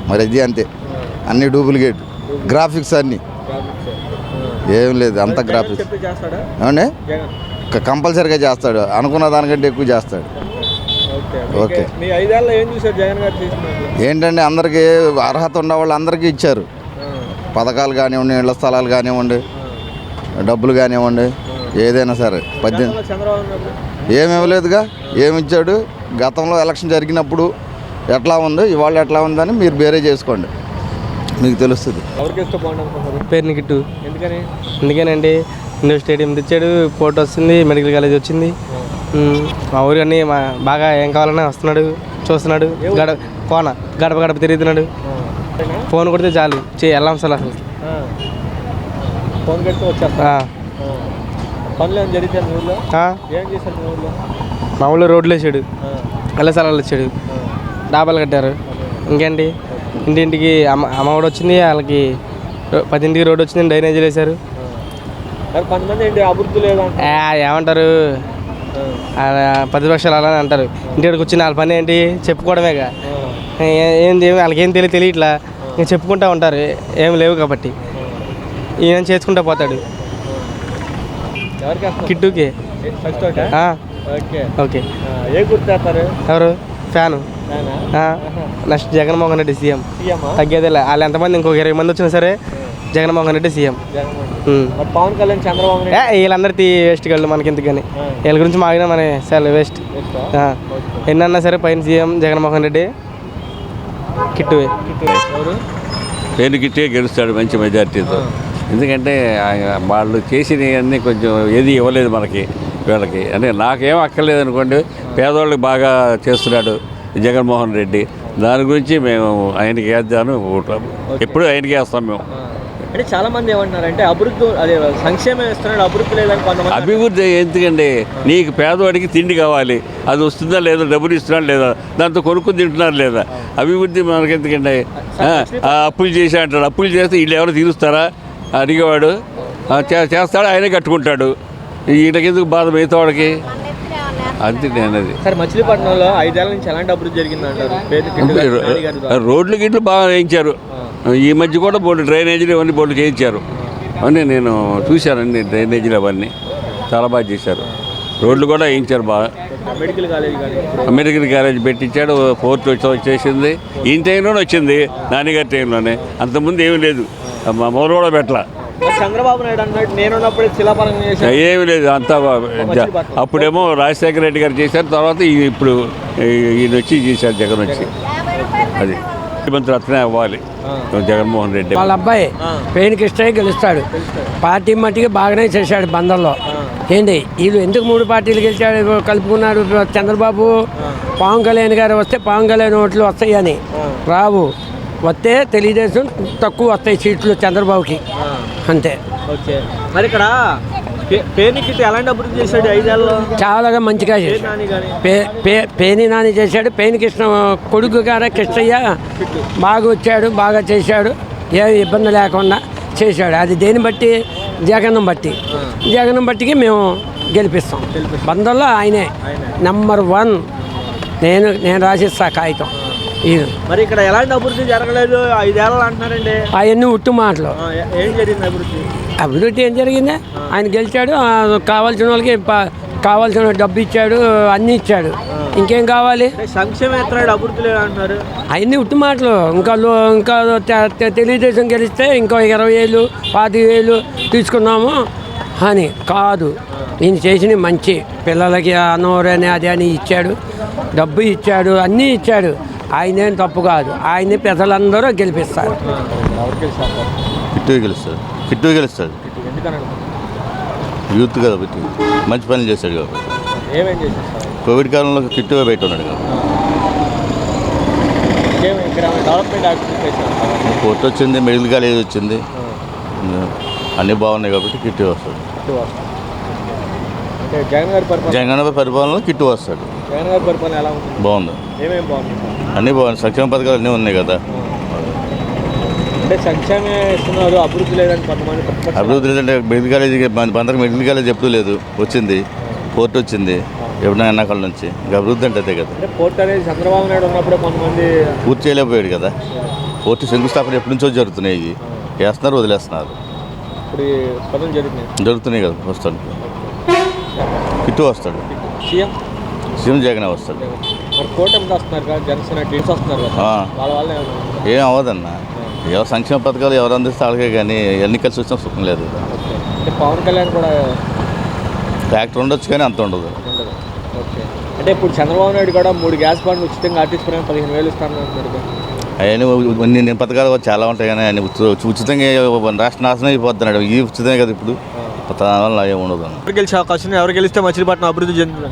మరి అది అంతే. అన్ని డూప్లికేట్ గ్రాఫిక్స్ అన్నీ. ఏం లేదు, అంత గ్రాఫిక్స్. ఏమండి? కంపల్సరీగా చేస్తాడు. అనుకున్న దానికంటే ఎక్కువ చేస్తాడు. ఓకే. ఏంటంటే అందరికీ అర్హత ఉన్న వాళ్ళు అందరికీ ఇచ్చారు. పథకాలు కానివ్వండి, ఇళ్ల స్థలాలు కానివ్వండి, డబ్బులు కానివ్వండి, ఏదైనా సరే. 18 ఏమి ఇవ్వలేదుగా. ఏమి ఇచ్చాడు? గతంలో ఎలక్షన్ జరిగినప్పుడు ఎట్లా ఉంది, ఇవాళ ఎట్లా ఉందని మీరు బేరే చేసుకోండి, మీకు తెలుస్తుంది. పేరుని కిట్టు. ఎందుకనండి, ఇండోర్ స్టేడియం తెచ్చాడు, పోర్ట్ వస్తుంది, మెడికల్ కాలేజ్ వచ్చింది. మా ఊరు అన్నీ బాగా ఏం కావాలన్నా వస్తున్నాడు, చూస్తున్నాడు. గడప గడప తిరుగుతున్నాడు. ఫోన్ కొడితే చాలు వెళ్ళాం సార్. అసలు మా ఊళ్ళో రోడ్లు వేసాడు, అల్ల స్థలాలు వచ్చాడు, డాబాలు కట్టారు. ఇంకేంటి, ఇంటింటికి అమ్మఒడి వచ్చింది, వాళ్ళకి 10 ఇంటికి రోడ్డు వచ్చింది, డ్రైనేజీలు వేశారు. ఏమంటారు, ప్రతిపక్షాలు అలానే అంటారు. ఇంటికి వచ్చిన వాళ్ళ పని ఏంటి? చెప్పుకోవడమేగా. ఏంది వాళ్ళకి ఏం తెలియట్లా, ఇంకా చెప్పుకుంటూ ఉంటారు. ఏం లేవు కాబట్టి ఈయన చేసుకుంటూ పోతాడు. కిట్టుకి. ఓకే. ఎవరు? Fan. Next Jaganmohan Reddy CM. తగ్గేదే. వాళ్ళు ఎంతమంది ఇంకొక 20 మంది వచ్చినా సరే జగన్మోహన్ రెడ్డి సీఎం. పవన్ కళ్యాణ్, చంద్రబాబు వీళ్ళందరి వేస్ట్ గళ్ళు మనకి ఎందుకని. వీళ్ళ గురించి మాగినా మన చాలా వేస్ట్. ఎన్నన్నా సరే పైన సీఎం జగన్మోహన్ రెడ్డి. కిట్టువే. పేరు కిట్టే గెలుస్తాడు మంచి మెజార్టీతో. ఎందుకంటే వాళ్ళు చేసినవన్నీ కొంచెం ఏది ఇవ్వలేదు మనకి, వీళ్ళకి. అంటే నాకేం అక్కర్లేదు అనుకోండి, పేదవాళ్ళకి బాగా చేస్తున్నాడు జగన్మోహన్ రెడ్డి. దాని గురించి మేము ఆయనకి వేద్దాను ఓటు ఎప్పుడు ఆయనకి వేస్తాం మేము. అంటే చాలా మంది ఏమంటున్నారంటే అభివృద్ధి అదే సంక్షేమం ఇస్తున్నాడు, అభివృద్ధి లేదని కొంతమంది. అభివృద్ధి ఎందుకండి? నీకు పేదవాడికి తిండి కావాలి, అది వస్తుందా లేదా, డబ్బులు ఇస్తున్నాడు లేదా, దాంతో కొనుక్కుని తింటున్నారు లేదా, అభివృద్ధి మనకి ఎందుకండి? అప్పులు చేసి అంటాడు, అప్పులు చేస్తే వీళ్ళు ఎవరు తీరుస్తారా అడిగేవాడు? చేస్తాడు, ఆయనే కట్టుకుంటాడు. వీళ్ళకి ఎందుకు బాధ మిగతా వాడికి? అంతే అనేది. సార్ మచిలీపట్నంలో 5 ఏళ్ల నుంచి ఎలాంటి అభివృద్ధి జరిగింది అంటారు? రోడ్లు గిట్లు బాగా వేయించారు. ఈ మధ్య కూడా బోర్డు డ్రైనేజీలు ఇవన్నీ బోర్డు చేయించారు. అవన్నీ నేను చూశానండి, డ్రైనేజీలు అవన్నీ చాలా బాగా చేశారు. రోడ్లు కూడా వేయించారు బాగా. మెడికల్ కాలేజ్ పెట్టించాడు. 4th వచ్చేసింది. ఈయన టైంలోనే వచ్చింది, నాన్నగారి టైంలోనే. అంతకుముందు ఏమీ లేదు, మా మొదలు కూడా పెట్టలా. చంద్రబాబు నాయుడు అన్నట్టు నేనున్నప్పుడు శిలాపరంగా చేశారు. ఏమీ లేదు, అంతా అప్పుడేమో రాజశేఖర రెడ్డి గారు చేశారు, తర్వాత ఇప్పుడు ఈయన వచ్చి చేశారు, జగన్ వచ్చి. అది ముఖ్యమంత్రి అతనే అవ్వాలి జగన్మోహన్ రెడ్డి. వాళ్ళ అబ్బాయి పేరు కృష్ణయ్య గెలుస్తాడు. పార్టీ మట్టికి బాగానే చేశాడు బందర్లో. ఏంటి వీళ్ళు ఎందుకు 3 పార్టీలు గెలిచాడు కలుపుకున్నాడు? చంద్రబాబు పవన్ కళ్యాణ్ గారు వస్తే పవన్ కళ్యాణ్ ఓట్లు వస్తాయని రావు, వస్తే తెలుగుదేశం తక్కువ వస్తాయి సీట్లు చంద్రబాబుకి, అంతే. ఓకే, మరి ఇక్కడ పేరుకి ఎలాంటి అభివృద్ధి చేశాడు 5 ఏళ్ళలో? చాలా మంచిగా చేశాడు. పేని నాని చేశాడు. పేని కృష్ణ కొడుకు గారు కృష్ణయ్య బాగా వచ్చాడు, బాగా చేశాడు, ఏ ఇబ్బంది లేకుండా చేశాడు. అది దేని బట్టి? జగన్ను బట్టికి మేము గెలిపిస్తాం. బందర్లో ఆయనే నెంబర్ 1. నేను రాసిస్తా కాగితం. మరి ఇక్కడ ఎలాంటి అభివృద్ధి జరగలేదు 5 ఏళ్ళు అంటున్నారండి. అవన్నీ ఉట్టు మాటలు. ఏం జరిగింది అభివృద్ధి? అభివృద్ధి ఏం జరిగింది? ఆయన గెలిచాడు, కావాల్సిన వాళ్ళకి కావాల్సిన డబ్బు ఇచ్చాడు, అన్నీ ఇచ్చాడు, ఇంకేం కావాలి? సంక్షేమం ఎత్తున్నాడు, అభివృద్ధి లేదు అంటున్నారు. అవన్నీ ఉట్టు మాటలు. ఇంకా తెలుగుదేశం గెలిస్తే ఇంకో 20,000 25,000 తీసుకున్నాము అని కాదు. ఈయన చేసిన మంచి పిల్లలకి అన్నోరని అది అని ఇచ్చాడు, డబ్బు ఇచ్చాడు, అన్నీ ఇచ్చాడు. ఆయనేం తప్పు కాదు, ఆయన్ని ప్రజలందరూ గెలిపిస్తారు. కిట్టు గెలుస్తాడు. యూత్ కాబట్టి మంచి పనులు చేశాడు కాబట్టి. కోవిడ్ కాలంలో కిట్టుగా పెట్టున్నాడు కాబట్టి. కోర్టు వచ్చింది, మెడికల్ కాలేజ్ వచ్చింది, అన్నీ బాగున్నాయి కాబట్టి కిట్టు వస్తాడు. జగన్ గారి పరిపాలనలో కిట్టు వస్తాడు. బాగుంది, అన్నీ బాగుంది. సంక్షేమ పథకాలు అన్నీ ఉన్నాయి కదా. సంక్షేమం ఇస్తున్నారు, అభివృద్ధి లేదని కొంతమంది. అభివృద్ధి లేదంటే మెడికల్ కాలేజీ బందరికి మెడికల్ కాలేజ్ ఎప్పుడు లేదు, వచ్చింది. కోర్టు వచ్చింది ఎప్పుడైనా ఎన్నకాల నుంచి. ఇంకా అభివృద్ధి అంటే అదే కదా. కోర్టు అనేది చంద్రబాబు నాయుడు ఉన్నప్పుడే కొంతమంది పూర్తి చేయలేకపోయాడు కదా. కోర్టు శంకుస్థాపన ఎప్పటి నుంచో జరుగుతున్నాయి, వేస్తున్నారు, వదిలేస్తున్నారు. ఇప్పుడు జరుగుతున్నాయి కదా. వస్తాడు, కిట్టు వస్తాడు. సీఎం జగన్ వస్తాడు. ఏం అవ్వదన్నా, ఎవరు సంక్షేమ పథకాలు ఎవరు అందిస్తే వాళ్ళకే కానీ ఎన్ని కలిసి వచ్చినా సుఖం లేదు. పవన్ కళ్యాణ్ కూడా ఫ్యాక్టరీ ఉండొచ్చు కానీ అంత ఉండదు. అంటే ఇప్పుడు చంద్రబాబు నాయుడు కూడా 3 గ్యాస్ బండ్లు ఉచితంగా ఆర్టీసీ 15,000 ఇస్తాను అంటున్నారు. అవన్నీ పథకాలు చాలా ఉంటాయి కానీ ఆయన ఉచితంగా రాష్ట్ర నాశనం అయిపోతున్నాడు. ఈ ఉచితమే కదా ఇప్పుడు, వల్ల ఏమి ఉండదు. ఎవరు గెలిచే అవకాశం? ఎవరు గెలిస్తే మచిలీపట్నం అభివృద్ధి చెందుతుంది?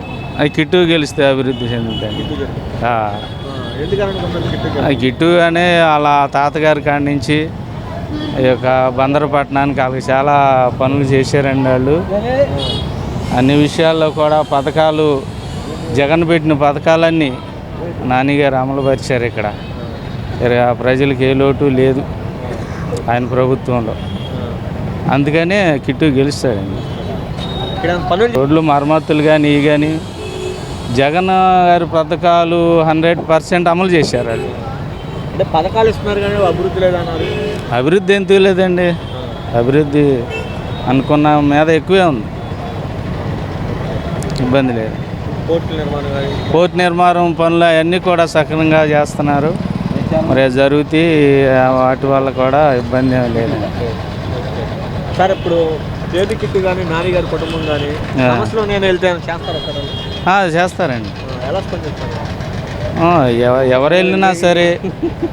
కిట్టు గెలిస్తే అభివృద్ధి చెందుతుంది. కిట్టు అనే వాళ్ళ తాతగారి కాడి నుంచి ఈ యొక్క బందరపట్నానికి వాళ్ళకి చాలా పనులు చేశారండి వాళ్ళు. అన్ని విషయాల్లో కూడా పథకాలు, జగన్ పెట్టిన పథకాలన్నీ నానిగారు అమలుపరిచారు. ఇక్కడ ప్రజలకు ఏ లోటు లేదు ఆయన ప్రభుత్వంలో. అందుకనే కిట్టు గెలుస్తాడండి. రోడ్లు మరమ్మతులు కానీ ఇవి కానీ జగన్ గారి పథకాలు 100% అమలు చేశారు. వాళ్ళు అంటే పథకాలు ఇస్తున్నారు కానీ అభివృద్ధి లేదన్నారు. అభివృద్ధి ఎందుకు లేదండి? అభివృద్ధి అనుకున్న మీద ఎక్కువే ఉంది, ఇబ్బంది లేదు. పోర్టు నిర్మాణం పనులు అవన్నీ కూడా సక్రమంగా చేస్తున్నారు. మరి జరుగుతాయి, వాటి వల్ల కూడా ఇబ్బంది ఏమి లేదండి. సార్ ఇప్పుడు పేరు కిట్టు కానీ నాని గారి కుటుంబం కానీ సమస్యలో నేను వెళ్తే చేస్తారండి. ఎలా స్పందిస్తారు? ఎవరు వెళ్ళినా సరే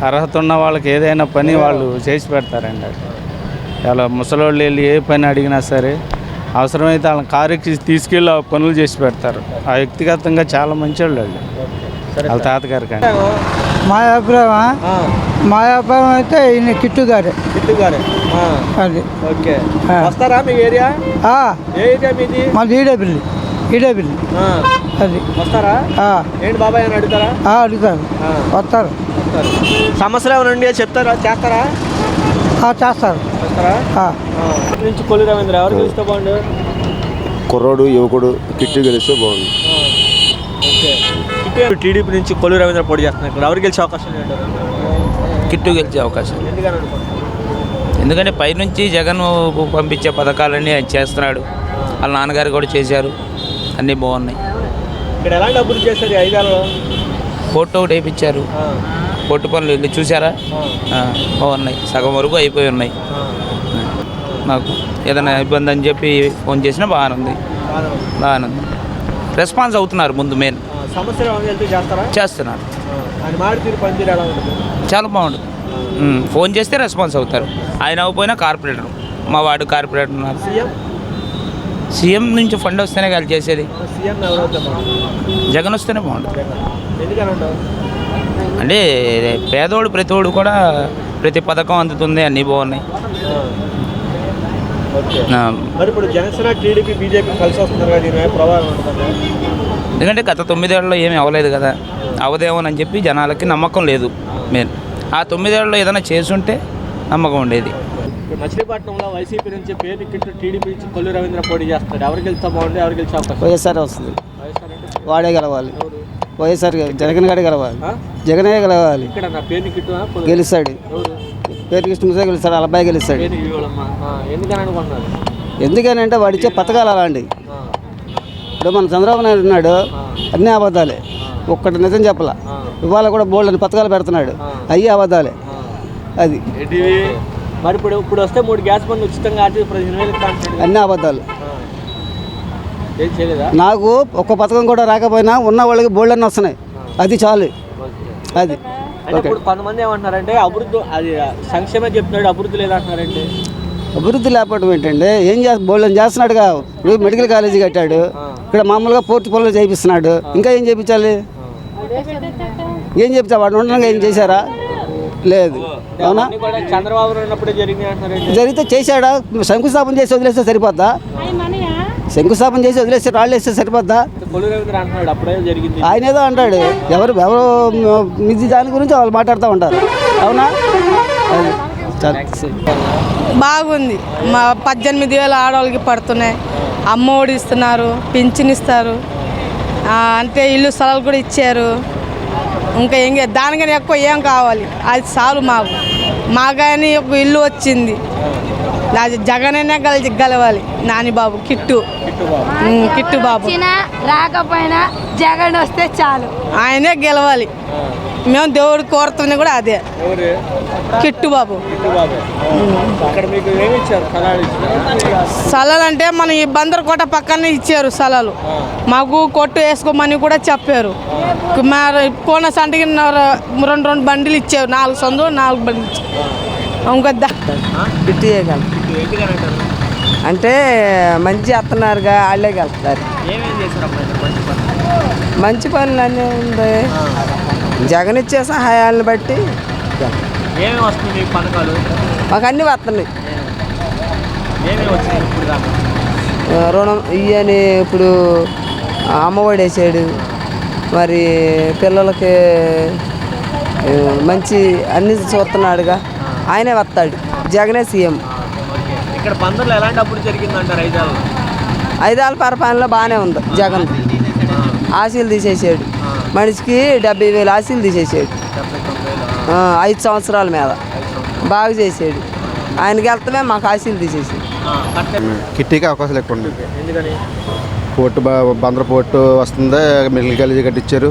అర్హత ఉన్న వాళ్ళకి ఏదైనా పని వాళ్ళు చేసి పెడతారండి. అలా ముసలోళ్ళు వెళ్ళి ఏ పని అడిగినా సరే అవసరమైతే వాళ్ళని కారుకి తీసుకెళ్ళి పనులు చేసి పెడతారు. ఆ వ్యక్తిగతంగా చాలా మంచి వాళ్ళు వాళ్ళ తాతగారు కానీ. మా అభిప్రాయం మా అభిప్రాయం అయితే ఈయన కిట్టు గారే అది ఓకే వస్తారా మీ ఏరియా ఏ ఏరియా మీది మాది ఈడేపల్లి అది వస్తారా ఏంటి బాబాయ్ అని అడుగుతారా అడుగుతారు వస్తారు సమస్యలు ఏమైనా ఉండి చెప్తారా చేస్తారా చేస్తారు వస్తారా నుంచి కొల్లు రవీంద్ర ఎవరు గెలిస్తే బాగుండు కుర్రోడు యువకుడు కిట్టు గెలిస్తే బాగుంది ఓకే టీడీపీ నుంచి కొల్లు రవీంద్ర పోటీ చేస్తున్నారు ఇక్కడ ఎవరు గెలిచే అవకాశం లేదు కిట్టు గెలిచే అవకాశం ఎందుకని అనుకుంటున్నారు ఎందుకంటే పైనుంచి జగన్ పంపించే పథకాలన్నీ ఆయన చేస్తున్నాడు వాళ్ళ నాన్నగారు కూడా చేశారు అన్నీ బాగున్నాయి ఇక్కడ ఎలాంటి అభివృద్ధి చేశారు 5 ఏళ్ళలో పోర్టు ఒకటి వేయించారు పోర్టు పనులు వెళ్ళి చూసారా బాగున్నాయి సగం వరకు అయిపోయి ఉన్నాయి నాకు ఏదైనా ఇబ్బంది అని చెప్పి ఫోన్ చేసినా బాగానే ఉంది రెస్పాన్స్ అవుతున్నారు ముందు మెయిన్ సమస్యలు చేస్తున్నారు చాలా చాలా బాగుంటుంది ఫోన్ చేస్తే రెస్పాన్స్ అవుతారు ఆయన అవ్వకపోయినా కార్పొరేటర్ మా వార్డు కార్పొరేటర్ ఉన్నారు సీఎం నుంచి ఫండ్ వస్తేనే కలిసి చేసేది జగన్ వస్తేనే బాగుంటుంది అంటే పేదోడు ప్రతివాడు కూడా ప్రతి పథకం అందుతుంది అన్నీ బాగున్నాయి మరి ఇప్పుడు జనసేన టీడీపీ బీజేపీ కలిసి వస్తున్నారు కదా దీని ప్రభావం ఉంటుంది ఎందుకంటే గత 9 ఏళ్ళలో ఏమీ అవ్వలేదు కదా అవదేమోనని చెప్పి జనాలకి నమ్మకం లేదు మెయిన్ ఆ 9 ఏళ్ళలో ఏదైనా చేసుంటే నమ్మకం ఉండేది మచిలీపట్నంలో వైసీపీ నుంచి పేరు కిట్టు టీడీపీ నుంచి కొల్లు రవీంద్ర పోటీ చేస్తాడు ఎవరు గెలిస్తే బాగుంది ఎవరు గెలిచే అవకాశం వైఎస్ఆర్ వస్తుంది వాడే గెలవాలి వైఎస్ఆర్ జగన్ గారే గెలవాలి జగనే గెలవాలి ఇక్కడ నా పేరు కిట్టు గెలుస్తాడు పేరు కృష్ణ గెలుస్తాడు వాళ్ళ అబ్బాయి గెలుస్తాడు ఎందుకని అనుకుంటున్నారు ఎందుకని అంటే వాడు ఇచ్చే పథకాలు అలాంటి ఇప్పుడు మన చంద్రబాబు నాయుడు ఉన్నాడు అన్నీ అబద్ధాలే ఒక్కటి నిజం చెప్పాల ఇవాళ కూడా బోల్డ్ అని పథకాలు పెడుతున్నాడు అయ్యి అబద్ధాలే అది మరి ఇప్పుడు వస్తే 3 గ్యాస్ బండ్లు ఉచితంగా అన్నీ అబద్ధాలు నాకు ఒక్క పథకం కూడా రాకపోయినా ఉన్న వాళ్ళకి బోల్డ్ అన్నీ వస్తున్నాయి అది చాలు అది ఇప్పుడు కొంతమంది ఏమంటున్నారంటే అభివృద్ధి అది సంక్షేమం చెప్తున్నాడు అభివృద్ధి లేదంటున్నారంటే అభివృద్ధి లేకపోవడం ఏంటంటే ఏం బోల్డ్ చేస్తున్నాడుగా ఇప్పుడు మెడికల్ కాలేజీ కట్టాడు ఇక్కడ మామూలుగా పోర్టు పనులు చేయిస్తున్నాడు ఇంకా ఏం చేయించాలి ఏం చెప్తా వాడు ఉండగా ఏం చేశారా లేదు అవునా చంద్రబాబు ఉన్నప్పుడే జరిగితే చేశాడా శంకుస్థాపన చేసి వదిలేస్తే సరిపోద్దా శంకుస్థాపన చేసి వదిలేస్తే రాళ్ళు వేస్తే సరిపోద్దా ఆయన ఏదో అంటాడు ఎవరు మిది దాని గురించి వాళ్ళు మాట్లాడుతూ ఉంటారు అవునా బాగుంది మా 18,000 ఆడవాళ్ళకి పడుతున్నాయి అమ్మఒడి ఇస్తున్నారు పింఛన్ ఇస్తారు అంటే ఇల్లు స్థలాలు కూడా ఇచ్చారు ఇంకా దానికని ఎక్కువ ఏం కావాలి అది చాలు మాకు కానీ ఒక ఇల్లు వచ్చింది జగనైనా గెలవాలి నాని బాబు కిట్టు బాబు రాకపోయినా జగన్ వస్తే చాలు ఆయనే గెలవాలి మేము దేవుడు కోరుతుంది కూడా అదే కిట్టు బాబు స్థలాలు అంటే మన ఈ బందరకోట పక్కనే ఇచ్చారు స్థలాలు మాకు కొట్టు వేసుకోమని కూడా చెప్పారు కోన సంటికి 2 బండిలు ఇచ్చారు 4 సందులు 4 బండిలు ఇచ్చారు అంటే మంచి చేస్తున్నారుగా వాళ్ళే వెళ్తారు మంచి పనులు అన్నీ ఉంది జగన్ ఇచ్చే సహాయాలను బట్టి మాకు అన్నీ వస్తున్నాయి రుణం ఇవని ఇప్పుడు అమ్మఒడి వేసాడు మరి పిల్లలకి మంచి అన్ని చూస్తున్నాడుగా ఆయనే వస్తాడు జగనే సీఎం ఇక్కడ బందర్లో ఎలాంటి అప్పుడు జరిగిందంటారు 5 ఏళ్ళ పరిపాలనలో బాగానే ఉంది జగన్ ఆశీలు తీసేసాడు మనిషికి 70,000 ఆశీలు తీసేసాడు 5 సంవత్సరాల మీద బాగా చేసాడు ఆయనకి వెళ్తామే మాకు ఆశీలు తీసేసాడు కిట్టీకి అవకాశాలు ఎక్కువ ఉన్నాయి పోర్టు బందర పోర్టు వస్తుంది మెడికల్ కాలేజీ కట్టించారు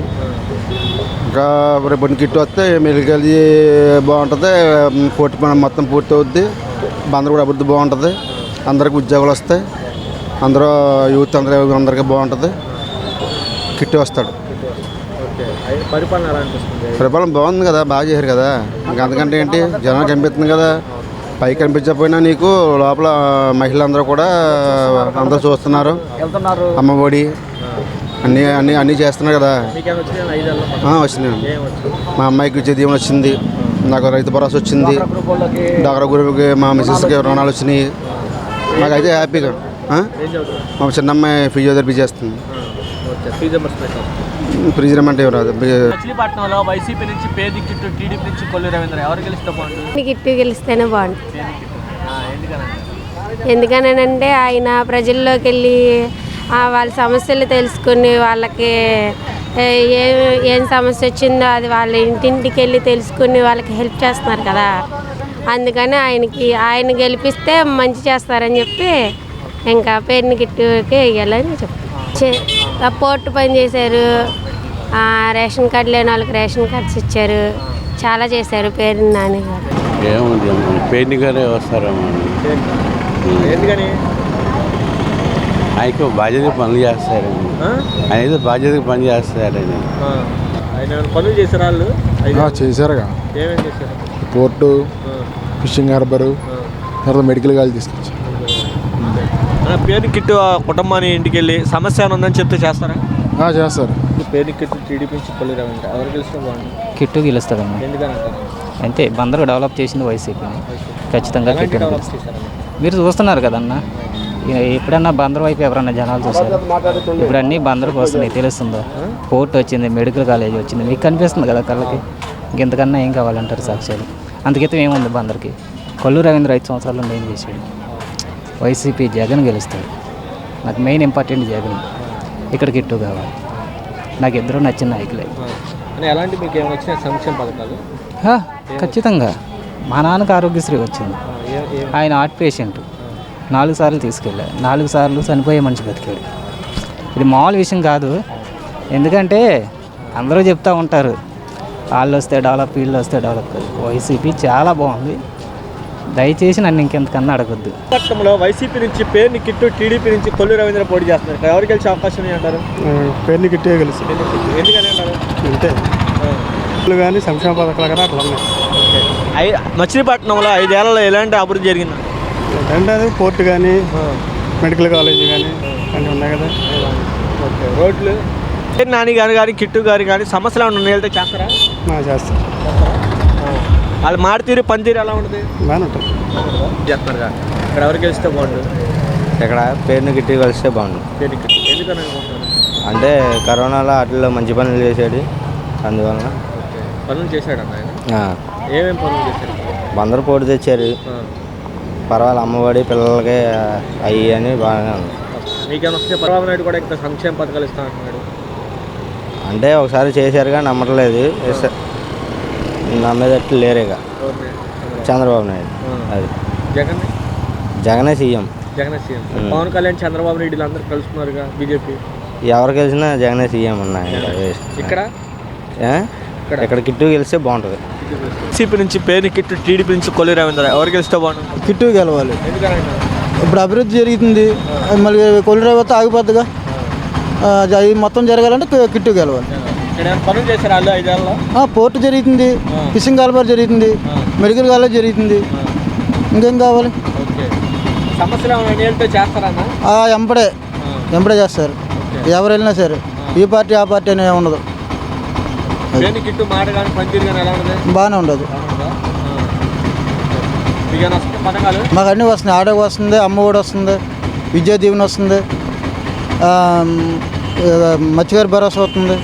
ఇంకా రేపు కిట్టు వస్తే మెడికల్ కాలేజీ బాగుంటుంది పోర్టు మొత్తం పూర్తి అవుద్ది బందరు కూడా అభివృద్ధి బాగుంటుంది అందరికి ఉద్యోగాలు వస్తాయి అందరూ యూత్ అందరికీ బాగుంటుంది కిట్టు వస్తాడు పరిపాలన బాగుంది కదా బాగా చేశారు కదా ఇంకా అంతకంటే ఏంటి జనాలు కనిపిస్తుంది కదా పైకి కనిపించకపోయినా నీకు లోపల మహిళలందరూ కూడా అందరూ చూస్తున్నారు అమ్మఒడి అన్నీ చేస్తున్నారు కదా. మీకేమైనా వచ్చినాయి 5 ఏళ్ళలో? వచ్చినాయి. మా అమ్మాయికి ఉద్యోగం వచ్చింది, నాకు రైతు భరోసా వచ్చింది, డాక్టర్ గురువుకి మా మిసెస్కి రుణాలు వచ్చినాయి. నాకైతే హ్యాపీగా. మా చిన్నమ్మాయి ఫిజియోథెరపీ చేస్తుంది. ఫ్రీజరమంటే రాదు. మచిలీపట్నంలో వైసీపీ నుంచి పేరు కిట్టు, టీడీపీ నుంచి కొల్లు రవీంద్ర, ఎవరు గెలిస్తే బాగుంటుంది? కిట్టు గెలిస్తేనే బాగుంటుంది. ఎందుకనంటే ఆయన ప్రజల్లోకి వెళ్ళి వాళ్ళ సమస్యలు తెలుసుకుని వాళ్ళకి ఏం సమస్య వచ్చిందో అది వాళ్ళ ఇంటింటికి వెళ్ళి తెలుసుకుని వాళ్ళకి హెల్ప్ చేస్తున్నారు కదా. అందుకని ఆయన గెలిపిస్తే మంచి చేస్తారని చెప్పి ఇంకా పేరుని గిట్టుకే వేయాలని చెప్తాను. పోర్టు పని చేశారు, రేషన్ కార్డు లేని వాళ్ళకి రేషన్ కార్డ్స్ ఇచ్చారు, చాలా చేశారు పేరుని నాని గారు. ఏముంది పేరుని గారే వస్తారేమో. ఎందుకని? ఆయనకు బాధ్యత పనులు చేస్తారని, ఆయన ఏదో బాధ్యతగా పని చేస్తారని. ఆయన పనులు చేశారు వాళ్ళు? చేశారుగా. ఏమేమి చేశారు? పోర్టు, ఫిషింగ్ హార్బరు, తర్వాత మెడికల్ కాలేజ్ తీసుకొచ్చారు. పేరు కిట్టు కుటుంబాన్ని ఇంటికి వెళ్ళి సమస్య ఉందని చెప్తే చేస్తారా? చేస్తారు. పేరు కిట్టు, టీడీపీ నుంచి కొల్లు రవీంద్ర, ఎవరు గెలిస్తే బాగుంటుంది? కిట్టు గెలుస్తుందమ్మా. ఎందుకనంటారు? అంతే, బందరు డెవలప్ చేసింది వైసీపీని, ఖచ్చితంగా కిట్టు. మీరు చూస్తున్నారు కదన్న, ఎప్పుడన్నా బందరు వైపు ఎవరన్నా జనాలు చూస్తారు? ఇప్పుడు అన్నీ బందరుకు వస్తున్నాయి, తెలుస్తుందో. పోర్ట్ వచ్చింది, మెడికల్ కాలేజ్ వచ్చింది, మీకు కనిపిస్తుంది కదా కళ్ళకి. ఇంకెంతకన్నా ఏం కావాలంటారు సాక్ష్యాలు? అంతకైతే ఏముంది బందరికి? కొల్లు రవీంద్ర 5 సంవత్సరాల్లో ఏం చేశాడు? వైసీపీ జగన్ గెలుస్తాడు. నాకు మెయిన్ ఇంపార్టెంట్ జగన్. ఇక్కడ కిట్టు కావాలి. నాకు ఇద్దరు నచ్చిన నాయకులే. ఎలాంటి మీకు ఏమైనా వచ్చిన సంక్షేమ పథకాలు? ఖచ్చితంగా. మా నాన్నకు ఆరోగ్యశ్రీ వచ్చింది. ఆయన హార్ట్ పేషెంట్, 4 సార్లు తీసుకెళ్ళా, 4 సార్లు చనిపోయే మనిషి బతికాడు. ఇది మామూలు విషయం కాదు. ఎందుకంటే అందరూ చెప్తూ ఉంటారు వాళ్ళు వస్తే డెవలప్, వీళ్ళు వస్తే డెవలప్. వైసీపీ చాలా బాగుంది. దయచేసి నన్ను ఇంకెంతకన్నా అడగొద్దు. పట్టణంలో వైసీపీ నుంచి పేరుని కిట్టు, టీడీపీ నుంచి కొల్లు రవీంద్ర పోటీ చేస్తున్నారు. ఎవరు గెలిచే అవకాశం ఉంది అంటారు? పేరుని కిట్టే గెలుస్తుంది. ఎందుకని అంటారు? అంతే, కానీ సంక్షేమ పథకాలు కదా అట్లా ఉన్నాయి. మచిలీపట్నంలో 5 ఏళ్లలో ఎలాంటి అభివృద్ధి జరిగింది? అంటే అది పోర్టు కానీ, మెడికల్ కాలేజ్ కానీ అన్నీ ఉన్నాయి కదా. ఓకే, రోడ్లు. నాని గారు కిట్టు గారు కానీ సమస్యలు ఏమైనా వెళ్తే చేస్తారా? చేస్తారు. వాళ్ళు మాడితీరు, పనితీరు ఎలా ఉంటుంది? బాగానే ఉంటుంది. చేస్తున్నారుగా. ఇక్కడ ఎవరు గెలిస్తే బాగుంటుంది? ఇక్కడ పేరుని గిట్టి కలిస్తే బాగుంటుంది. పేరు కిట్టు. ఎందుకని అనుకుంటున్నారు? అంటే కరోనాలో వాటిల్లో మంచి పనులు చేసాడు, అందువలన. పనులు చేశాడు అన్న ఆయన? ఏమేమి పనులు చేశాడు? బందరు పోటీ తెచ్చారు, పర్వాలేదు. అమ్మఒడి పిల్లలకి అయ్యి అని బాగానే ఉంది. మీకేమైనా వస్తే చంద్రబాబు నాయుడు కూడా ఇంకా సంక్షేమ పథకాలు ఇస్తా అంటున్నాడు. అంటే ఒకసారి చేశారుగా, నమ్మట్లేదు. నమ్మేటట్లు లేరేగా చంద్రబాబు నాయుడు. అది జగనే సీఎం. జగనే సీఎం. పవన్ కళ్యాణ్, చంద్రబాబు నాయుడు అందరూ కలుసుకున్నారుగా బీజేపీ. ఎవరు గెలిచినా జగనే సీఎం ఉన్నాయి. ఇక్కడ కిట్టు గెలిస్తే బాగుంటుంది. వైసీపీ నుంచి పేరుని కిట్టు, టీడీపీ నుంచి కొల్లు రవీంద్ర, ఎవరు గెలిస్తే బాగుంటుంది? కిట్టు గెలవాలి. ఇప్పుడు అభివృద్ధి జరుగుతుంది, మళ్ళీ కొల్లు రవీంద్ర ఆగిపోద్దిగా. ఇది మొత్తం జరగాలంటే కిట్టు గెలవాలి. పనులు చేశారు వాళ్ళు 5 ఏళ్ళలో? పోర్టు జరుగుతుంది, ఫిషింగ్ హార్బర్ జరుగుతుంది, మెడికల్ కాలేజ్ జరుగుతుంది. ఇంకేం కావాలి? సమస్యలు ఏమైనా చేస్తారన్నా? ఎంపడే చేస్తారు. ఎవరు వెళ్ళినా సరే, ఈ పార్టీ ఆ పార్టీ అనే ఉండదు. బాగానే ఉండదు. మాకు అన్నీ వస్తున్నాయి. ఆటోకి వస్తుంది, అమ్మఒడి వస్తుంది, విద్యా దీవెన వస్తుంది, మత్స్యకార భరోసా వస్తుంది.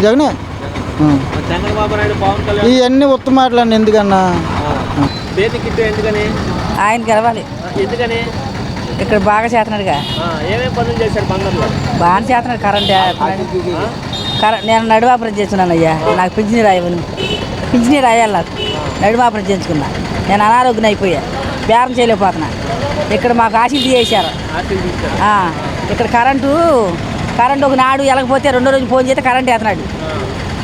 జగనే. ఇవన్నీ ఉత్తమ మాటలండి. ఎందుకన్నా ఆయన గెలవాలి. ఎందుకని? ఇక్కడ బాగా చేస్తున్నాడుగా. ఏమేమి పనులు చేశాడు బందర్లో? బాగానే చేస్తున్నాడు. నేను నడువాపురం చేస్తున్నాను అయ్యా. నాకు పింఛనీ రాయాలి. నాకు నడువాపురం చేయించుకున్నా. నేను అనారోగ్యం అయిపోయా, బేరం చేయలేకపోతున్నా. ఇక్కడ మాకు ఆశీలు చేశారు. ఇక్కడ కరెంటు ఒక నాడు వెళ్ళకపోతే 2వ రోజు ఫోన్ చేస్తే కరెంట్ వేస్తున్నాడు.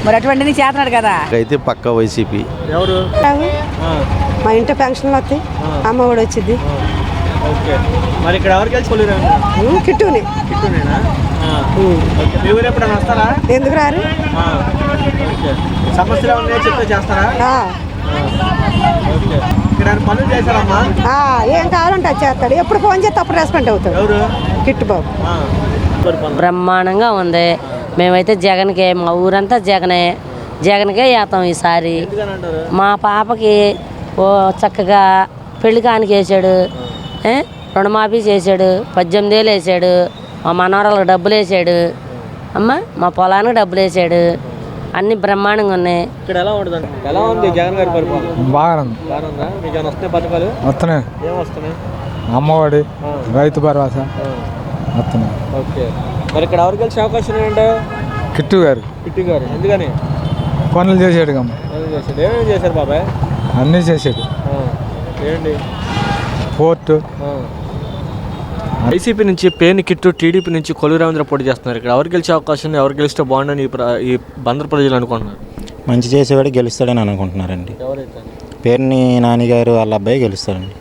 మరి అటువంటిది చేస్తున్నాడు కదా. అయితే పక్క వైసీపీ. ఎవరు? మా ఇంట్లో పెన్షన్లు వస్తాయి, అమ్మ కూడా వచ్చింది. మరి ఇక్కడ ఎవరు గెలుచుకోలేరు? కిట్టుని. కిట్టునేనా? మీ ఊరు ఎప్పుడైనా వస్తారా? ఎందుకు రారు? సమస్యలు ఉన్నాయో చెప్తే చేస్తారా? ఇక్కడ ఆయన పనులు చేశారమ్మా? ఏం కావాలంటే అది చేస్తాడు. ఎప్పుడు ఫోన్ చేస్తే అప్పుడు రెస్పాండ్ అవుతాడు. ఎవరు? కిట్టు బాబు. బ్రహ్మాండంగా ఉంది. మేమైతే జగన్కే, మా ఊరంతా జగన్కే వేస్తాం ఈసారి. మా పాపకి ఓ చక్కగా పెళ్లి కానికి వేసాడు, రుణమాఫీ చేశాడు, 18 ఏళ్ళు వేసాడు, మా మనవరాలకు డబ్బులు వేసాడు, అమ్మ మా పొలానికి డబ్బులు వేసాడు. అన్ని బ్రహ్మాండంగా ఉన్నాయి. ఇక్కడ ఎలా ఉంటుంది? ఎలా ఉంది జగన్ గారి పరిపాలన? బాగుంది. బాగుందా? మీకు ఏమైనా వస్తున్నాయి పథకాలు? వస్తున్నాయి. ఏం వస్తున్నాయి? అమ్మఒడి, రైతు భరోసా వస్తున్నాయి. ఓకే. మరి ఇక్కడ ఎవరు గెలిచే అవకాశం ఏంటంటే? కిట్టు గారు. కిట్టు గారు ఎందుకని? పనులు చేసాడు కమ్మ. పనులు చేశాడు. ఏమేమి చేశారు బాబాయ్? అన్నీ చేసాడు. ఏంటి? పోర్టు. వైసీపీ నుంచి పేర్ని కిట్టు, టీడీపీ నుంచి కొల్లు రవీంద్ర పోటీ చేస్తున్నారు. ఇక్కడ ఎవరు గెలిచే అవకాశం ఉంది? ఎవరు గెలిస్తే బాగుండని ఈ బందర్ ప్రజలు అనుకుంటున్నారు. మంచి చేసేవాడు గెలుస్తాడని అనుకుంటున్నారండి. ఎవరైతే? పేర్ని నాని గారు వాళ్ళ అబ్బాయి గెలుస్తాడండి.